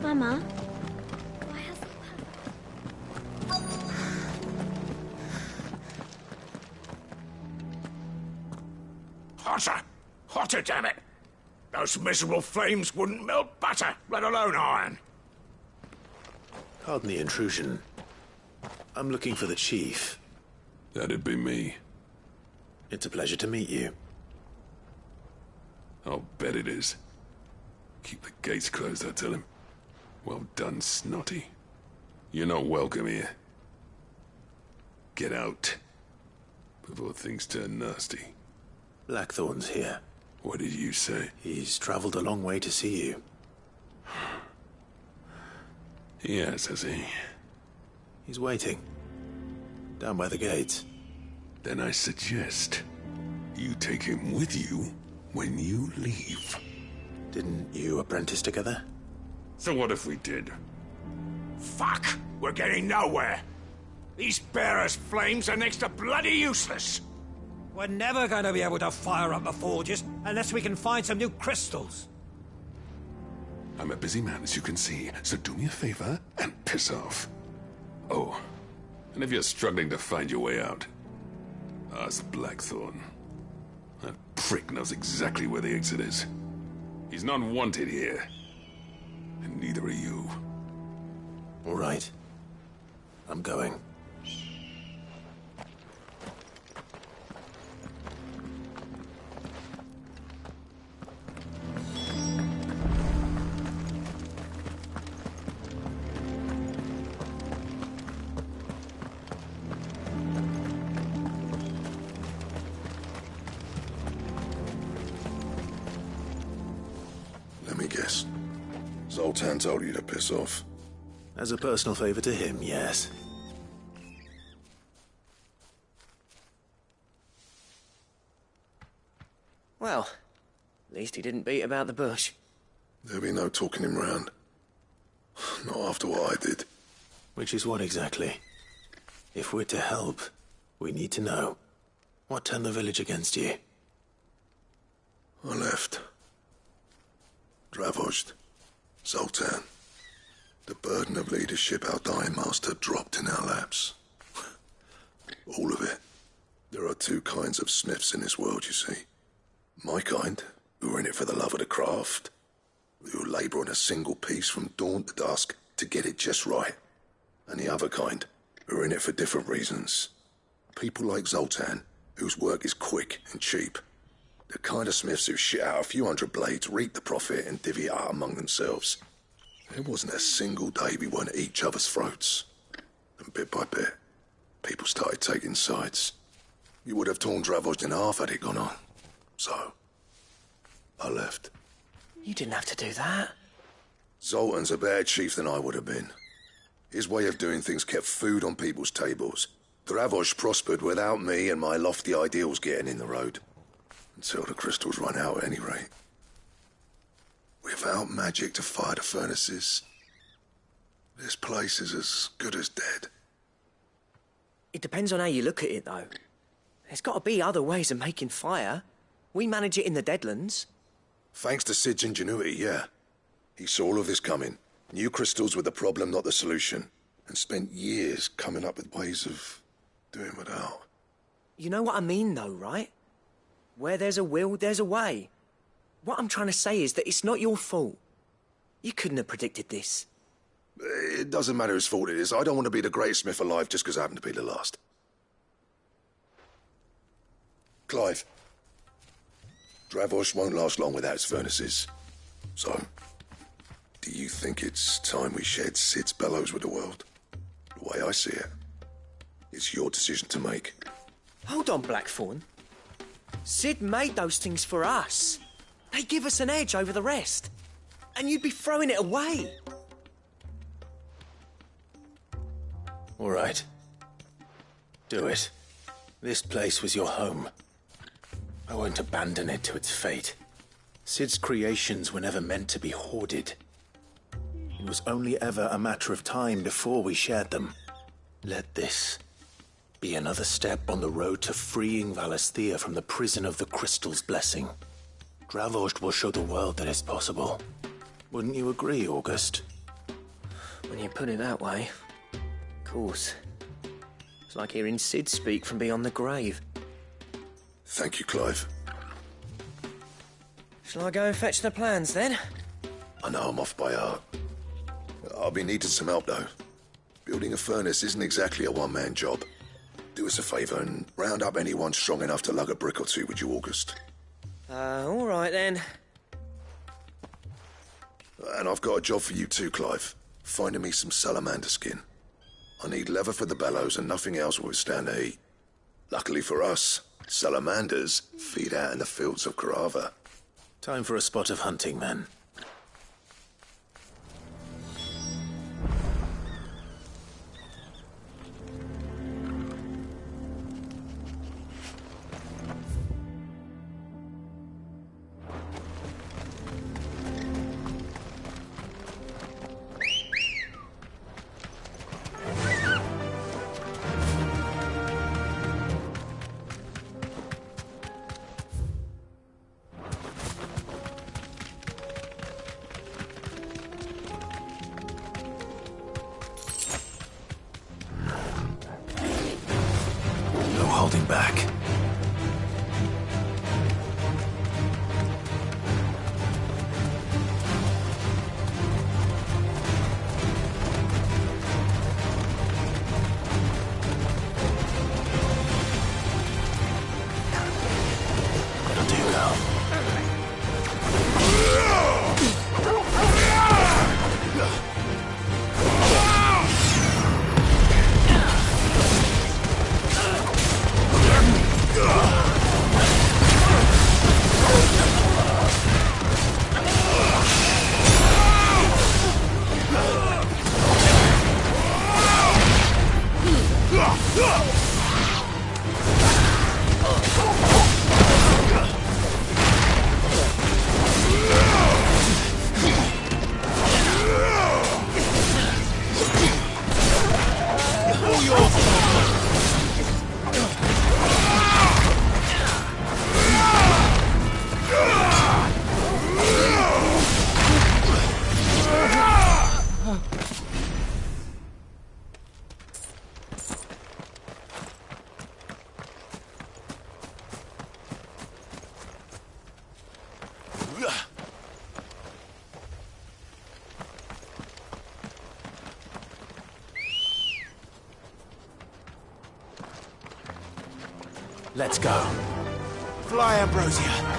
Mama, Hotter! Hotter, damn it! Those miserable flames wouldn't melt butter, let alone iron. Pardon the intrusion. I'm looking for the chief. That'd be me. It's a pleasure to meet you. I'll bet it is. Keep the gates closed, I tell him. Well done, Snotty. You're not welcome here. Get out. Before things turn nasty. Blackthorn's here. What did you say? He's traveled a long way to see you. Yes, has he? He's waiting. Down by the gates. Then I suggest you take him with you when you leave. Didn't you apprentice together? So what if we did? Fuck! We're getting nowhere. These bearers' flames are next to bloody useless. We're never going to be able to fire up the forges unless we can find some new crystals. I'm a busy man, as you can see, so do me a favor and piss off. Oh, and if you're struggling to find your way out, ask Blackthorn. That prick knows exactly where the exit is. He's not wanted here. And neither are you. All right. I'm going. Let me guess. Zoltan told you to piss off. As a personal favor to him, yes. Well, at least he didn't beat about the bush. There'll be no talking him round. Not after what I did. Which is what exactly? If we're to help, we need to know. What turned the village against you? I left. Dravozd. Zoltan. The burden of leadership our dying master dropped in our laps. All of it. There are two kinds of smiths in this world, you see. My kind, who are in it for the love of the craft, who labour on a single piece from dawn to dusk to get it just right. And the other kind, who are in it for different reasons. People like Zoltan, whose work is quick and cheap. The kind of smiths who shit out a few hundred blades, reap the profit, and divvy it out among themselves. There wasn't a single day we weren't at each other's throats. And bit by bit, people started taking sides. You would have torn Dravozd in half had it gone on. So, I left. You didn't have to do that. Zoltan's a better chief than I would have been. His way of doing things kept food on people's tables. Dravozd prospered without me and my lofty ideals getting in the road. Until the crystals run out at any rate. Without magic to fire the furnaces, this place is as good as dead. It depends on how you look at it, though. There's got to be other ways of making fire. We manage it in the Deadlands. Thanks to Sid's ingenuity, yeah. He saw all of this coming. Knew crystals were the problem, not the solution. And spent years coming up with ways of doing without. You know what I mean, though, right? Where there's a will, there's a way. What I'm trying to say is that it's not your fault. You couldn't have predicted this. It doesn't matter whose fault it is. I don't want to be the greatest smith alive just because I happen to be the last. Clive. Dravozd won't last long without its furnaces. So, do you think it's time we shared Sid's bellows with the world? The way I see it, it's your decision to make. Hold on, Blackthorn. Sid made those things for us. They give us an edge over the rest. And you'd be throwing it away. All right. Do it. This place was your home. I won't abandon it to its fate. Sid's creations were never meant to be hoarded. It was only ever a matter of time before we shared them. Let this be another step on the road to freeing Valisthea from the prison of the Crystal's blessing. Dravozd will show the world that it's possible. Wouldn't you agree, August? When you put it that way, of course. It's like hearing Sid speak from beyond the grave. Thank you, Clive. Shall I go and fetch the plans, then? I know I'm off by heart. I'll be needing some help, though. Building a furnace isn't exactly a one-man job. Do us a favour and round up anyone strong enough to lug a brick or two with you, August. All right, then. And I've got a job for you too, Clive. Finding me some salamander skin. I need leather for the bellows and nothing else will withstand the heat. Luckily for us, salamanders feed out in the fields of Carava. Time for a spot of hunting, men. Holding back. That'll do, girl. Let's go. Fly, Ambrosia.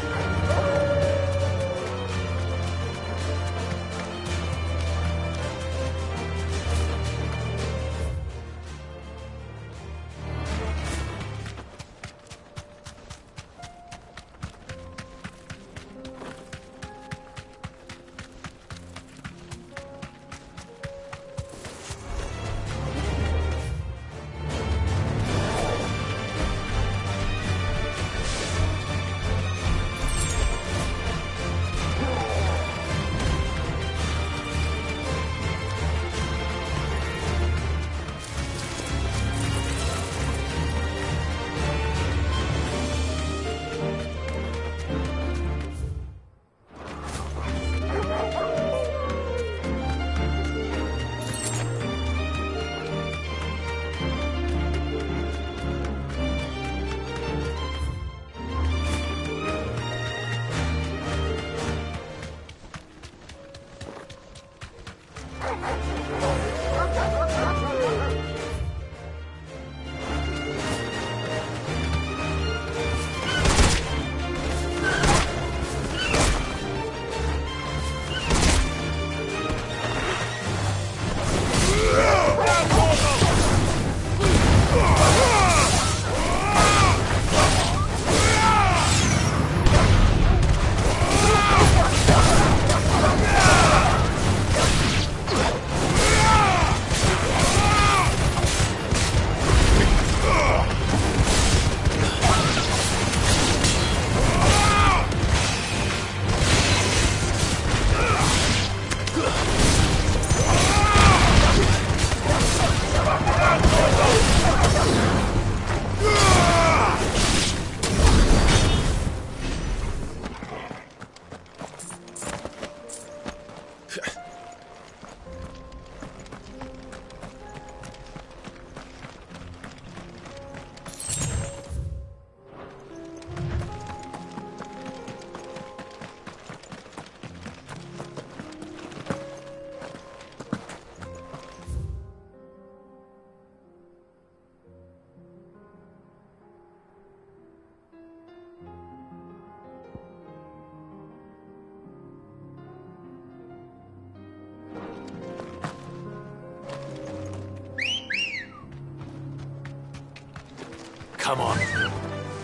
Come on.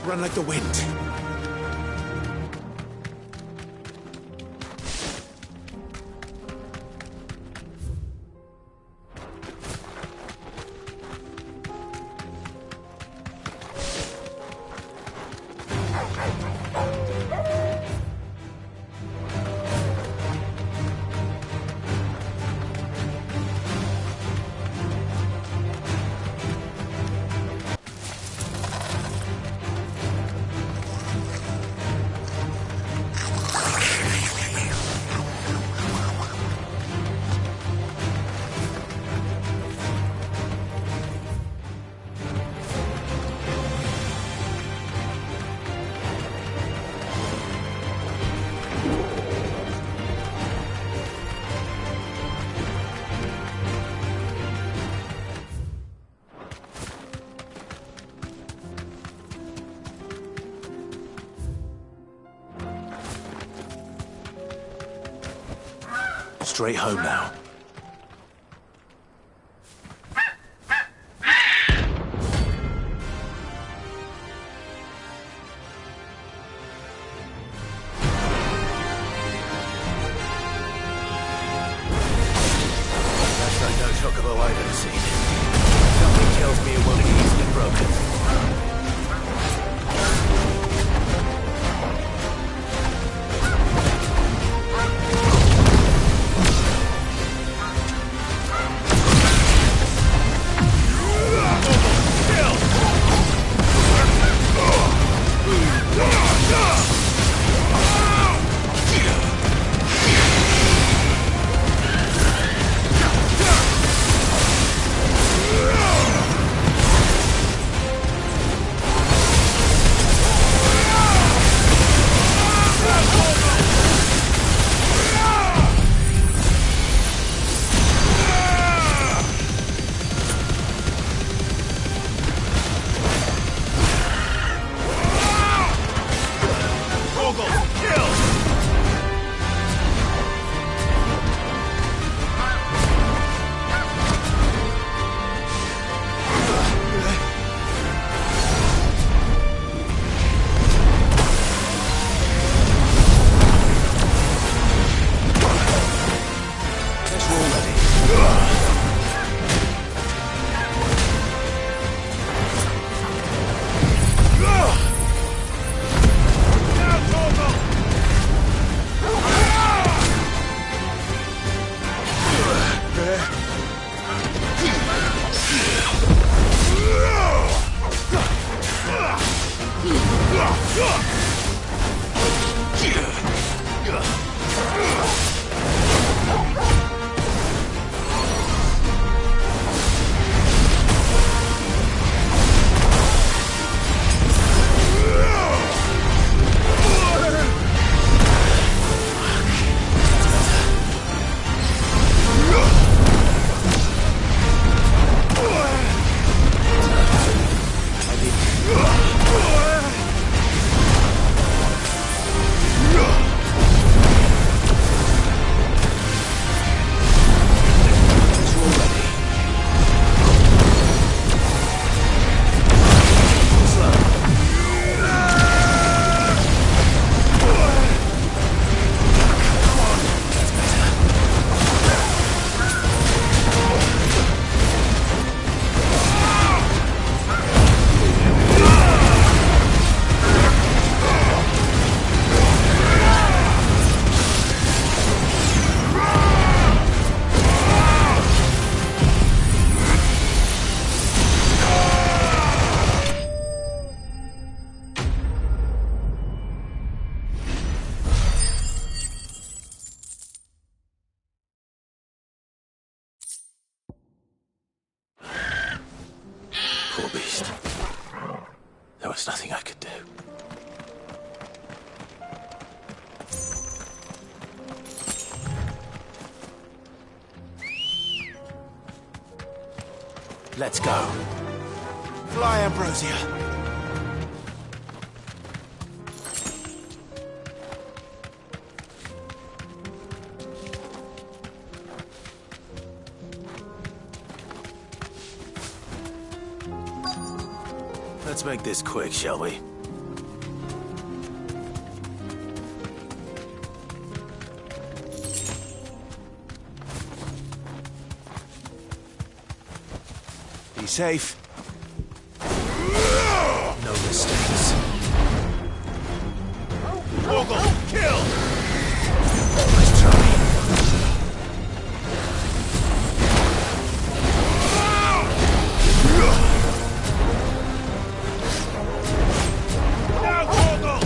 Run like the wind. Straight home now. That's like no chocobo I've ever seen. Something tells me it won't be easily broken. Poor beast. There was nothing I could do. Let's go. Fly, Ambrosia. Let's make this quick, shall we? Be safe. No mistakes. Morgul, kill! Nice try. Now, Morgul!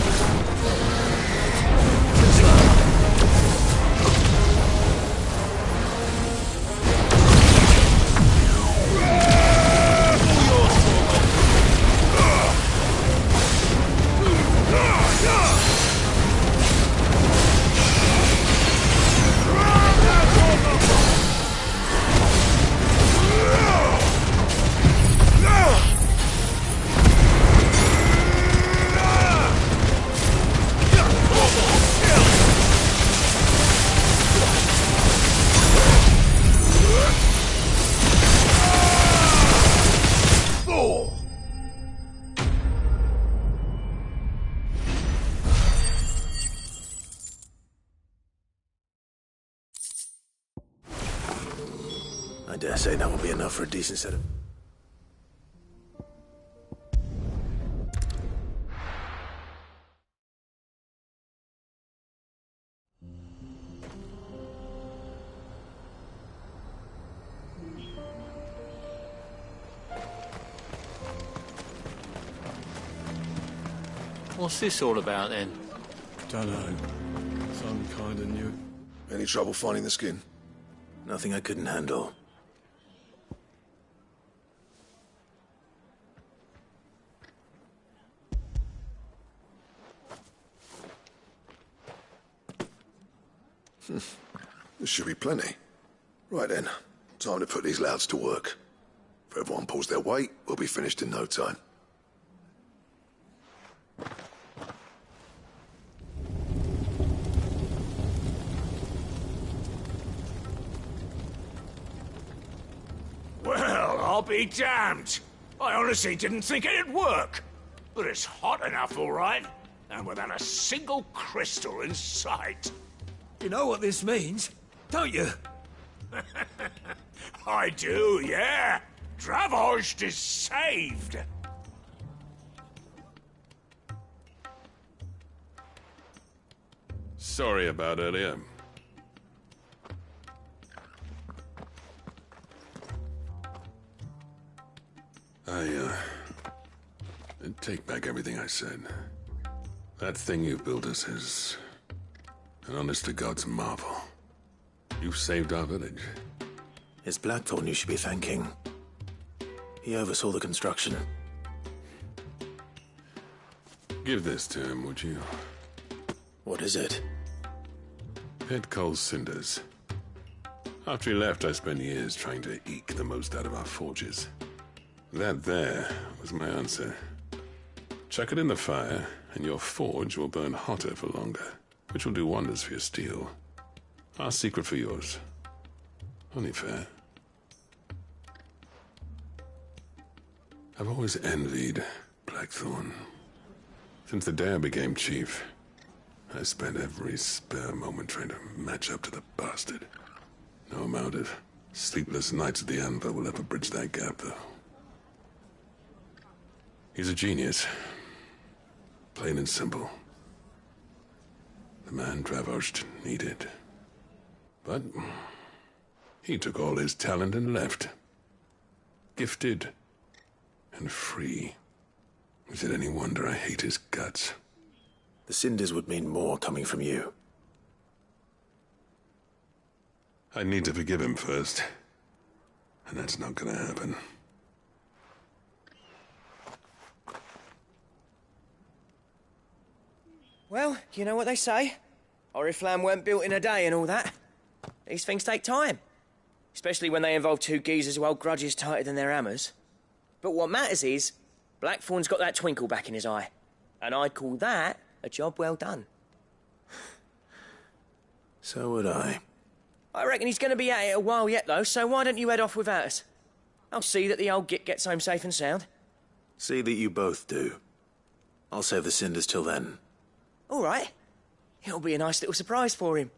I dare say that will be enough for a decent set of... What's this all about then? Dunno. Some kind of new. Any trouble finding the skin? Nothing I couldn't handle. There should be plenty. Right then, time to put these louds to work. If everyone pulls their weight, we'll be finished in no time. Well, I'll be damned. I honestly didn't think it'd work. But it's hot enough, all right. And without a single crystal in sight. You know what this means, don't you? I do, yeah. Dravost is saved. Sorry about earlier. I take back everything I said. That thing you built us is an honest-to-God's marvel. You've saved our village. It's Blackthorn you should be thanking. He oversaw the construction. Give this to him, would you? What is it? Pet Cole's cinders. After he left, I spent years trying to eke the most out of our forges. That there was my answer. Chuck it in the fire, and your forge will burn hotter for longer, which will do wonders for your steel. Our secret for yours. Only fair. I've always envied Blackthorn. Since the day I became chief, I spent every spare moment trying to match up to the bastard. No amount of sleepless nights at the Anvil will ever bridge that gap, though. He's a genius. Plain and simple. The man Dravost needed. But he took all his talent and left. Gifted and free. Is it any wonder I hate his guts? The cinders would mean more coming from you. I need to forgive him first. And that's not gonna happen. Well, you know what they say. Oriflamme weren't built in a day and all that. These things take time. Especially when they involve two geezers who hold grudges tighter than their hammers. But what matters is, Blackthorn's got that twinkle back in his eye. And I'd call that a job well done. So would I. I reckon he's going to be at it a while yet, though, so why don't you head off without us? I'll see that the old git gets home safe and sound. See that you both do. I'll save the cinders till then. All right. It'll be a nice little surprise for him.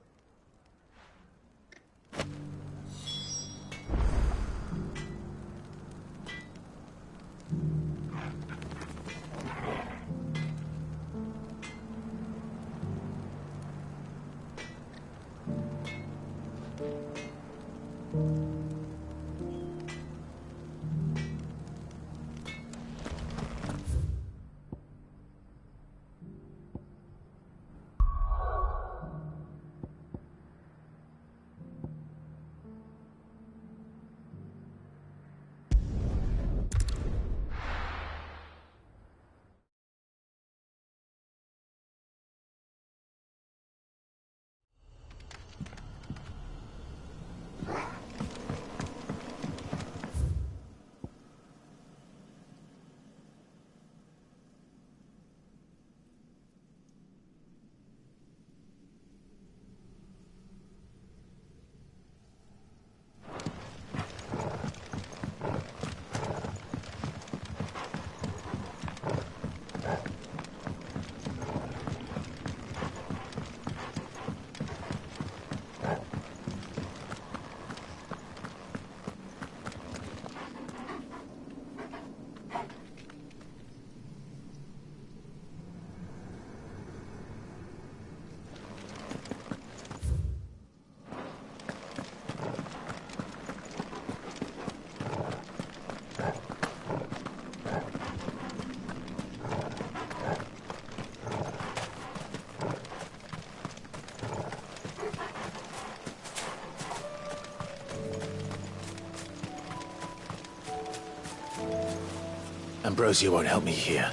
Ambrosia won't help me here.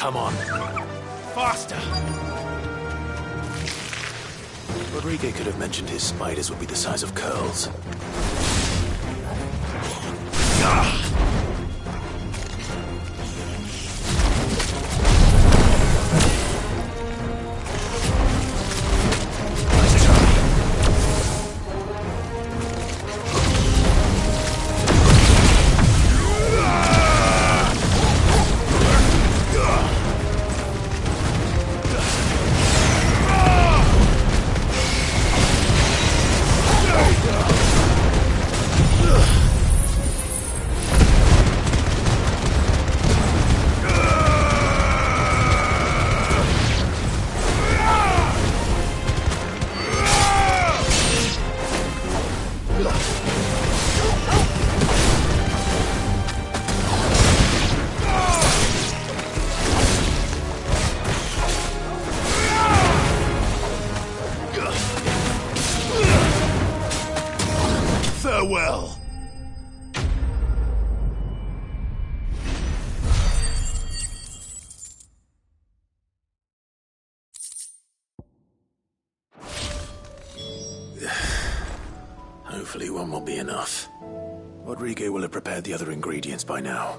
Come on. Faster! Rodrigo could have mentioned his spiders would be the size of curls. Hopefully one will be enough. Rodrigo will have prepared the other ingredients by now.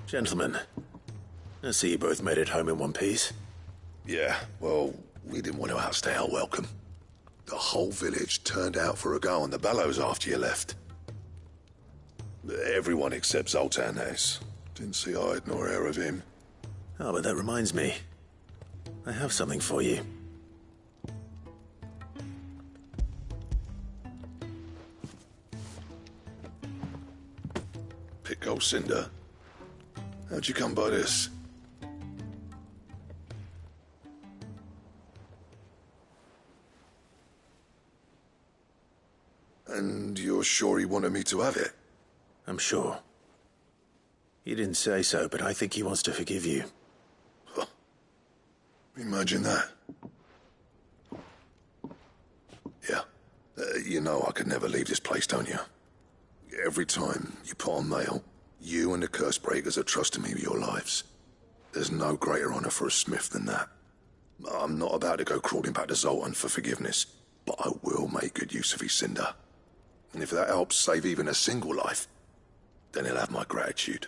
Gentlemen, I see you both made it home in one piece. Yeah, well, we didn't want to outstay our welcome. The whole village turned out for a go on the bellows after you left. Everyone except Zoltan has. Didn't see hide nor hair of him. Oh, but that reminds me. I have something for you. Pick old Cinder. How'd you come by this? And you're sure he wanted me to have it? I'm sure. He didn't say so, but I think he wants to forgive you. Huh. Imagine that. Yeah. You know I could never leave this place, don't you? Every time you put on mail, you and the curse breakers are trusting me with your lives. There's no greater honor for a smith than that. I'm not about to go crawling back to Zoltan for forgiveness, but I will make good use of his cinder. And if that helps save even a single life, then he'll have my gratitude.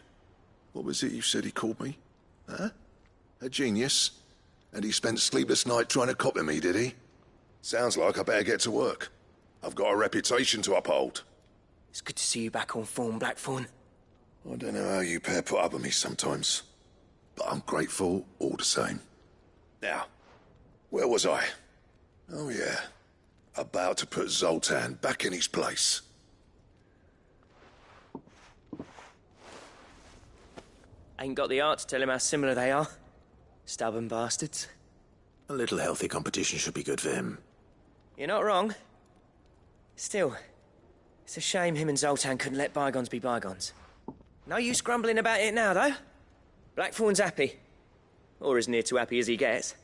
What was it you said he called me? Huh? A genius? And he spent sleepless night trying to copy me, did he? Sounds like I better get to work. I've got a reputation to uphold. It's good to see you back on form, Blackthorn. I don't know how you pair put up with me sometimes, but I'm grateful all the same. Now, where was I? Oh yeah, about to put Zoltan back in his place. Ain't got the art to tell him how similar they are. Stubborn bastards. A little healthy competition should be good for him. You're not wrong. Still, it's a shame him and Zoltan couldn't let bygones be bygones. No use grumbling about it now, though. Blackthorn's happy. Or as near to happy as he gets.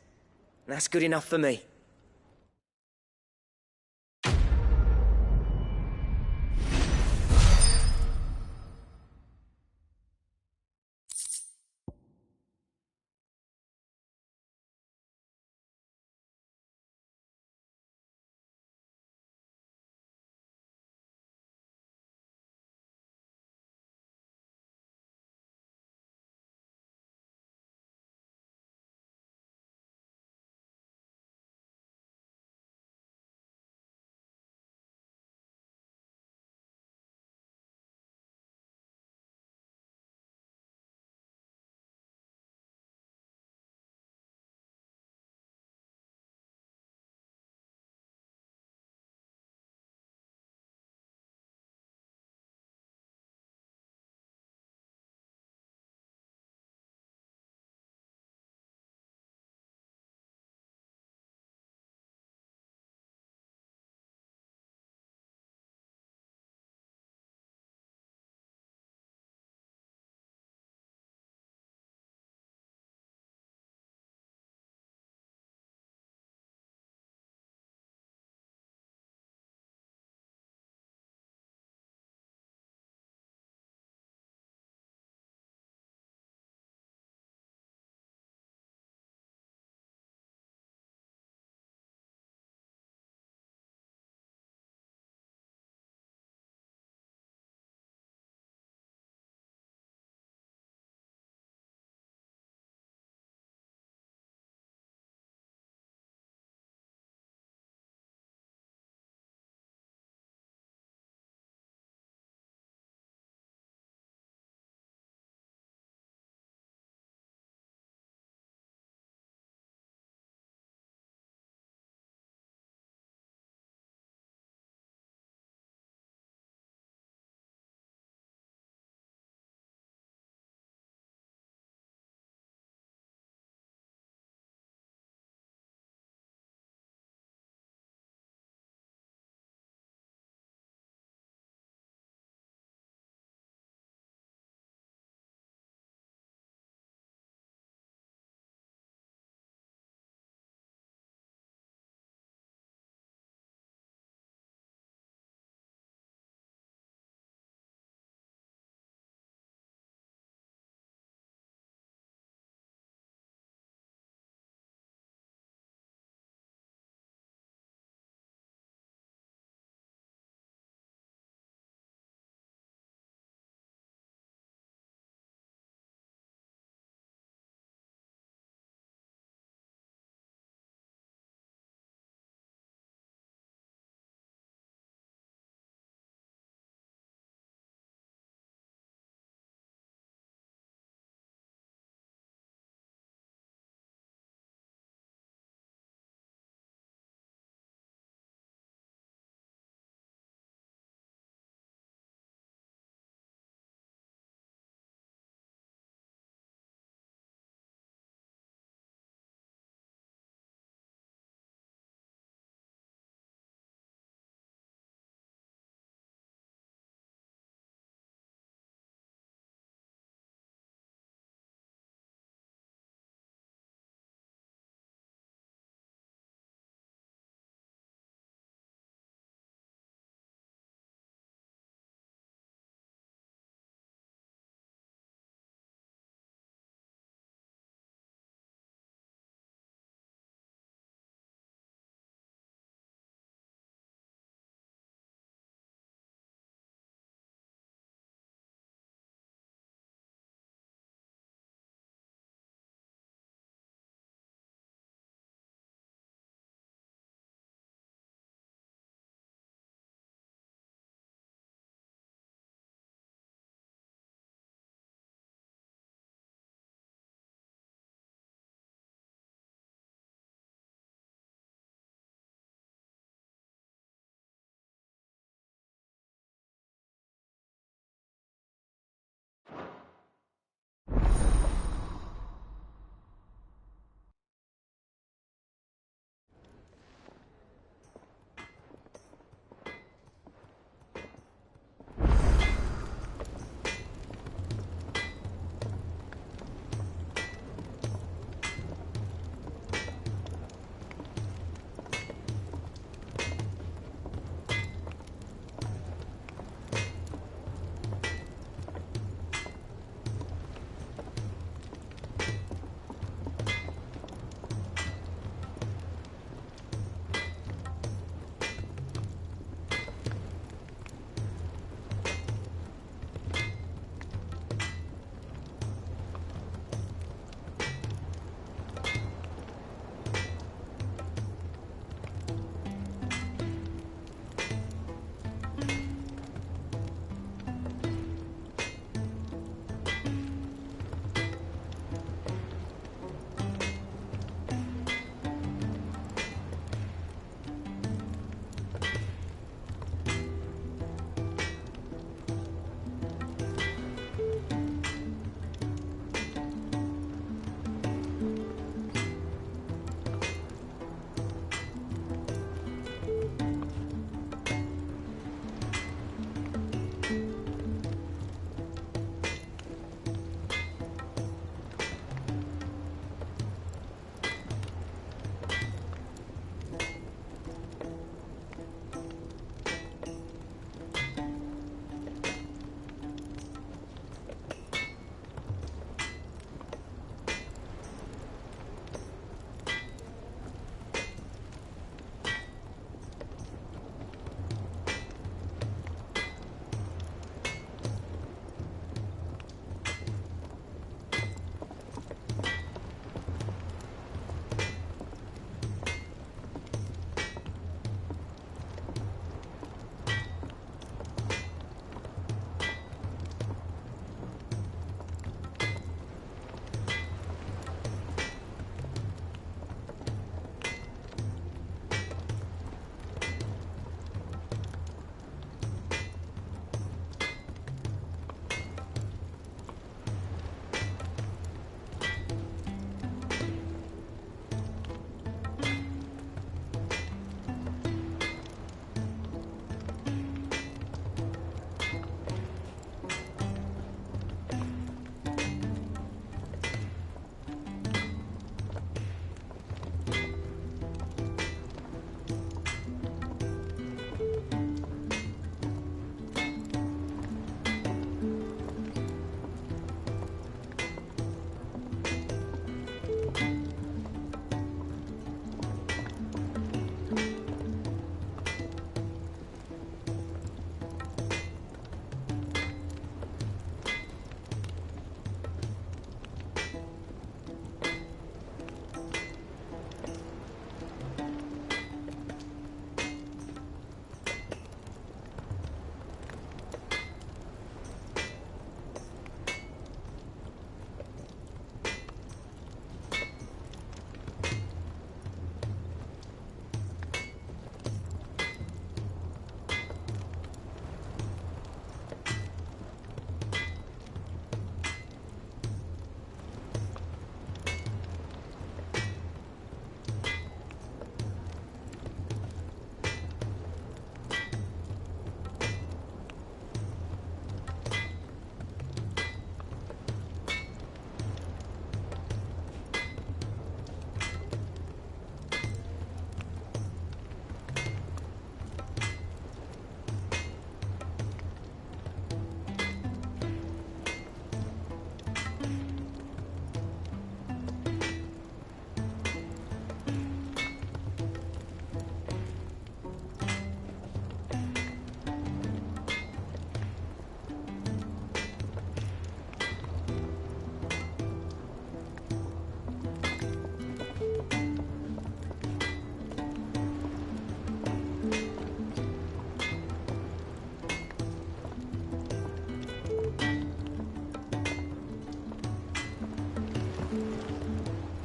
And that's good enough for me.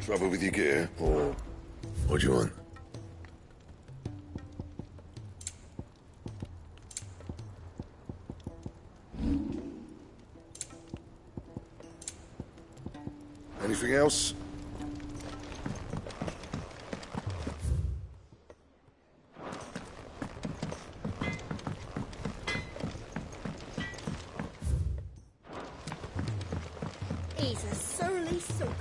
Trouble with your gear, or what do you want? Anything else? He's a surly soaker.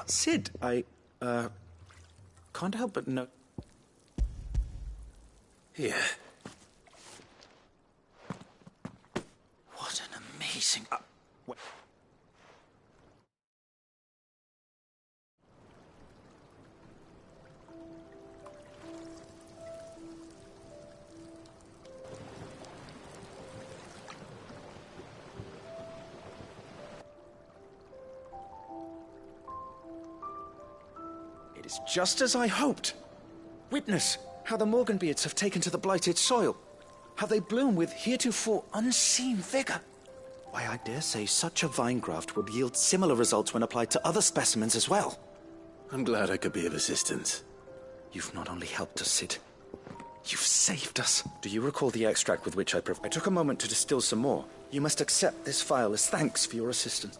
Sid, I can't help but know. Here. What an amazing. What? It is just as I hoped. Witness how the Morganbeards have taken to the blighted soil. How they bloom with heretofore unseen vigor. Why, I dare say such a vine graft would yield similar results when applied to other specimens as well. I'm glad I could be of assistance. You've not only helped us, Sid, you've saved us. Do you recall the extract with which I took a moment to distill some more? You must accept this file as thanks for your assistance.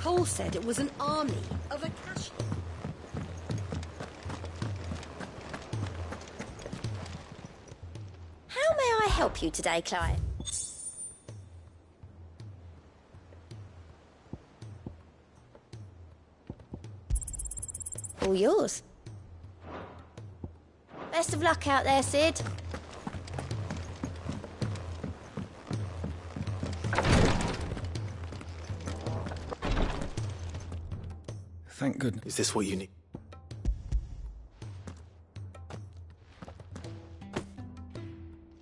Cole said it was an army of Akashi. How may I help you today, Clive? All yours. Best of luck out there, Sid. Thank goodness. Is this what you need?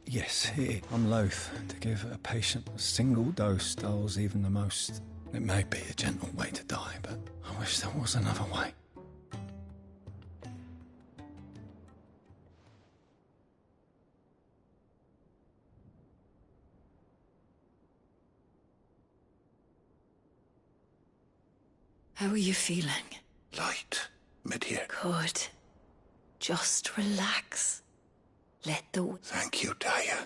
Yes, I'm loath to give a patient a single dose dulls even the most. It may be a gentle way to die, but I wish there was another way. How are you feeling? Light. Mid here. Good. Just relax. Let the... Thank you, Daya.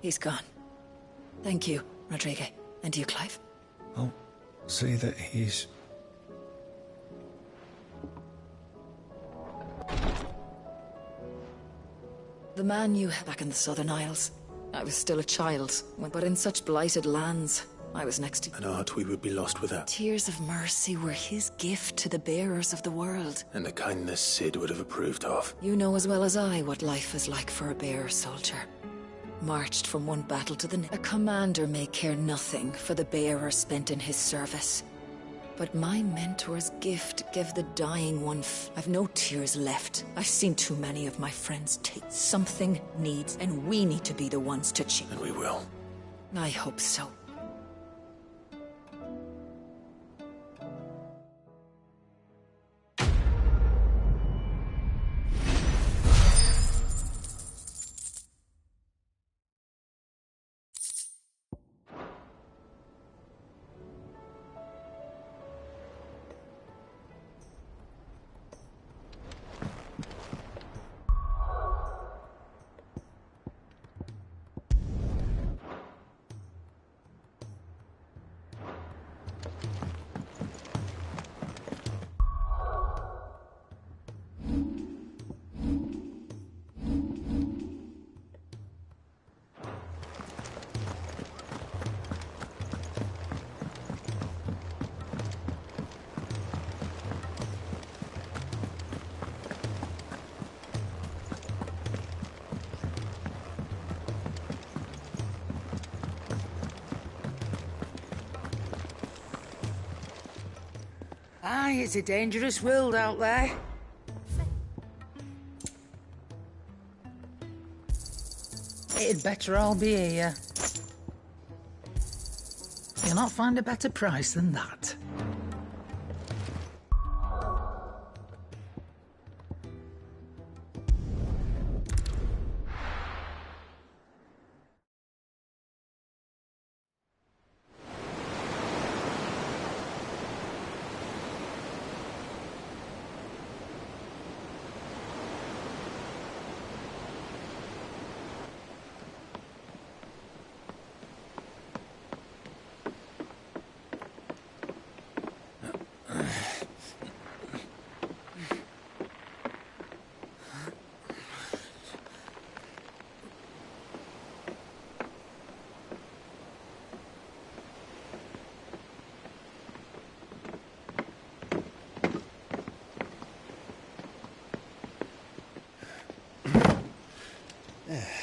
He's gone. Thank you, Rodrigo. And you, Clive? I'll see that he's... The man you had back in the Southern Isles. I was still a child, but in such blighted lands, I was next to... An art we would be lost without. Tears of mercy were his gift to the bearers of the world. And a kindness Sid would have approved of. You know as well as I what life is like for a bearer soldier. Marched from one battle to the next. A commander may care nothing for the bearer spent in his service. But my mentor's gift gave the dying one I've no tears left. I've seen too many of my friends take. Something needs, and we need to be the ones to change. And we will. I hope so. Aye, it's a dangerous world out there. It'd better all be here. You'll not find a better price than that.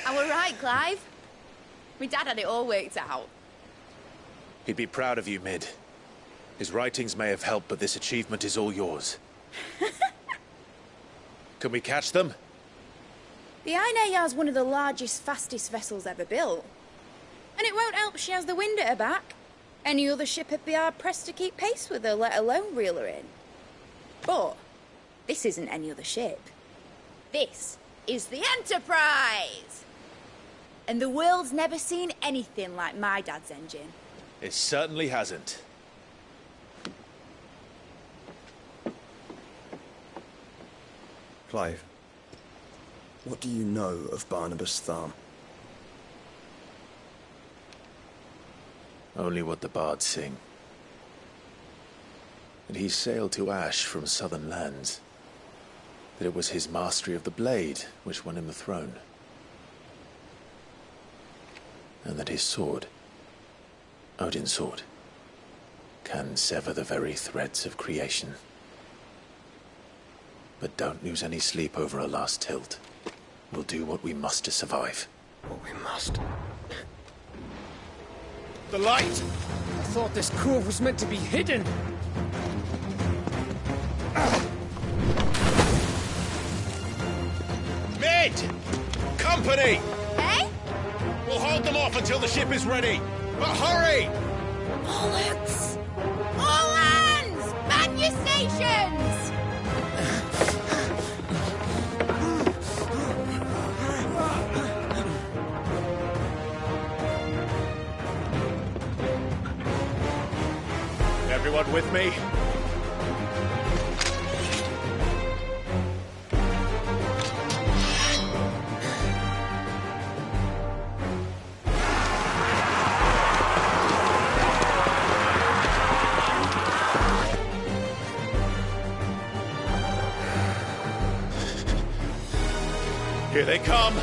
I were right, Clive. My dad had it all worked out. He'd be proud of you, Mid. His writings may have helped, but this achievement is all yours. Can we catch them? The Ainayar's one of the largest, fastest vessels ever built. And it won't help she has the wind at her back. Any other ship would be hard-pressed to keep pace with her, let alone reel her in. But this isn't any other ship. This is the Enterprise! And the world's never seen anything like my dad's engine. It certainly hasn't. Clive, what do you know of Barnabas Tharm? Only what the bards sing. That he sailed to Ash from southern lands. That it was his mastery of the blade which won him the throne. And that his sword, Odin's sword, can sever the very threads of creation. But don't lose any sleep over a last tilt. We'll do what we must to survive. What we must. The light! I thought this cove was meant to be hidden. Mid! Company! Eh? We'll hold them off until the ship is ready. But hurry! Bullets! All hands! Man your stations! Everyone with me? Here they come!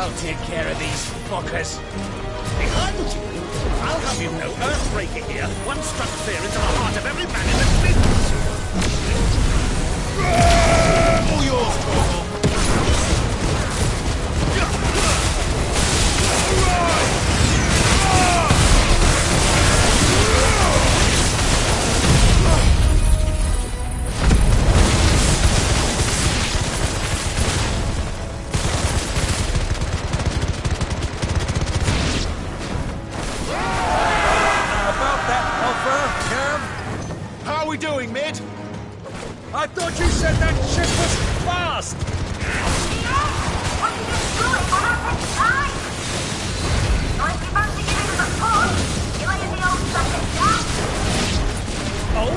I'll take care of these fuckers. Behind you! I'll have you know, Earthbreaker here once struck fear into the heart of every man in the business. All yours, Corporal. I thought you said that ship was fast! Oh?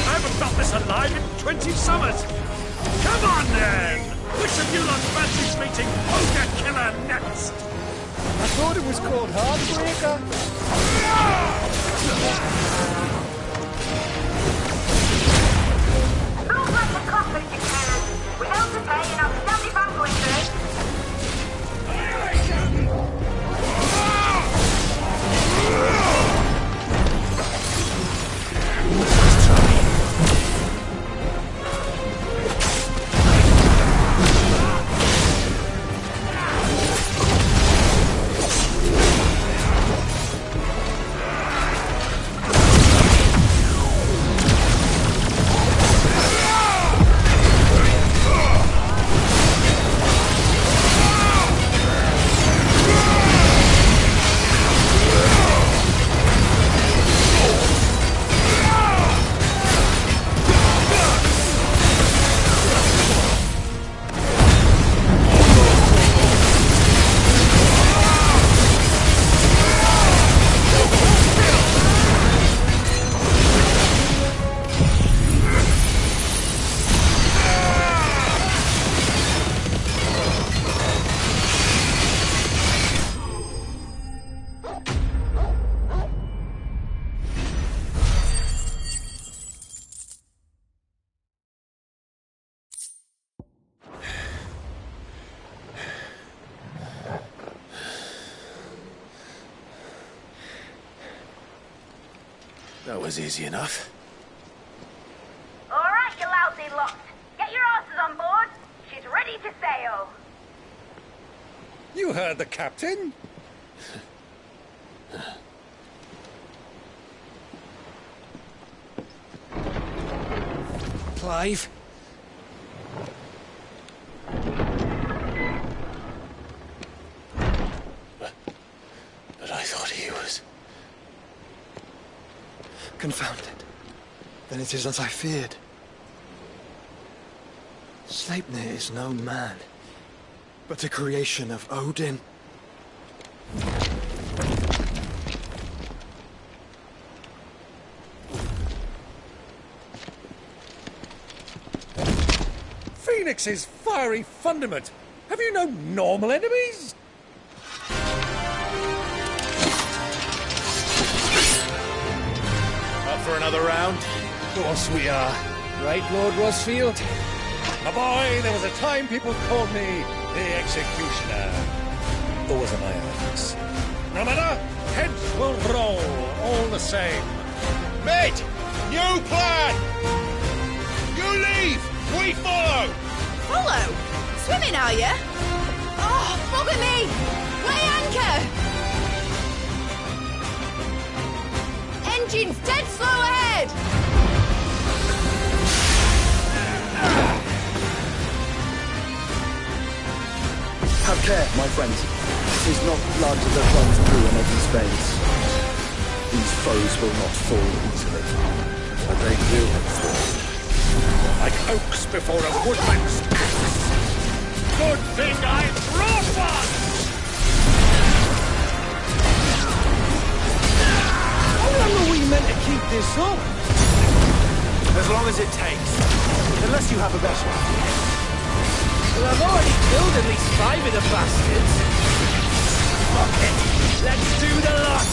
I haven't felt this alive in 20 summers! Come on then! Which of you lot fancies meeting Ogre Killer next? I thought it was called Heartbreaker. We held the pay and I'm standing back going through. That was easy enough. All right, you lousy lot. Get your asses on board. She's ready to sail. You heard the captain. Clive? But I thought he was... Confounded. Then it is as I feared. Sleipnir is no man, but a creation of Odin. Phoenix's fiery fundament. Have you no normal enemies? For another round? Of course we are. Right, Lord Rosfield? My boy, there was a time people called me the Executioner. Those are my eyes. No matter, heads will roll all the same. Mate! New plan! You leave! We follow! Follow? Swimming, are you? Oh, bugger me! Weigh anchor! Engine's dead slow ahead! Have care, my friends. Tis not blood that runs through an Eddie's veins. These foes will not fall easily. But they will fall. Like oaks before a woodman's axe. Good thing I brought one! How long are we meant to keep this up? As long as it takes. Unless you have a better idea. Well, I've already killed at least 5 of the bastards. Fuck it. Let's do the lot.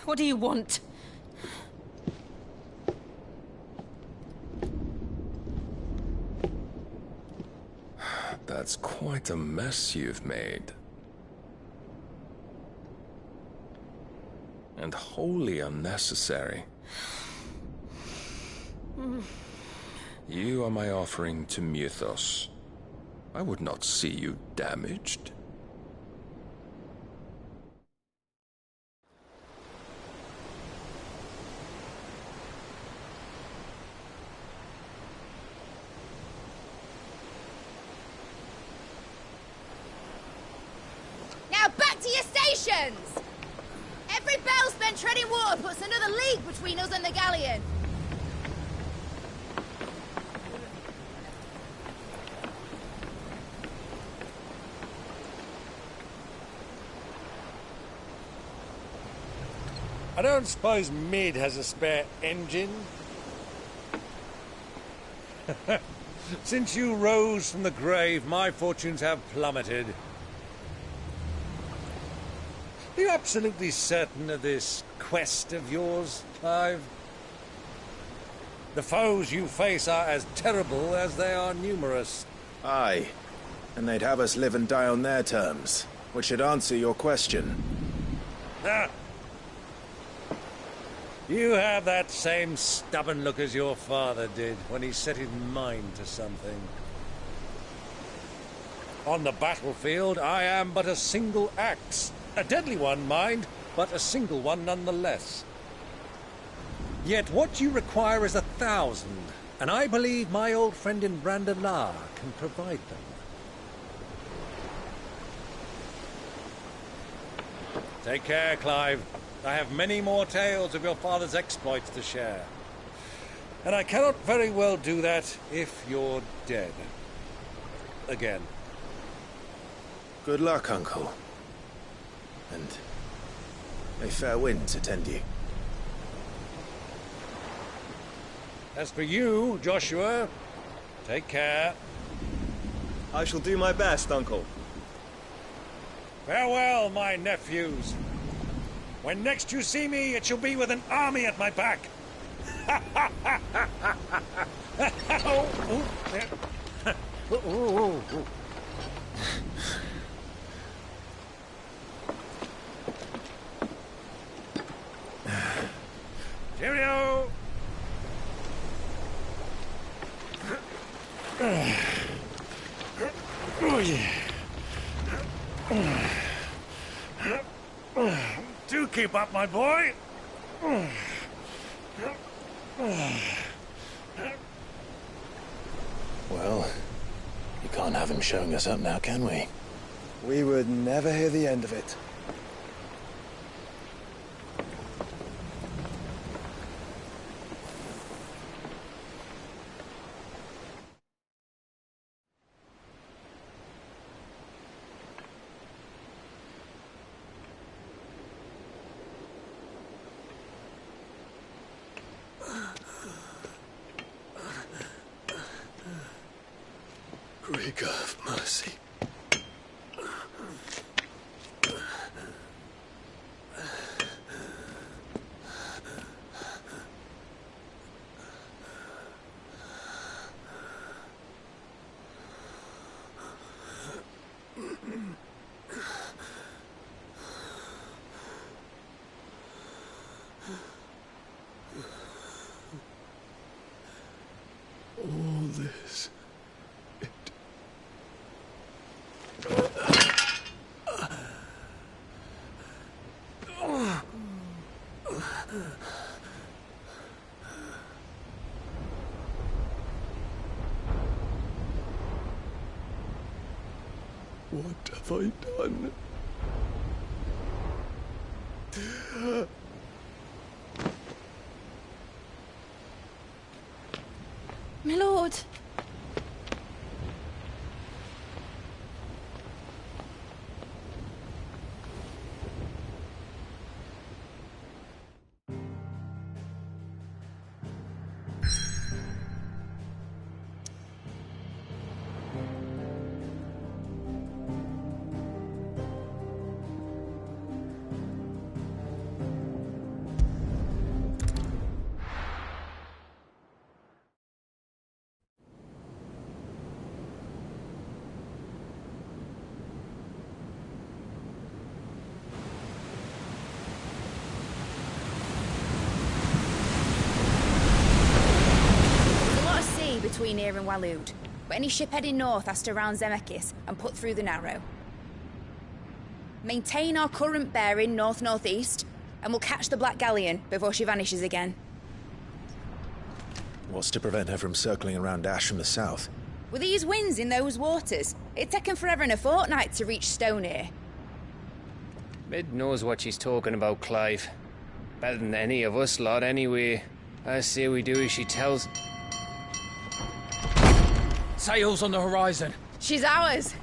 What do you want? That's quite a mess you've made. And wholly unnecessary. You are my offering to Mythos. I would not see you damaged. Now back to your stations! Every bell spent treading water puts another league between us and the galleon. I don't suppose Mid has a spare engine? Since you rose from the grave, my fortunes have plummeted. Are you absolutely certain of this quest of yours, Clive? The foes you face are as terrible as they are numerous. Aye. And they'd have us live and die on their terms, which should answer your question. Ah. You have that same stubborn look as your father did when he set his mind to something. On the battlefield, I am but a single axe. A deadly one, mind, but a single one nonetheless. Yet what you require is 1,000, and I believe my old friend in Brandalar can provide them. Take care, Clive. I have many more tales of your father's exploits to share. And I cannot very well do that if you're dead. Again. Good luck, Uncle. And may fair winds attend you. As for you, Joshua, take care. I shall do my best, Uncle. Farewell, my nephews. When next you see me, it shall be with an army at my back. Cheerio! Oh, yeah. Do keep up, my boy. Well, you can't have him showing us up now, can we? We would never hear the end of it. Rigor of mercy. All this. What have I done? My lord. here in Waloed, but any ship heading north has to round Zemeckis and put through the Narrow. Maintain our current bearing north-northeast, and we'll catch the Black Galleon before she vanishes again. What's to prevent her from circling around Ash from the south? With these winds in those waters, it'd taken forever and a fortnight to reach Stonehenge. Mid knows what she's talking about, Clive. Better than any of us lot, anyway. I say we do as she tells. Sails on the horizon. She's ours.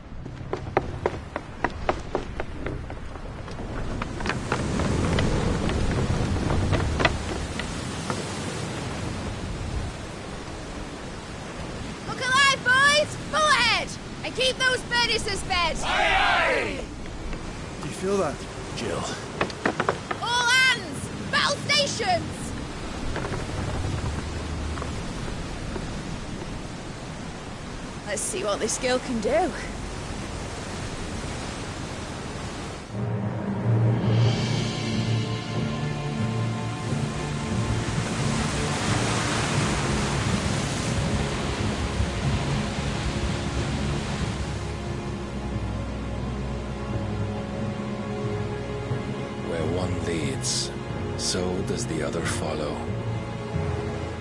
Look alive, boys! Full ahead! And keep those furnaces fed! Aye, aye! Do you feel that, Jill? All hands! Battle stations! Let's see what this girl can do. Where one leads, so does the other follow.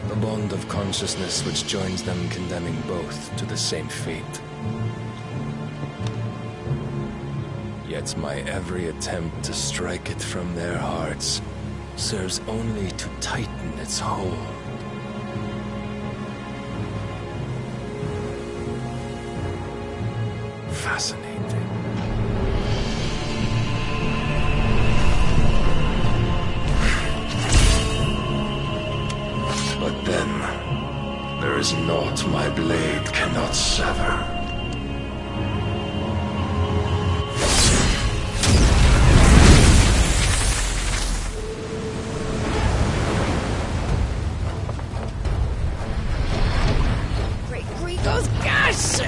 The bond of consciousness which joins them condemning both to the same fate. Yet my every attempt to strike it from their hearts serves only to tighten its hold. Fascinating. But then, there is naught my blade cannot sever. Great Grego's gas!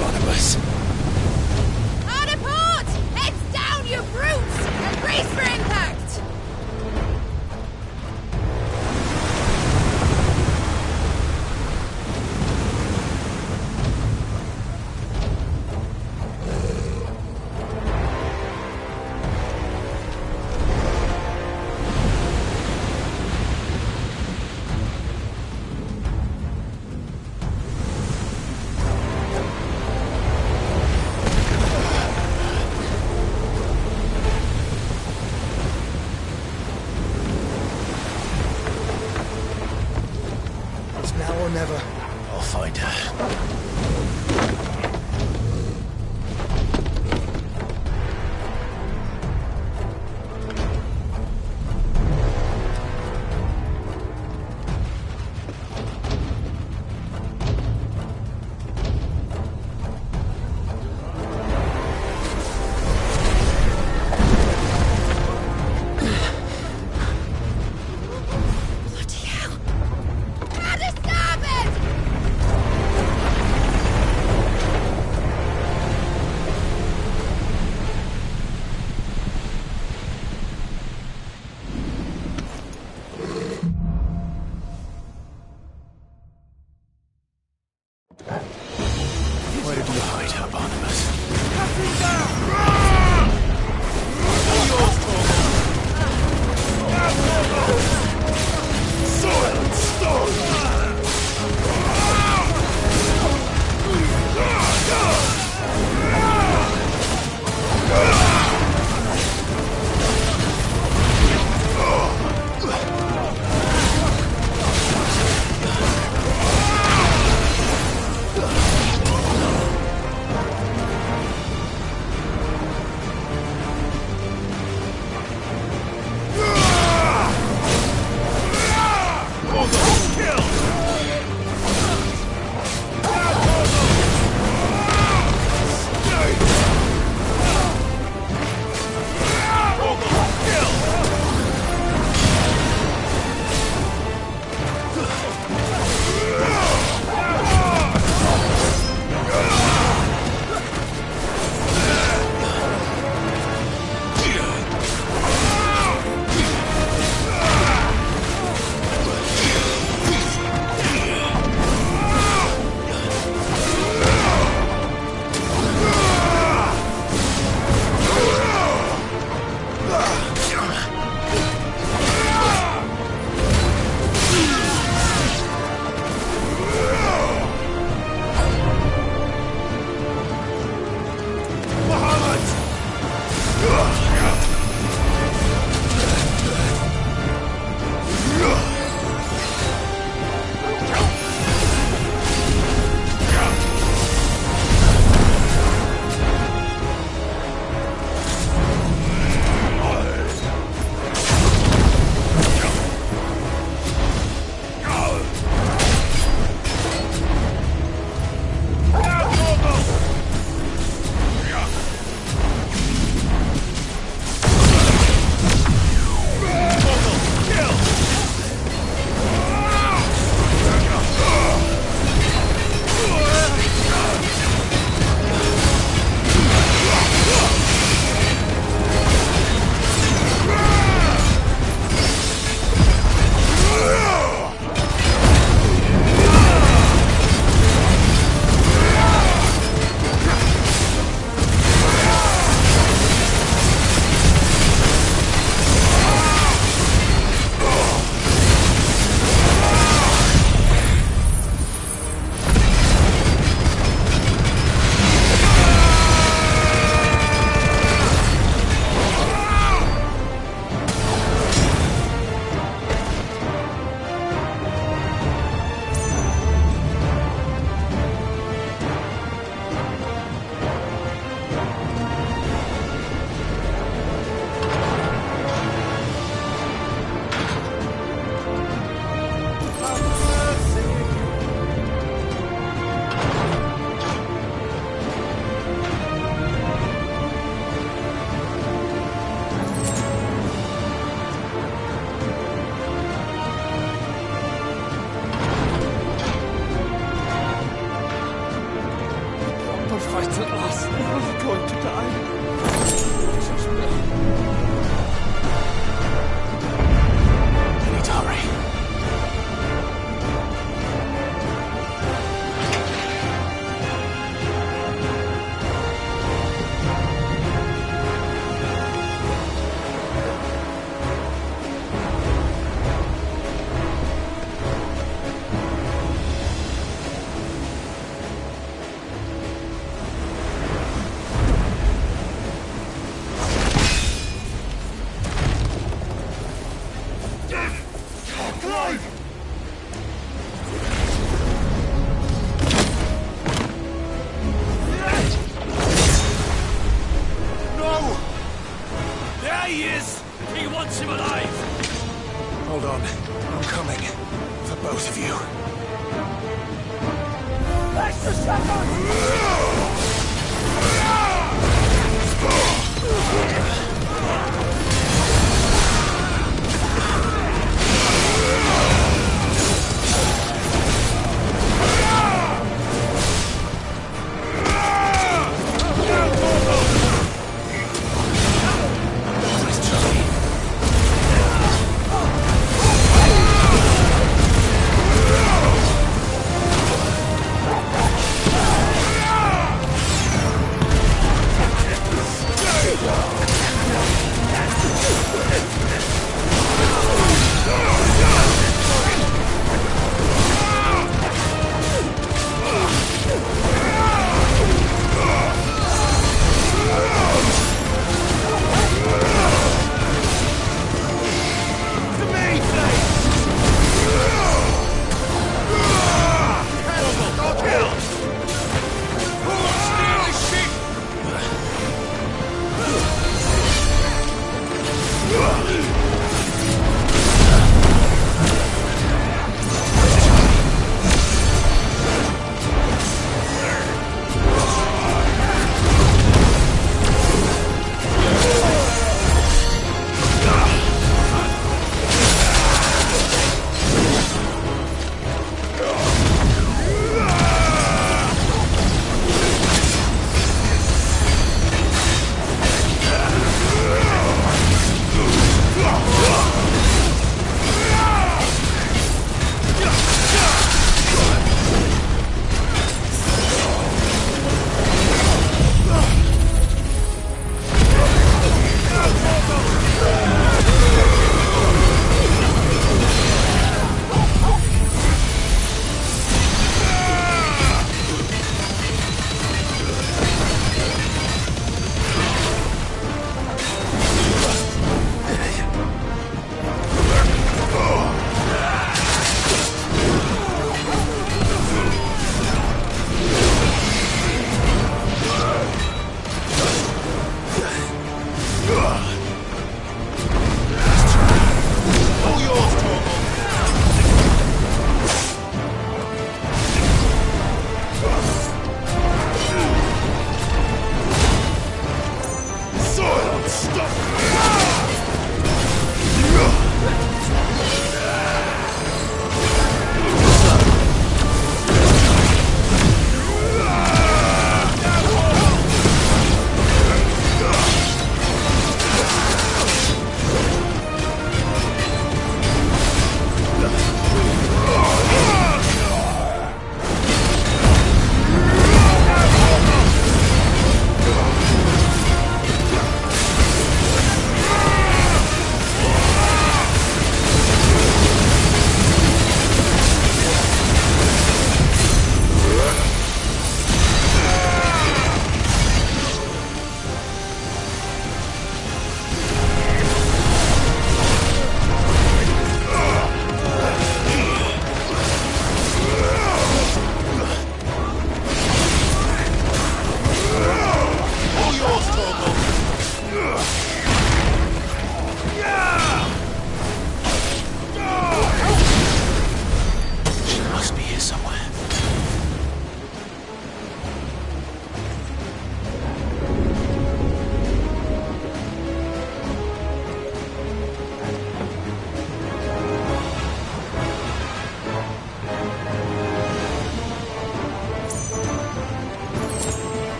Barnabas. Hard apart! Heads down, you brutes! And brace for impact! It's now or never. I'll find her. Out of starboard! Where did you hide her, Barnabas? Soil and stone! Both of you. Extra shepherds!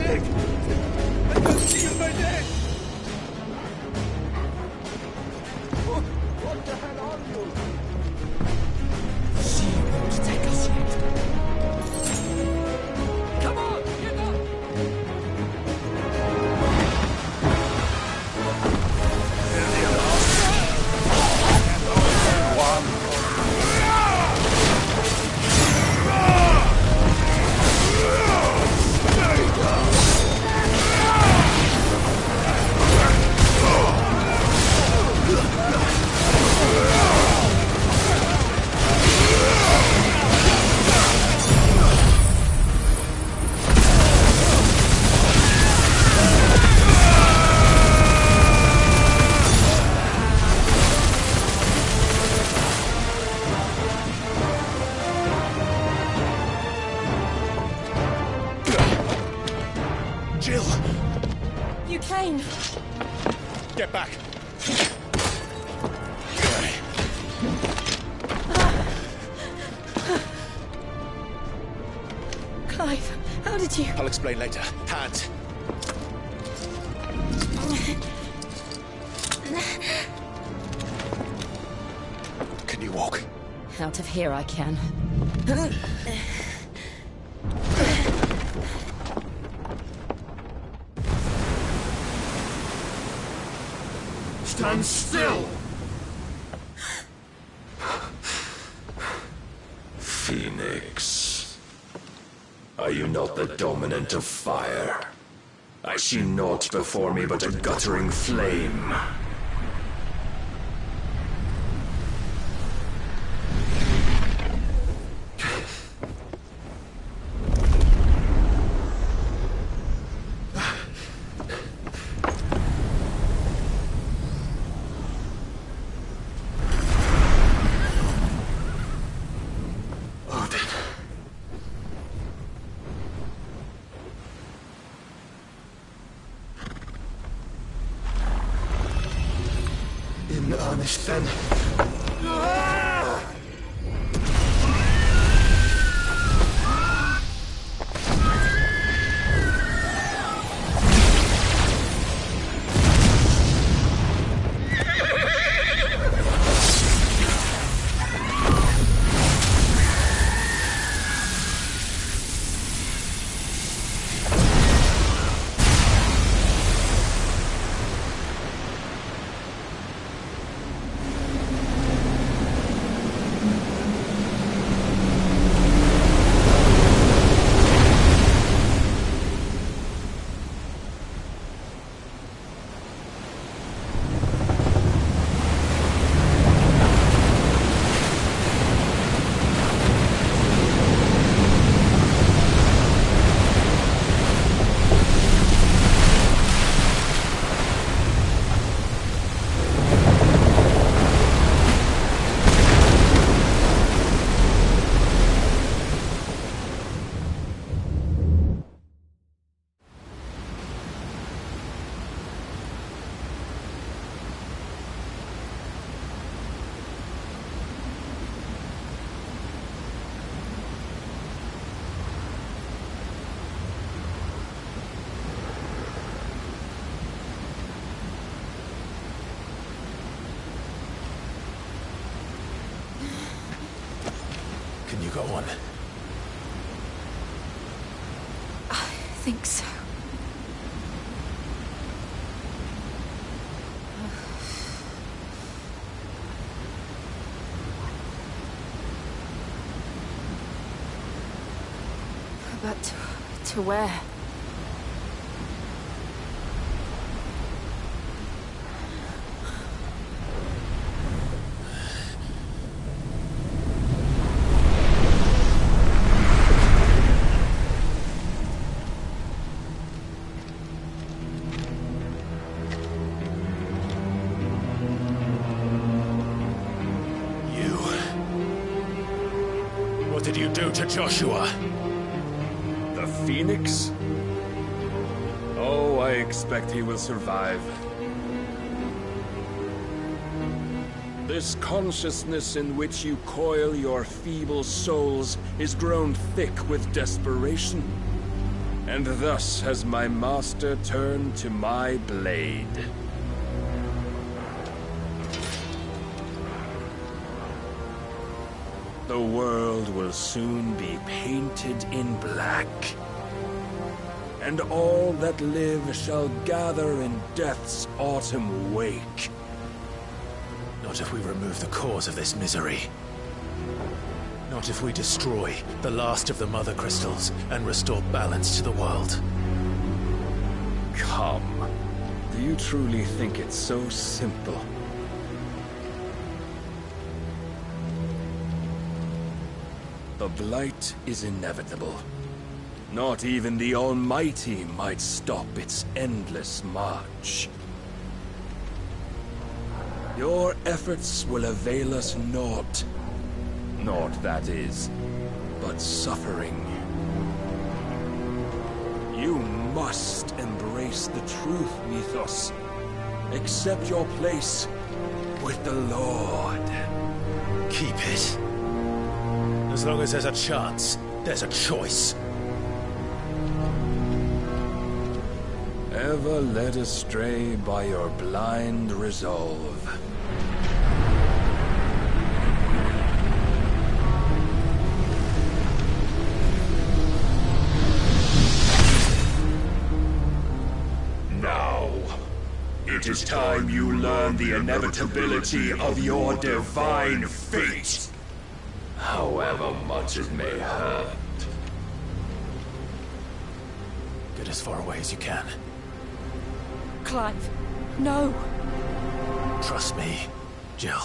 Nick! I don't see you, my neck! What the hell are you? She won't take us yet. Come on, get up! Jill! You came. Get back! Clive, how did you... I'll explain later. Hands. Can you walk? Out of here I can. Stand still! Phoenix. Are you not the dominant of fire? I see naught before me but a guttering flame. In earnest, then. Can you go on? I think so. But to where? What did you do to Joshua? The Phoenix? Oh, I expect he will survive. This consciousness in which you coil your feeble souls is grown thick with desperation. And thus has my master turned to my blade. The world will soon be painted in black, and all that live shall gather in death's autumn wake. Not if we remove the cause of this misery. Not if we destroy the last of the Mother Crystals and restore balance to the world. Come. Do you truly think it's so simple? The Blight is inevitable. Not even the Almighty might stop its endless march. Your efforts will avail us naught. Naught, that is, but suffering. You must embrace the truth, Mythos. Accept your place with the Lord. Keep it. As long as there's a chance, there's a choice. Ever led astray by your blind resolve. Now, it is time you learn the inevitability of your divine fate. However much it may hurt. Get as far away as you can. Clive, no. Trust me, Jill.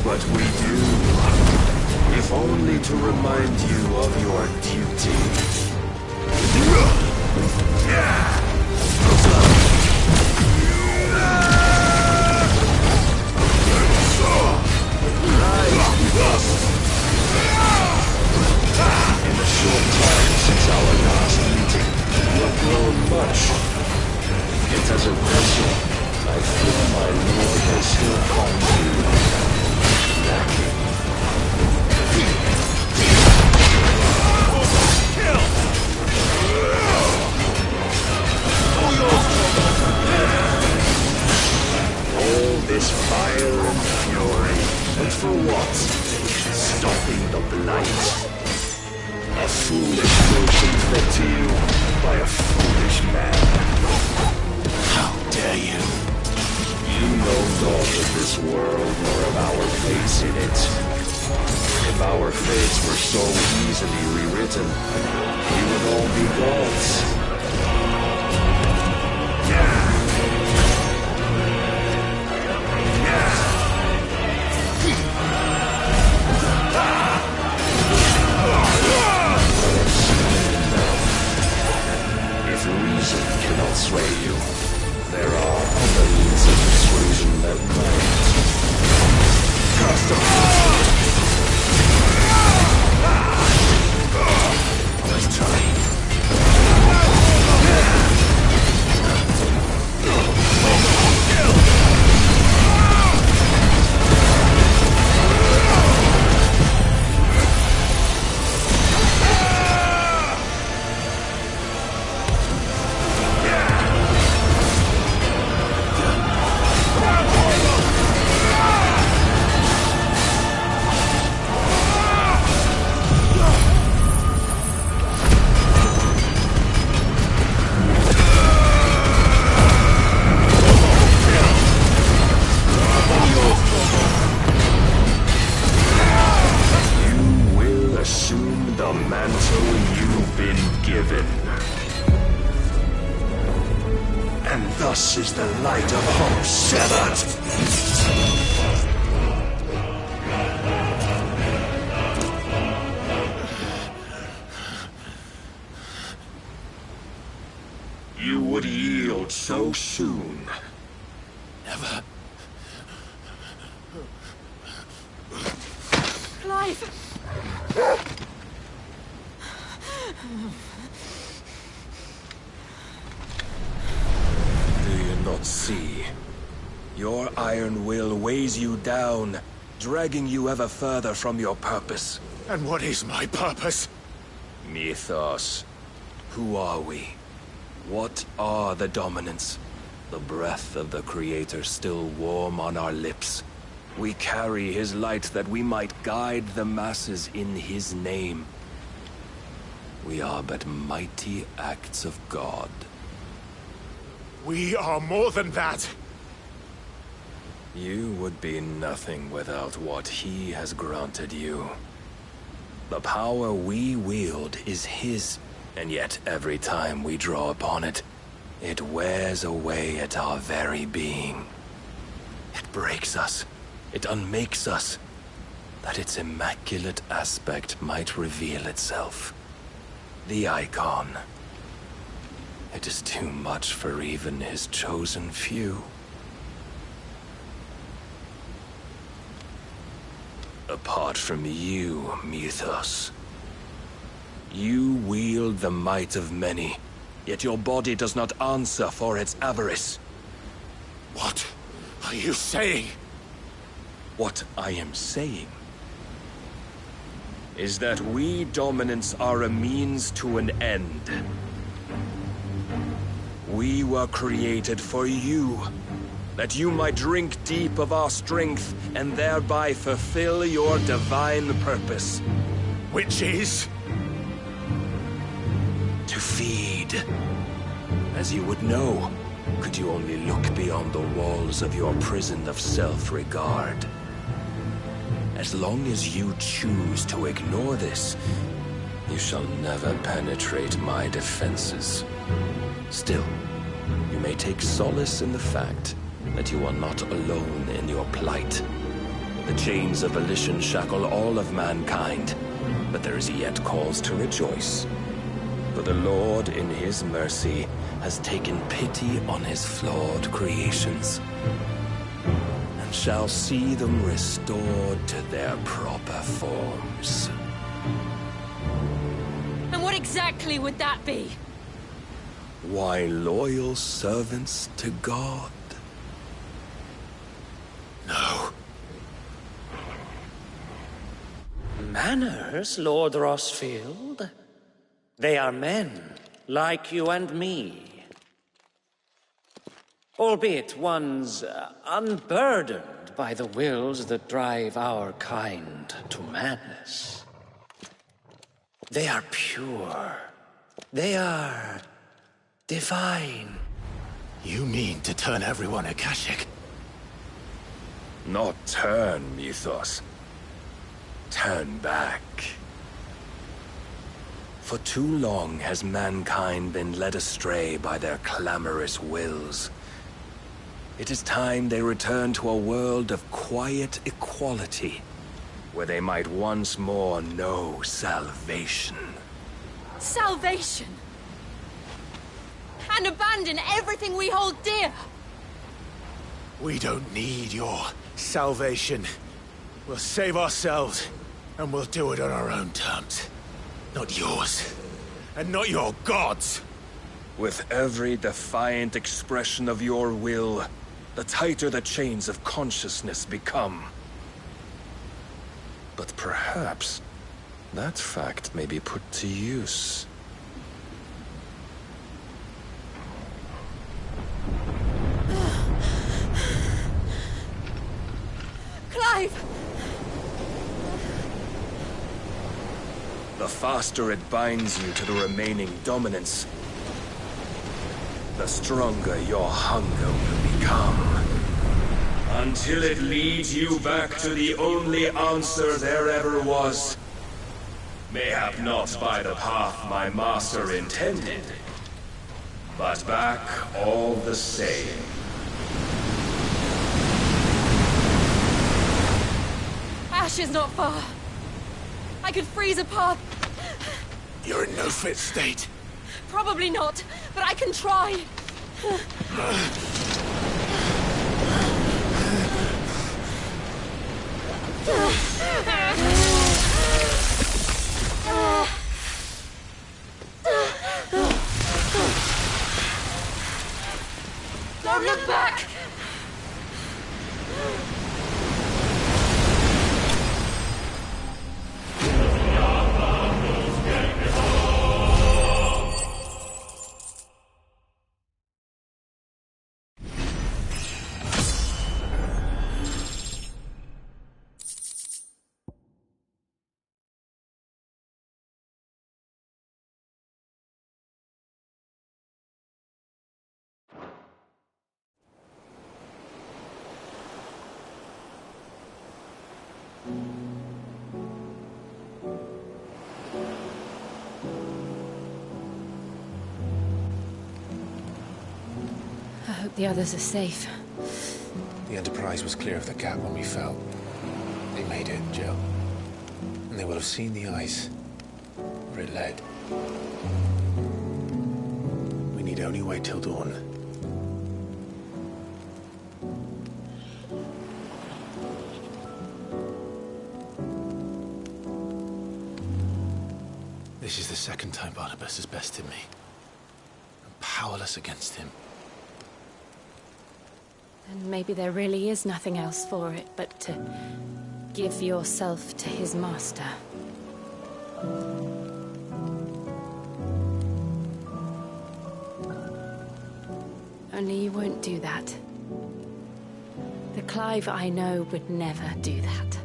But we do. If only to remind you of your duty. In the short time since our last meeting, you have grown much. Yet as a vessel, I fear my lord has still found you. All this fire and fury, but for what? Stopping the blight. A foolish notion fed to you by a foolish man. How dare you? You know naught of this world nor of our fates in it. If our fates were so easily rewritten, we would all be gods. If reason cannot sway you, there are other means of persuasion that might. Let's try. Thus is the light of hope severed. You would yield so soon. Never. Clive! Do you not see? Your iron will weighs you down, dragging you ever further from your purpose. And what is my purpose? Mythos. Who are we? What are the dominants? The breath of the Creator still warm on our lips. We carry his light that we might guide the masses in his name. We are but mighty acts of God. We are more than that. You would be nothing without what he has granted you. The power we wield is his, and yet every time we draw upon it, it wears away at our very being. It breaks us. It unmakes us, that its immaculate aspect might reveal itself. The icon. It is too much for even his chosen few. Apart from you, Mythos, you wield the might of many, yet your body does not answer for its avarice. What are you saying? What I am saying is that we dominants are a means to an end. We were created for you, that you might drink deep of our strength and thereby fulfill your divine purpose. Which is? To feed. As you would know, could you only look beyond the walls of your prison of self-regard. As long as you choose to ignore this, you shall never penetrate my defenses. Still, you may take solace in the fact that you are not alone in your plight. The chains of volition shackle all of mankind, but there is yet cause to rejoice. For the Lord, in his mercy, has taken pity on his flawed creations, and shall see them restored to their proper forms. And what exactly would that be? Why, loyal servants to God. No. Manners, Lord Rossfield? They are men, like you and me. Albeit ones unburdened by the wills that drive our kind to madness. They are pure. They are divine. You mean to turn everyone Akashic? Not turn, Mythos. Turn back. For too long has mankind been led astray by their clamorous wills. It is time they return to a world of quiet equality, where they might once more know salvation. Salvation? And abandon everything we hold dear? We don't need your salvation. We'll save ourselves, and we'll do it on our own terms. Not yours. And not your gods. With every defiant expression of your will, the tighter the chains of consciousness become. But perhaps that fact may be put to use. Clive! The faster it binds you to the remaining dominance, the stronger your hunger will become. Until it leads you back to the only answer there ever was. Mayhap not by the path my master intended, but back all the same. Ash is not far. I could freeze a path. You're in no fit state. Probably not, but I can try. Don't look back! I hope the others are safe. The Enterprise was clear of the gap when we fell. They made it, Jill. And they will have seen the ice where it led. We need only wait till dawn. This is the second time Barnabas has bested me. I'm powerless against him. And maybe there really is nothing else for it but to give yourself to his master. Only you won't do that. The Clive I know would never do that.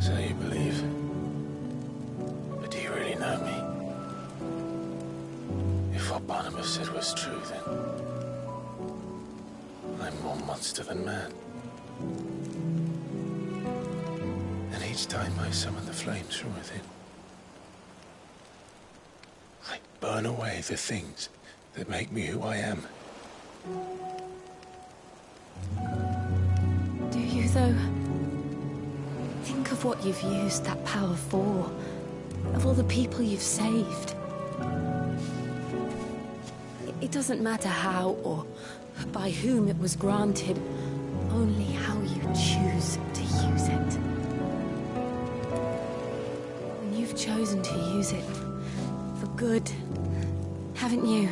So you believe? But do you really know me? If what Barnabas said was true, then I'm more monster than man. And each time I summon the flames from within, I burn away the things that make me who I am. Do you, though? Think of what you've used that power for. Of all the people you've saved. It doesn't matter how or by whom it was granted, only how you choose to use it. And you've chosen to use it for good, haven't you?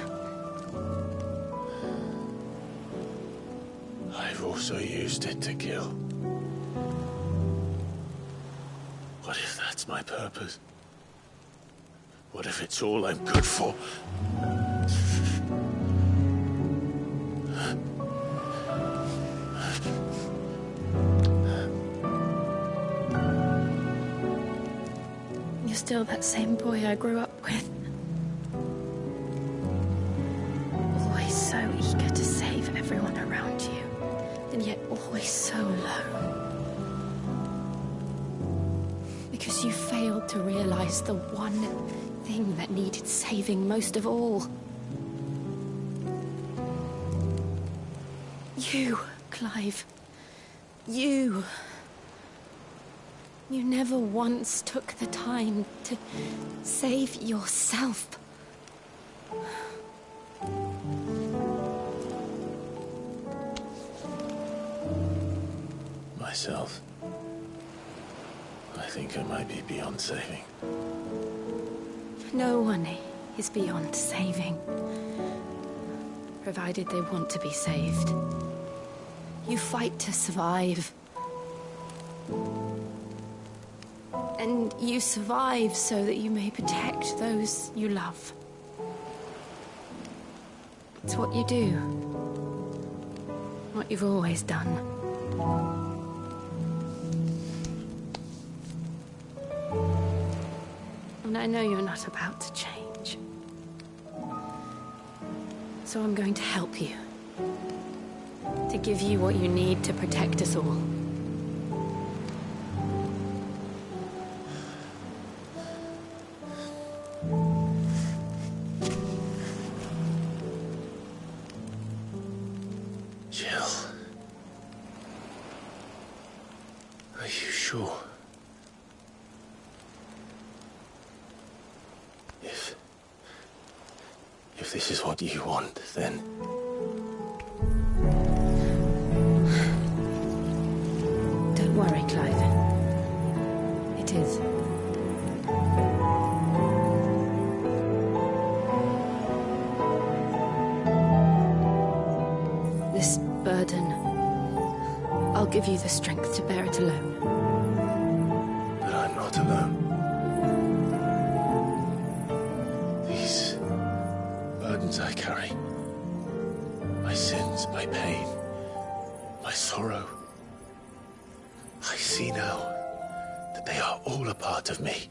I've also used it to kill. What if that's my purpose? What if it's all I'm good for? You're still that same boy I grew up with. Always so eager to save everyone around you, and yet always so low. Because you failed to realize the one thing that needed saving most of all. You, Clive. You. You never once took the time to save yourself. Myself? I think I might be beyond saving. No one is beyond saving. Provided they want to be saved. You fight to survive. And you survive so that you may protect those you love. It's what you do. What you've always done. And I know you're not about to change. So I'm going to help you. To give you what you need to protect us all. Jill. Are you sure? If this is what you want, then... Don't worry, Clive. It is. give you the strength to bear it alone. But I'm not alone. These burdens I carry, my sins, my pain, my sorrow, I see now that they are all a part of me.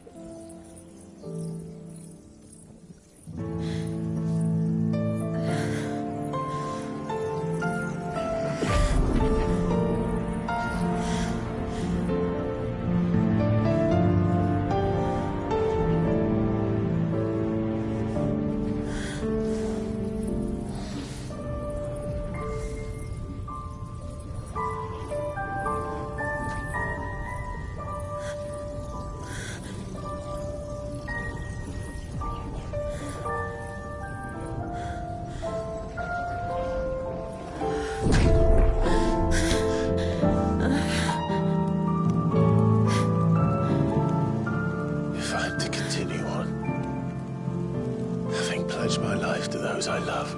My life to those I love,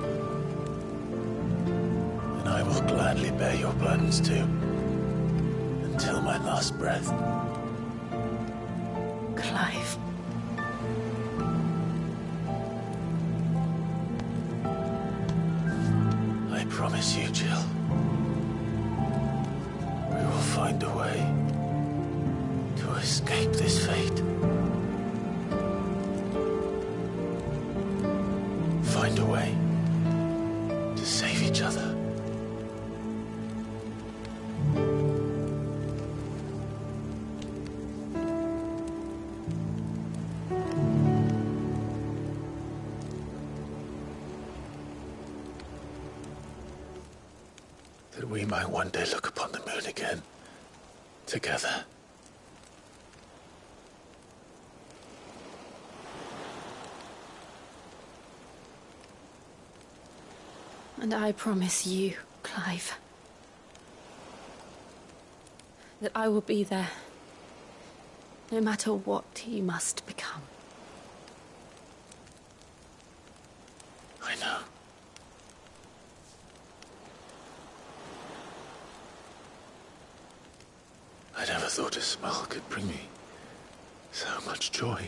and I will gladly bear your burdens too, until my last breath. Clive. I promise you, Jill, we will find a way to escape this fate. Find a way to save each other. That we might one day look upon the moon again, together. And I promise you, Clive, that I will be there, no matter what you must become. I know. I never thought a smile could bring me so much joy.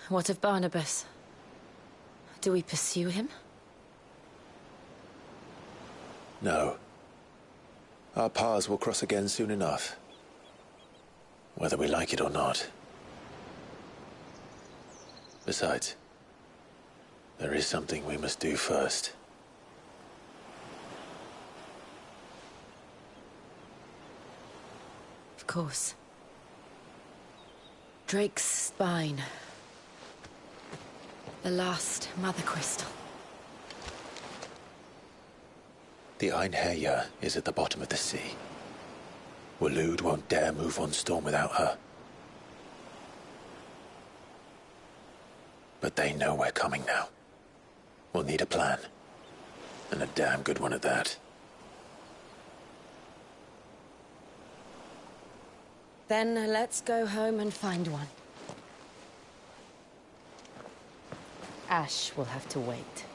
What of Barnabas? Do we pursue him? No. Our paths will cross again soon enough. Whether we like it or not. Besides, there is something we must do first. Of course. Drake's spine. The last Mother Crystal. The Einherjar is at the bottom of the sea. Waloed won't dare move on Storm without her. But they know we're coming now. We'll need a plan. And a damn good one at that. Then let's go home and find one. Ash will have to wait.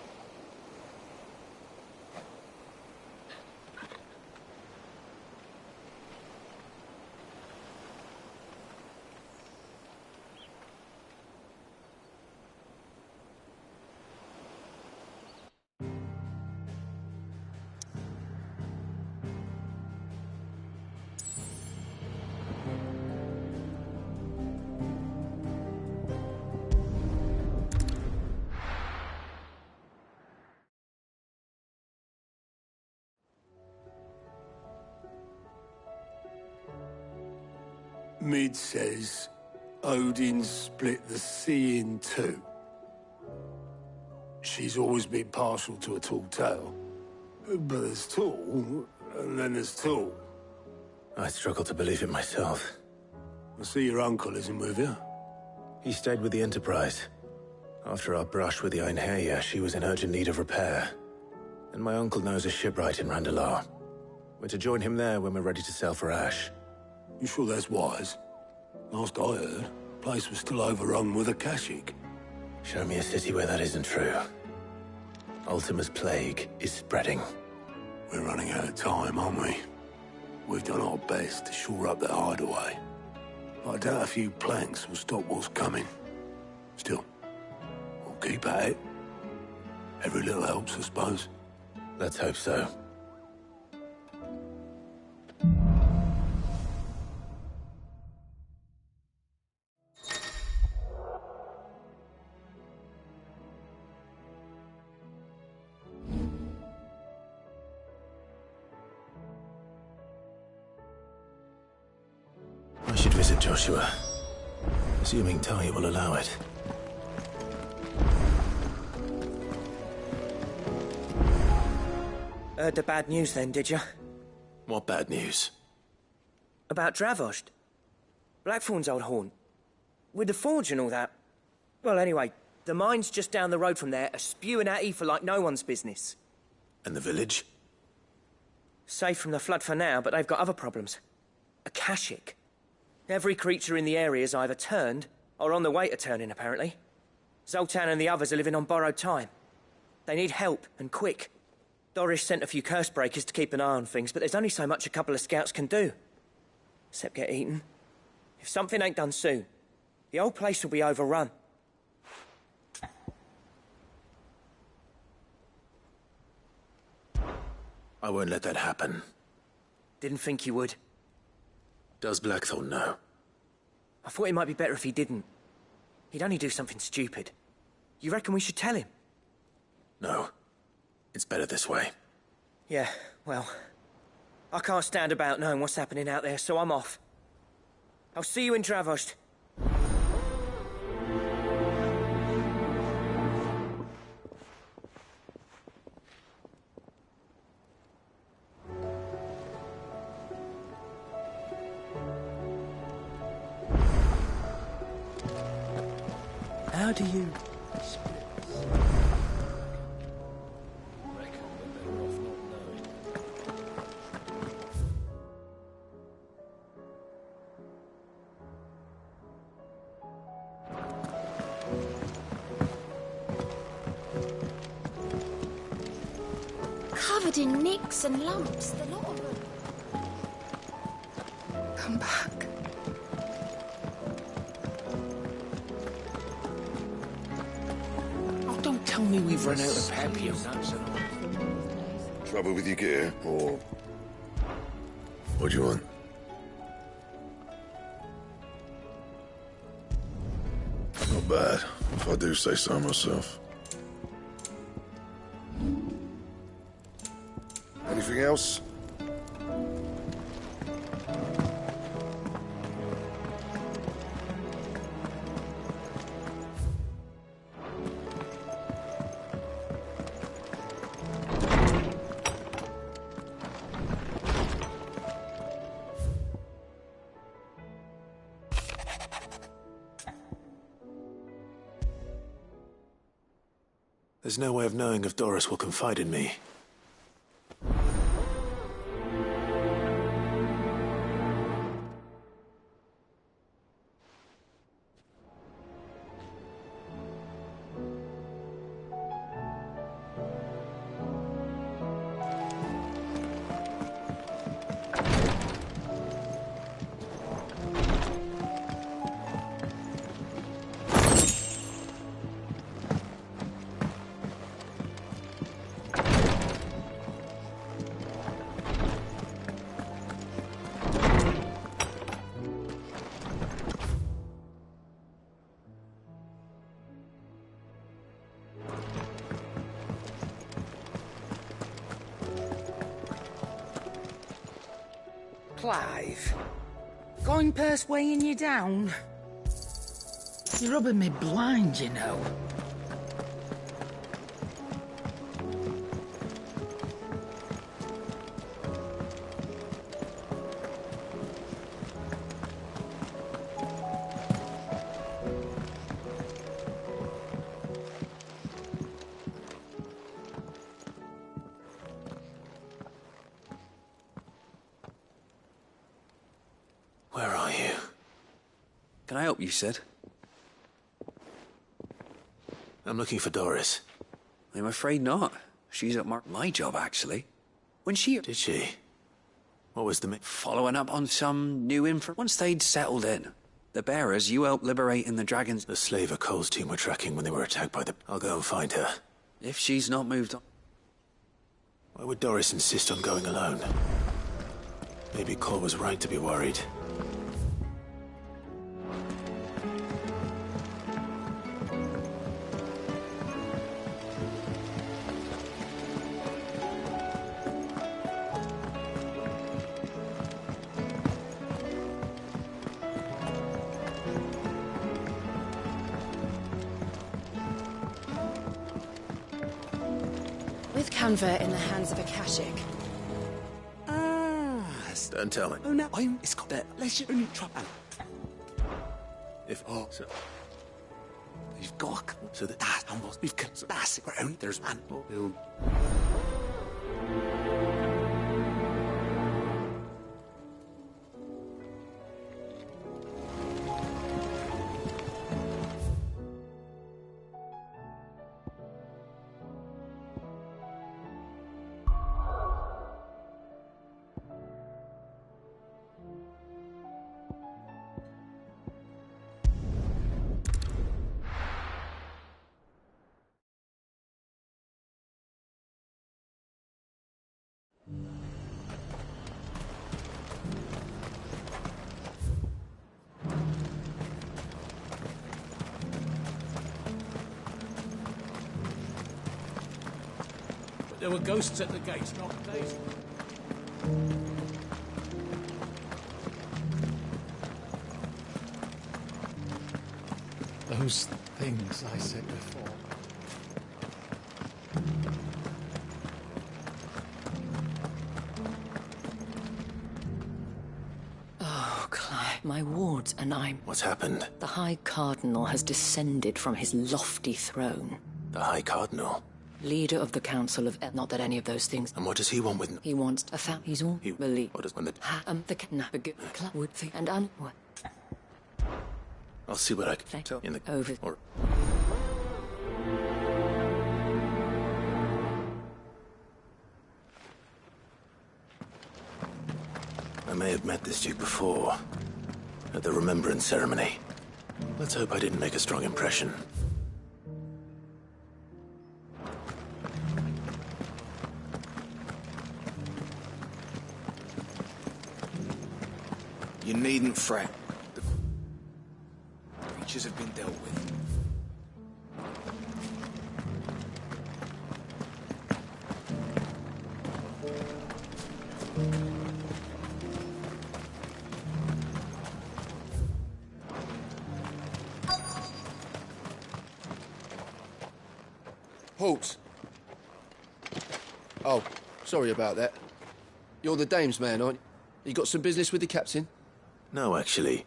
Mid says Odin split the sea in two. She's always been partial to a tall tale. But there's tall, and then there's tall. I struggle to believe it myself. I see your uncle isn't with you. He stayed with the Enterprise. After our brush with the Einherja, she was in urgent need of repair. And my uncle knows a shipwright in Randalar. We're to join him there when we're ready to sail for Ash. You sure that's wise? Last I heard, the place was still overrun with Akashic. Show me a city where that isn't true. Ultima's plague is spreading. We're running out of time, aren't we? We've done our best to shore up that hideaway. I doubt a few planks will stop what's coming. Still, we'll keep at it. Every little helps, I suppose. Let's hope so. I should visit Joshua, assuming Talia will allow it. Heard the bad news then, did you? What bad news? About Dravost. Blackthorn's old haunt. With the forge and all that. Well, anyway, the mines just down the road from there are spewing out ether like no one's business. And the village? Safe from the flood for now, but they've got other problems. Akashic. Every creature in the area is either turned, or on the way to turning, apparently. Zoltan and the others are living on borrowed time. They need help, and quick. Doris sent a few curse breakers to keep an eye on things, but there's only so much a couple of scouts can do. Except get eaten. If something ain't done soon, the old place will be overrun. I won't let that happen. Didn't think you would. Does Blackthorn know? I thought it might be better if he didn't. He'd only do something stupid. You reckon we should tell him? No. It's better this way. Yeah, well, I can't stand about knowing what's happening out there, so I'm off. I'll see you in Dravost. How do you... Covered in nicks and lumps, the lot of them. Come back. Oh, don't tell me we've run out of papier. Trouble with your gear, or... What do you want? Not bad, if I do say so myself. Anything else? There's no way of knowing if Doris will confide in me. Clive. Coin purse weighing you down? You're rubbing me blind, you know. Where are you? Can I help you, Sid? I'm looking for Doris. I'm afraid not. She's at my job, actually. When she... Did she? What was the... Following up on some new info. Once they'd settled in, the bearers you helped liberating the dragons... The slaver Cole's team were tracking when they were attacked by the... I'll go and find her. If she's not moved on... Why would Doris insist on going alone? Maybe Cole was right to be worried. With Canva in the hands of Akashic. Don't tell me. Oh no, it's got that. Let's just only try and... If... Oh. So... We've got... So that... That's almost... We've got... That's it. We're only... There's man... We'll... There were ghosts at the gates, not days. Those things I said before. Oh, Clive, my wards and I... What's happened? The High Cardinal has descended from his lofty throne. The High Cardinal? Leader of the Council of... Not that any of those things... And what does he want with... He wants a He's all... He... believe... What does... When the... The... Would... And... I'll see what I can... tell in the... Over... Or... I may have met this duke before. At the Remembrance Ceremony. Let's hope I didn't make a strong impression. You needn't fret. The creatures have been dealt with. Halt. Oh, sorry about that. You're the dame's man, aren't you? You got some business with the captain? No, actually.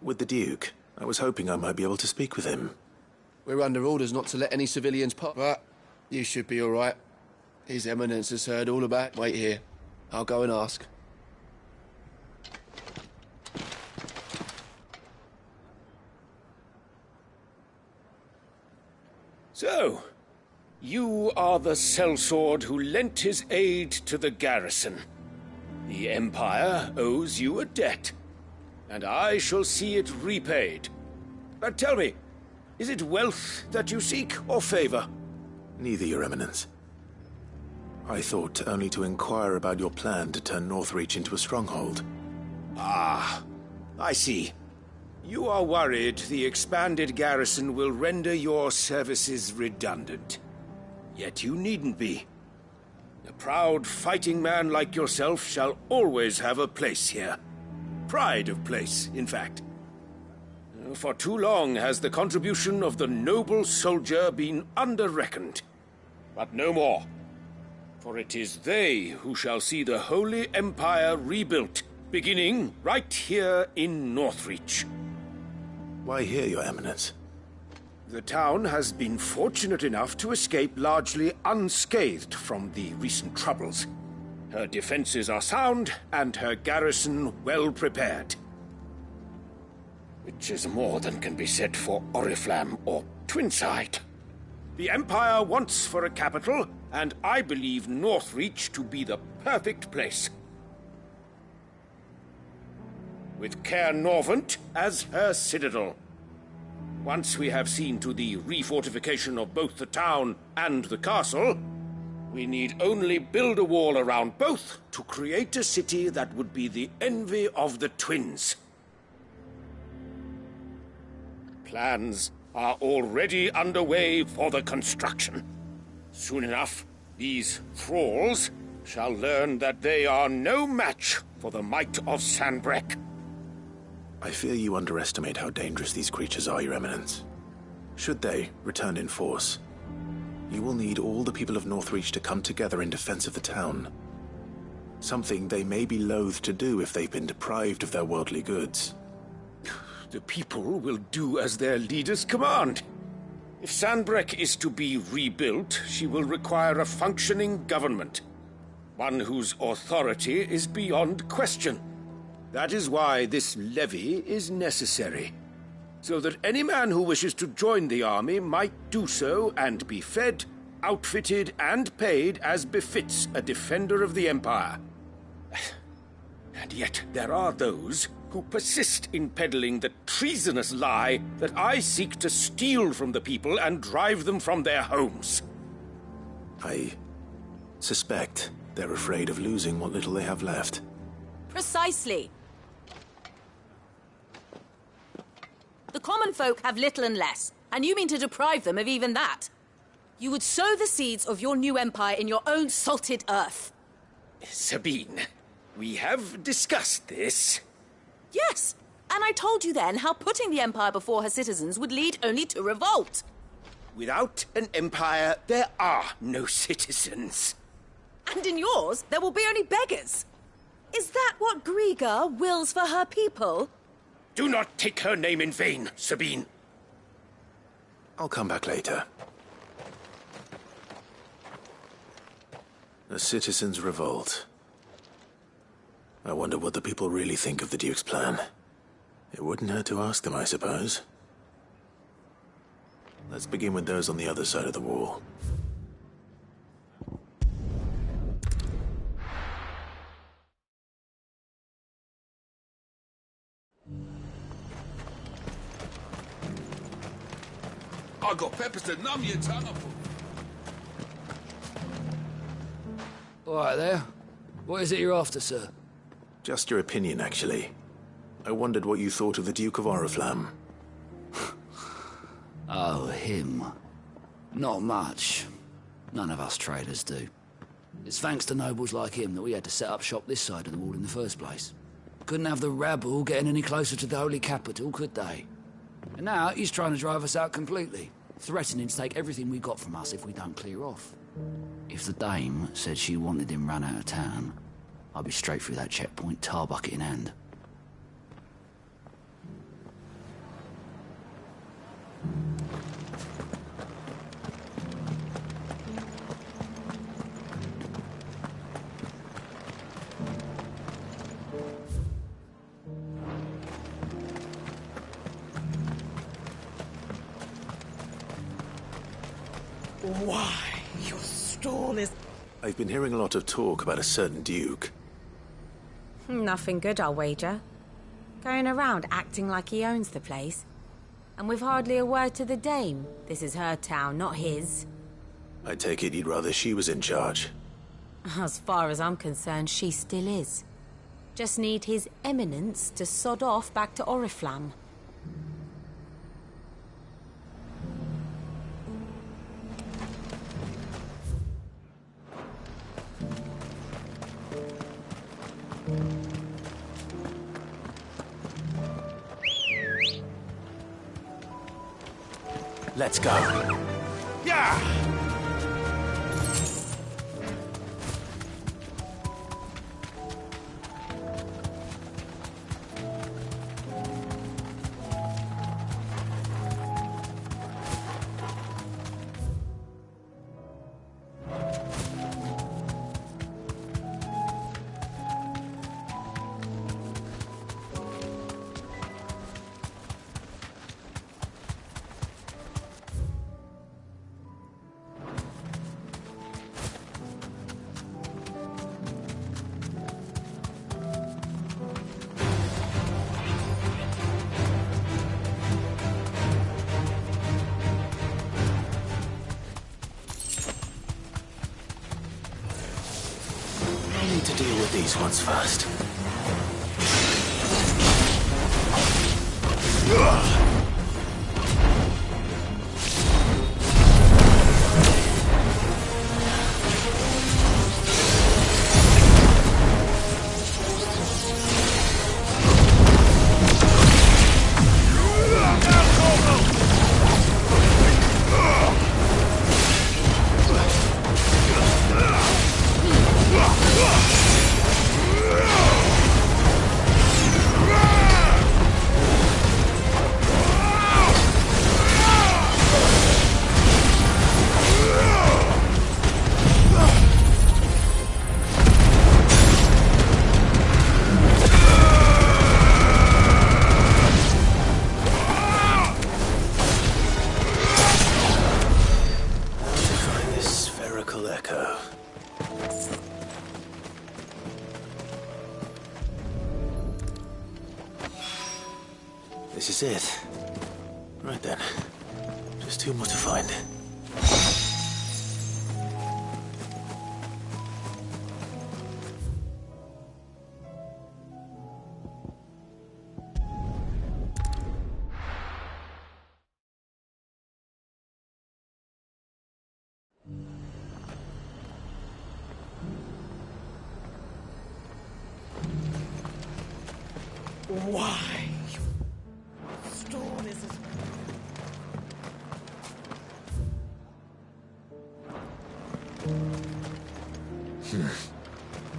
With the Duke. I was hoping I might be able to speak with him. We're under orders not to let any civilians pass. But you should be all right. His Eminence has heard all about... Wait here. I'll go and ask. So, you are the sellsword who lent his aid to the garrison. The Empire owes you a debt, and I shall see it repaid. But tell me, is it wealth that you seek, or favor? Neither, Your Eminence. I thought only to inquire about your plan to turn Northreach into a stronghold. Ah, I see. You are worried the expanded garrison will render your services redundant. Yet you needn't be. A proud fighting man like yourself shall always have a place here. Pride of place, in fact. For too long has the contribution of the noble soldier been under-reckoned. But no more. For it is they who shall see the Holy Empire rebuilt, beginning right here in Northreach. Why here, Your Eminence? The town has been fortunate enough to escape largely unscathed from the recent troubles. Her defenses are sound, and her garrison well prepared. Which is more than can be said for Oriflamme or Twinside. The Empire wants for a capital, and I believe Northreach to be the perfect place. With Caer Norvent as her citadel. Once we have seen to the refortification of both the town and the castle, we need only build a wall around both to create a city that would be the envy of the twins. Plans are already underway for the construction. Soon enough, these thralls shall learn that they are no match for the might of Sanbreque. I fear you underestimate how dangerous these creatures are, Your Eminence. Should they return in force, you will need all the people of Northreach to come together in defense of the town. Something they may be loath to do if they've been deprived of their worldly goods. The people will do as their leaders command. If Sanbreque is to be rebuilt, she will require a functioning government. One whose authority is beyond question. That is why this levy is necessary. So that any man who wishes to join the army might do so and be fed, outfitted, and paid as befits a defender of the Empire. And yet there are those who persist in peddling the treasonous lie that I seek to steal from the people and drive them from their homes. I suspect they're afraid of losing what little they have left. Precisely. The common folk have little and less, and you mean to deprive them of even that. You would sow the seeds of your new empire in your own salted earth. Sabine, we have discussed this. Yes, and I told you then how putting the empire before her citizens would lead only to revolt. Without an empire, there are no citizens. And in yours, there will be only beggars. Is that what Griga wills for her people? Do not take her name in vain, Sabine. I'll come back later. A citizens' revolt. I wonder what the people really think of the Duke's plan. It wouldn't hurt to ask them, I suppose. Let's begin with those on the other side of the wall. I got peppers to numb your tongue up. All right there. What is it you're after, sir? Just your opinion, actually. I wondered what you thought of the Duke of Oriflamme. Oh, him. Not much. None of us traders do. It's thanks to nobles like him that we had to set up shop this side of the wall in the first place. Couldn't have the rabble getting any closer to the holy capital, could they? And now he's trying to drive us out completely, threatening to take everything we got from us if we don't clear off. If the dame said she wanted him run out of town, I'd be straight through that checkpoint, tar bucket in hand. Why, your stall is... I've been hearing a lot of talk about a certain Duke. Nothing good, I'll wager. Going around acting like he owns the place. And with hardly a word to the dame. This is her town, not his. I take it you'd rather she was in charge. As far as I'm concerned, she still is. Just need his eminence to sod off back to Oriflamme. Let's go. Yeah! To deal with these ones first. This is it. Right then. Just two more to find. Why? Storm is as...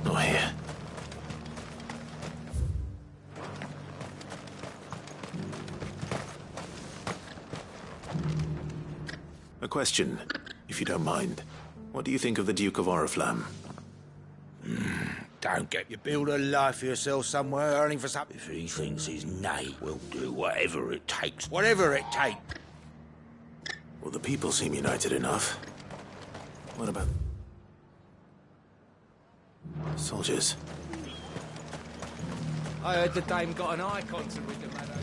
Not here. A question, if you don't mind. What do you think of the Duke of Oriflamme? Don't get you build a life for yourself somewhere earning for something. If he thinks his nay will do whatever it takes. Whatever it takes. Well, the people seem united enough. What about... soldiers? I heard the dame got an icon to rid the meadow.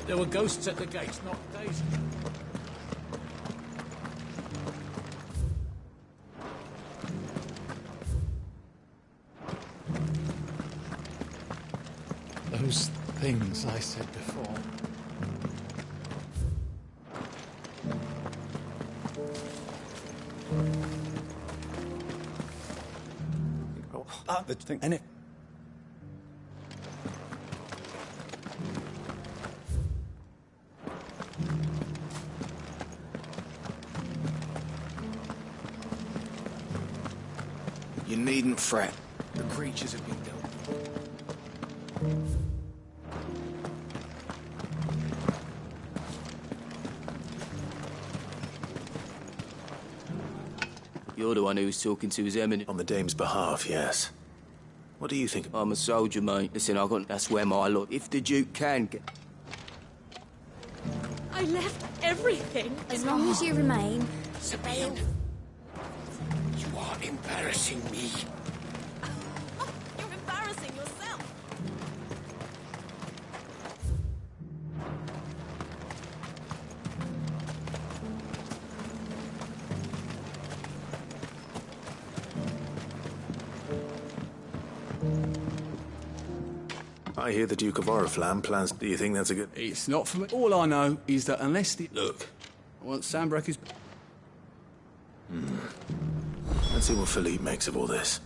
There were ghosts at the gates not days ago. Those things I said before. The thing, and it. You needn't fret. The creatures have been dealt with. You're the one who's talking to his eminence. On the dame's behalf, yes. What do you think? I'm a soldier, mate. Listen, that's where my lot. If the Duke can get... I left everything. As long as you remain. Sabine, you are embarrassing me. You're embarrassing yourself. I hear the Duke of Oriflamme plans... Do you think that's a good... It's not for me. All I know is that unless the... Look, I want Sandbreaker's... Let's see what Philippe makes of all this.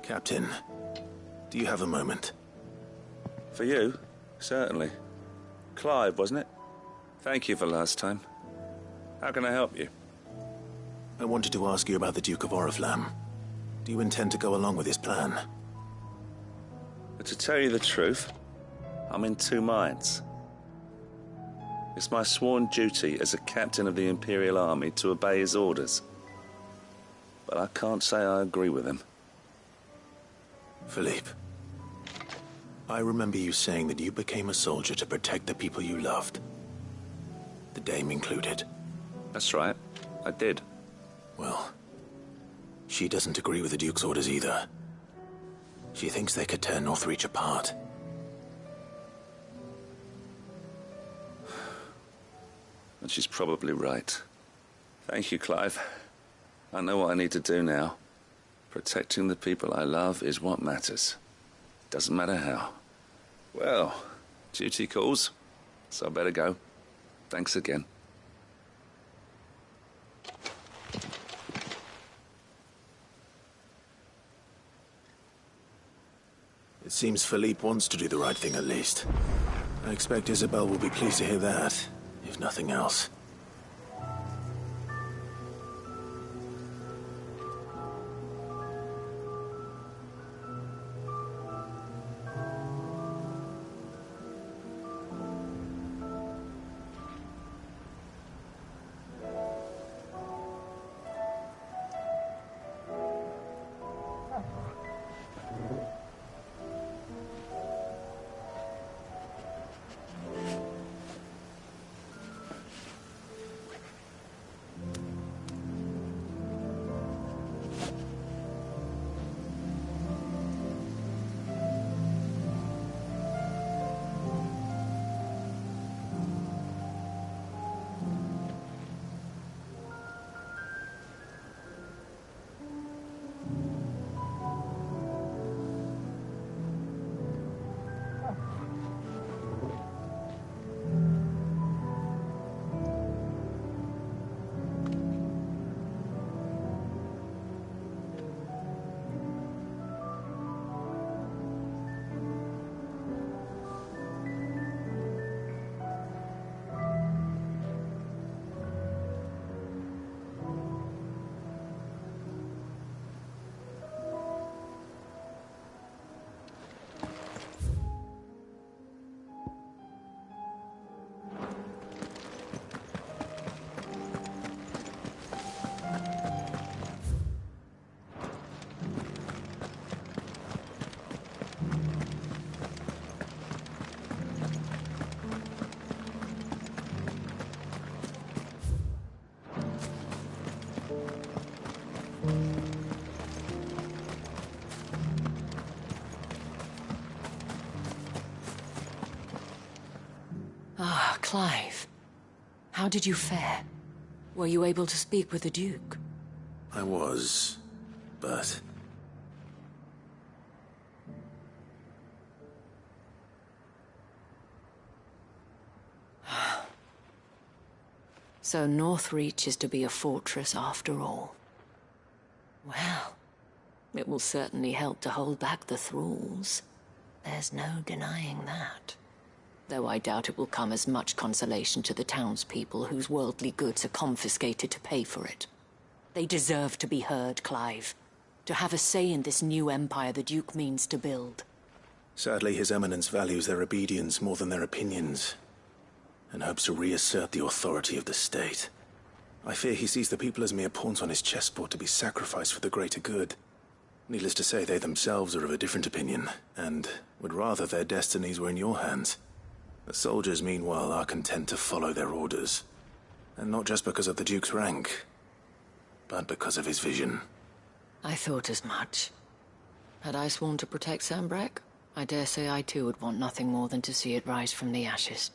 Captain, do you have a moment? For you? Certainly. Clive, wasn't it? Thank you for last time. How can I help you? I wanted to ask you about the Duke of Oriflamme. Do you intend to go along with his plan? But to tell you the truth, I'm in two minds. It's my sworn duty as a captain of the Imperial Army to obey his orders. But I can't say I agree with him. Philippe, I remember you saying that you became a soldier to protect the people you loved. The Dame included. That's right. I did. Well, she doesn't agree with the Duke's orders either. She thinks they could tear Northreach apart. And she's probably right. Thank you, Clive. I know what I need to do now. Protecting the people I love is what matters. Doesn't matter how. Well, duty calls, so I better go. Thanks again. It seems Philippe wants to do the right thing at least. I expect Isabel will be pleased to hear that, if nothing else. Ah, Clive. How did you fare? Were you able to speak with the Duke? I was, but... So Northreach is to be a fortress after all. Well, it will certainly help to hold back the thralls. There's no denying that. Though I doubt it will come as much consolation to the townspeople whose worldly goods are confiscated to pay for it. They deserve to be heard, Clive. To have a say in this new empire the Duke means to build. Sadly, His Eminence values their obedience more than their opinions, and hopes to reassert the authority of the state. I fear he sees the people as mere pawns on his chessboard to be sacrificed for the greater good. Needless to say, they themselves are of a different opinion, and would rather their destinies were in your hands. The soldiers, meanwhile, are content to follow their orders. And not just because of the Duke's rank, but because of his vision. I thought as much. Had I sworn to protect Sandbreck, I dare say I too would want nothing more than to see it rise from the ashes.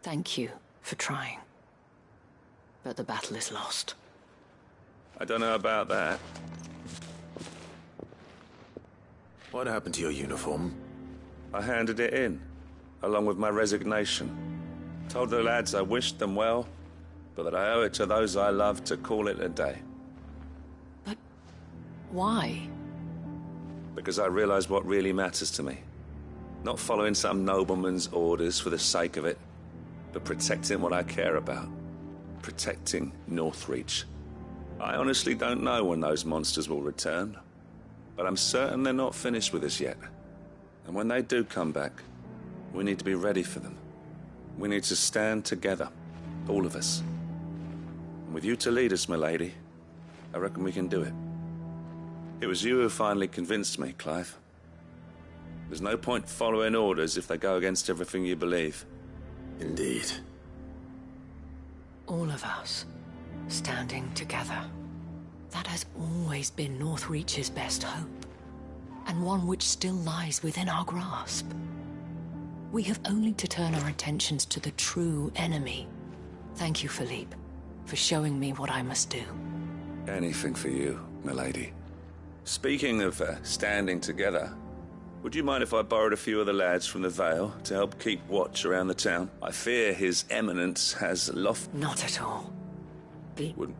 Thank you for trying. But the battle is lost. I don't know about that. What happened to your uniform? I handed it in, along with my resignation. Told the lads I wished them well, but that I owe it to those I love to call it a day. But why? Because I realized what really matters to me. Not following some nobleman's orders for the sake of it, but protecting what I care about. Protecting Northreach. I honestly don't know when those monsters will return, but I'm certain they're not finished with us yet. And when they do come back, we need to be ready for them. We need to stand together, all of us. And with you to lead us, milady, I reckon we can do it. It was you who finally convinced me, Clive. There's no point following orders if they go against everything you believe. Indeed. All of us, standing together. That has always been Northreach's best hope, and one which still lies within our grasp. We have only to turn our attentions to the true enemy. Thank you, Philippe, for showing me what I must do. Anything for you, milady. Speaking of standing together, would you mind if I borrowed a few of the lads from the Vale to help keep watch around the town? I fear His Eminence has Not at all. Wouldn't.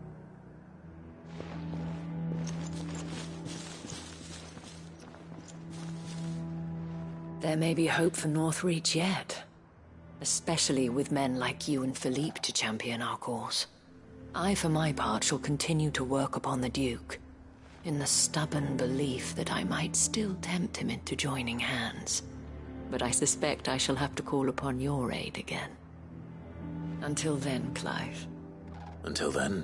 There may be hope for Northreach yet, especially with men like you and Philippe to champion our cause. I, for my part, shall continue to work upon the Duke, in the stubborn belief that I might still tempt him into joining hands. But I suspect I shall have to call upon your aid again. Until then, Clive. Until then.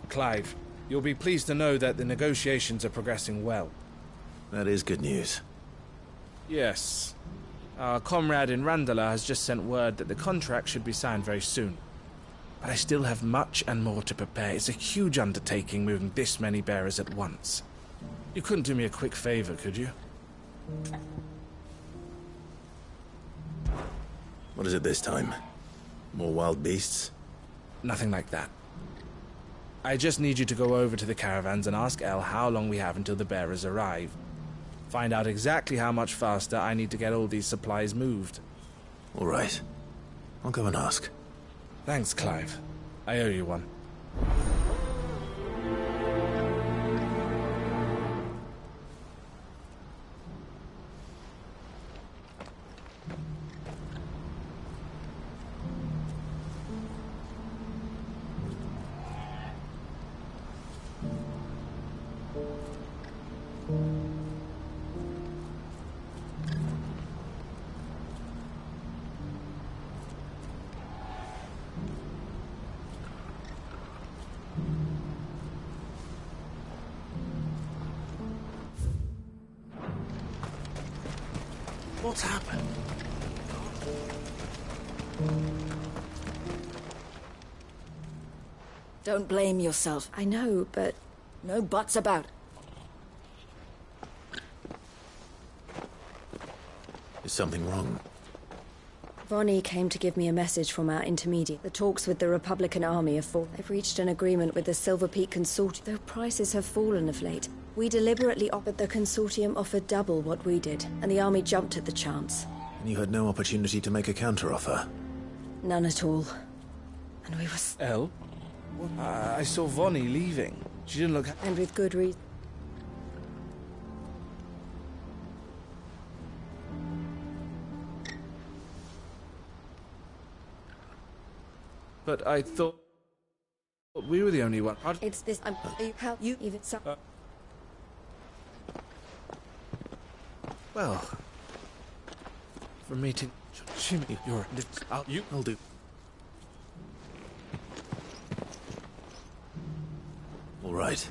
Clive, you'll be pleased to know that the negotiations are progressing well. That is good news. Yes. Our comrade in Randala has just sent word that the contract should be signed very soon. But I still have much and more to prepare. It's a huge undertaking moving this many bearers at once. You couldn't do me a quick favor, could you? What is it this time? More wild beasts? Nothing like that. I just need you to go over to the caravans and ask El how long we have until the bearers arrive. Find out exactly how much faster I need to get all these supplies moved. All right. I'll go and ask. Thanks, Clive. I owe you one. What's happened? Don't blame yourself. I know, but no buts about. Is something wrong? Vonnie came to give me a message from our intermediate. The talks with the Republican army have fallen. They've reached an agreement with the Silver Peak Consortium. Though prices have fallen of late, we deliberately offered the Consortium offered double what we did, and the army jumped at the chance. And you had no opportunity to make a counteroffer? None at all. And we was... El? I saw Vonnie leaving. She didn't look... And with good reason. But I thought we were the only one. It's this. How you even so. Well, for meeting Jimmy, I'll do. All right.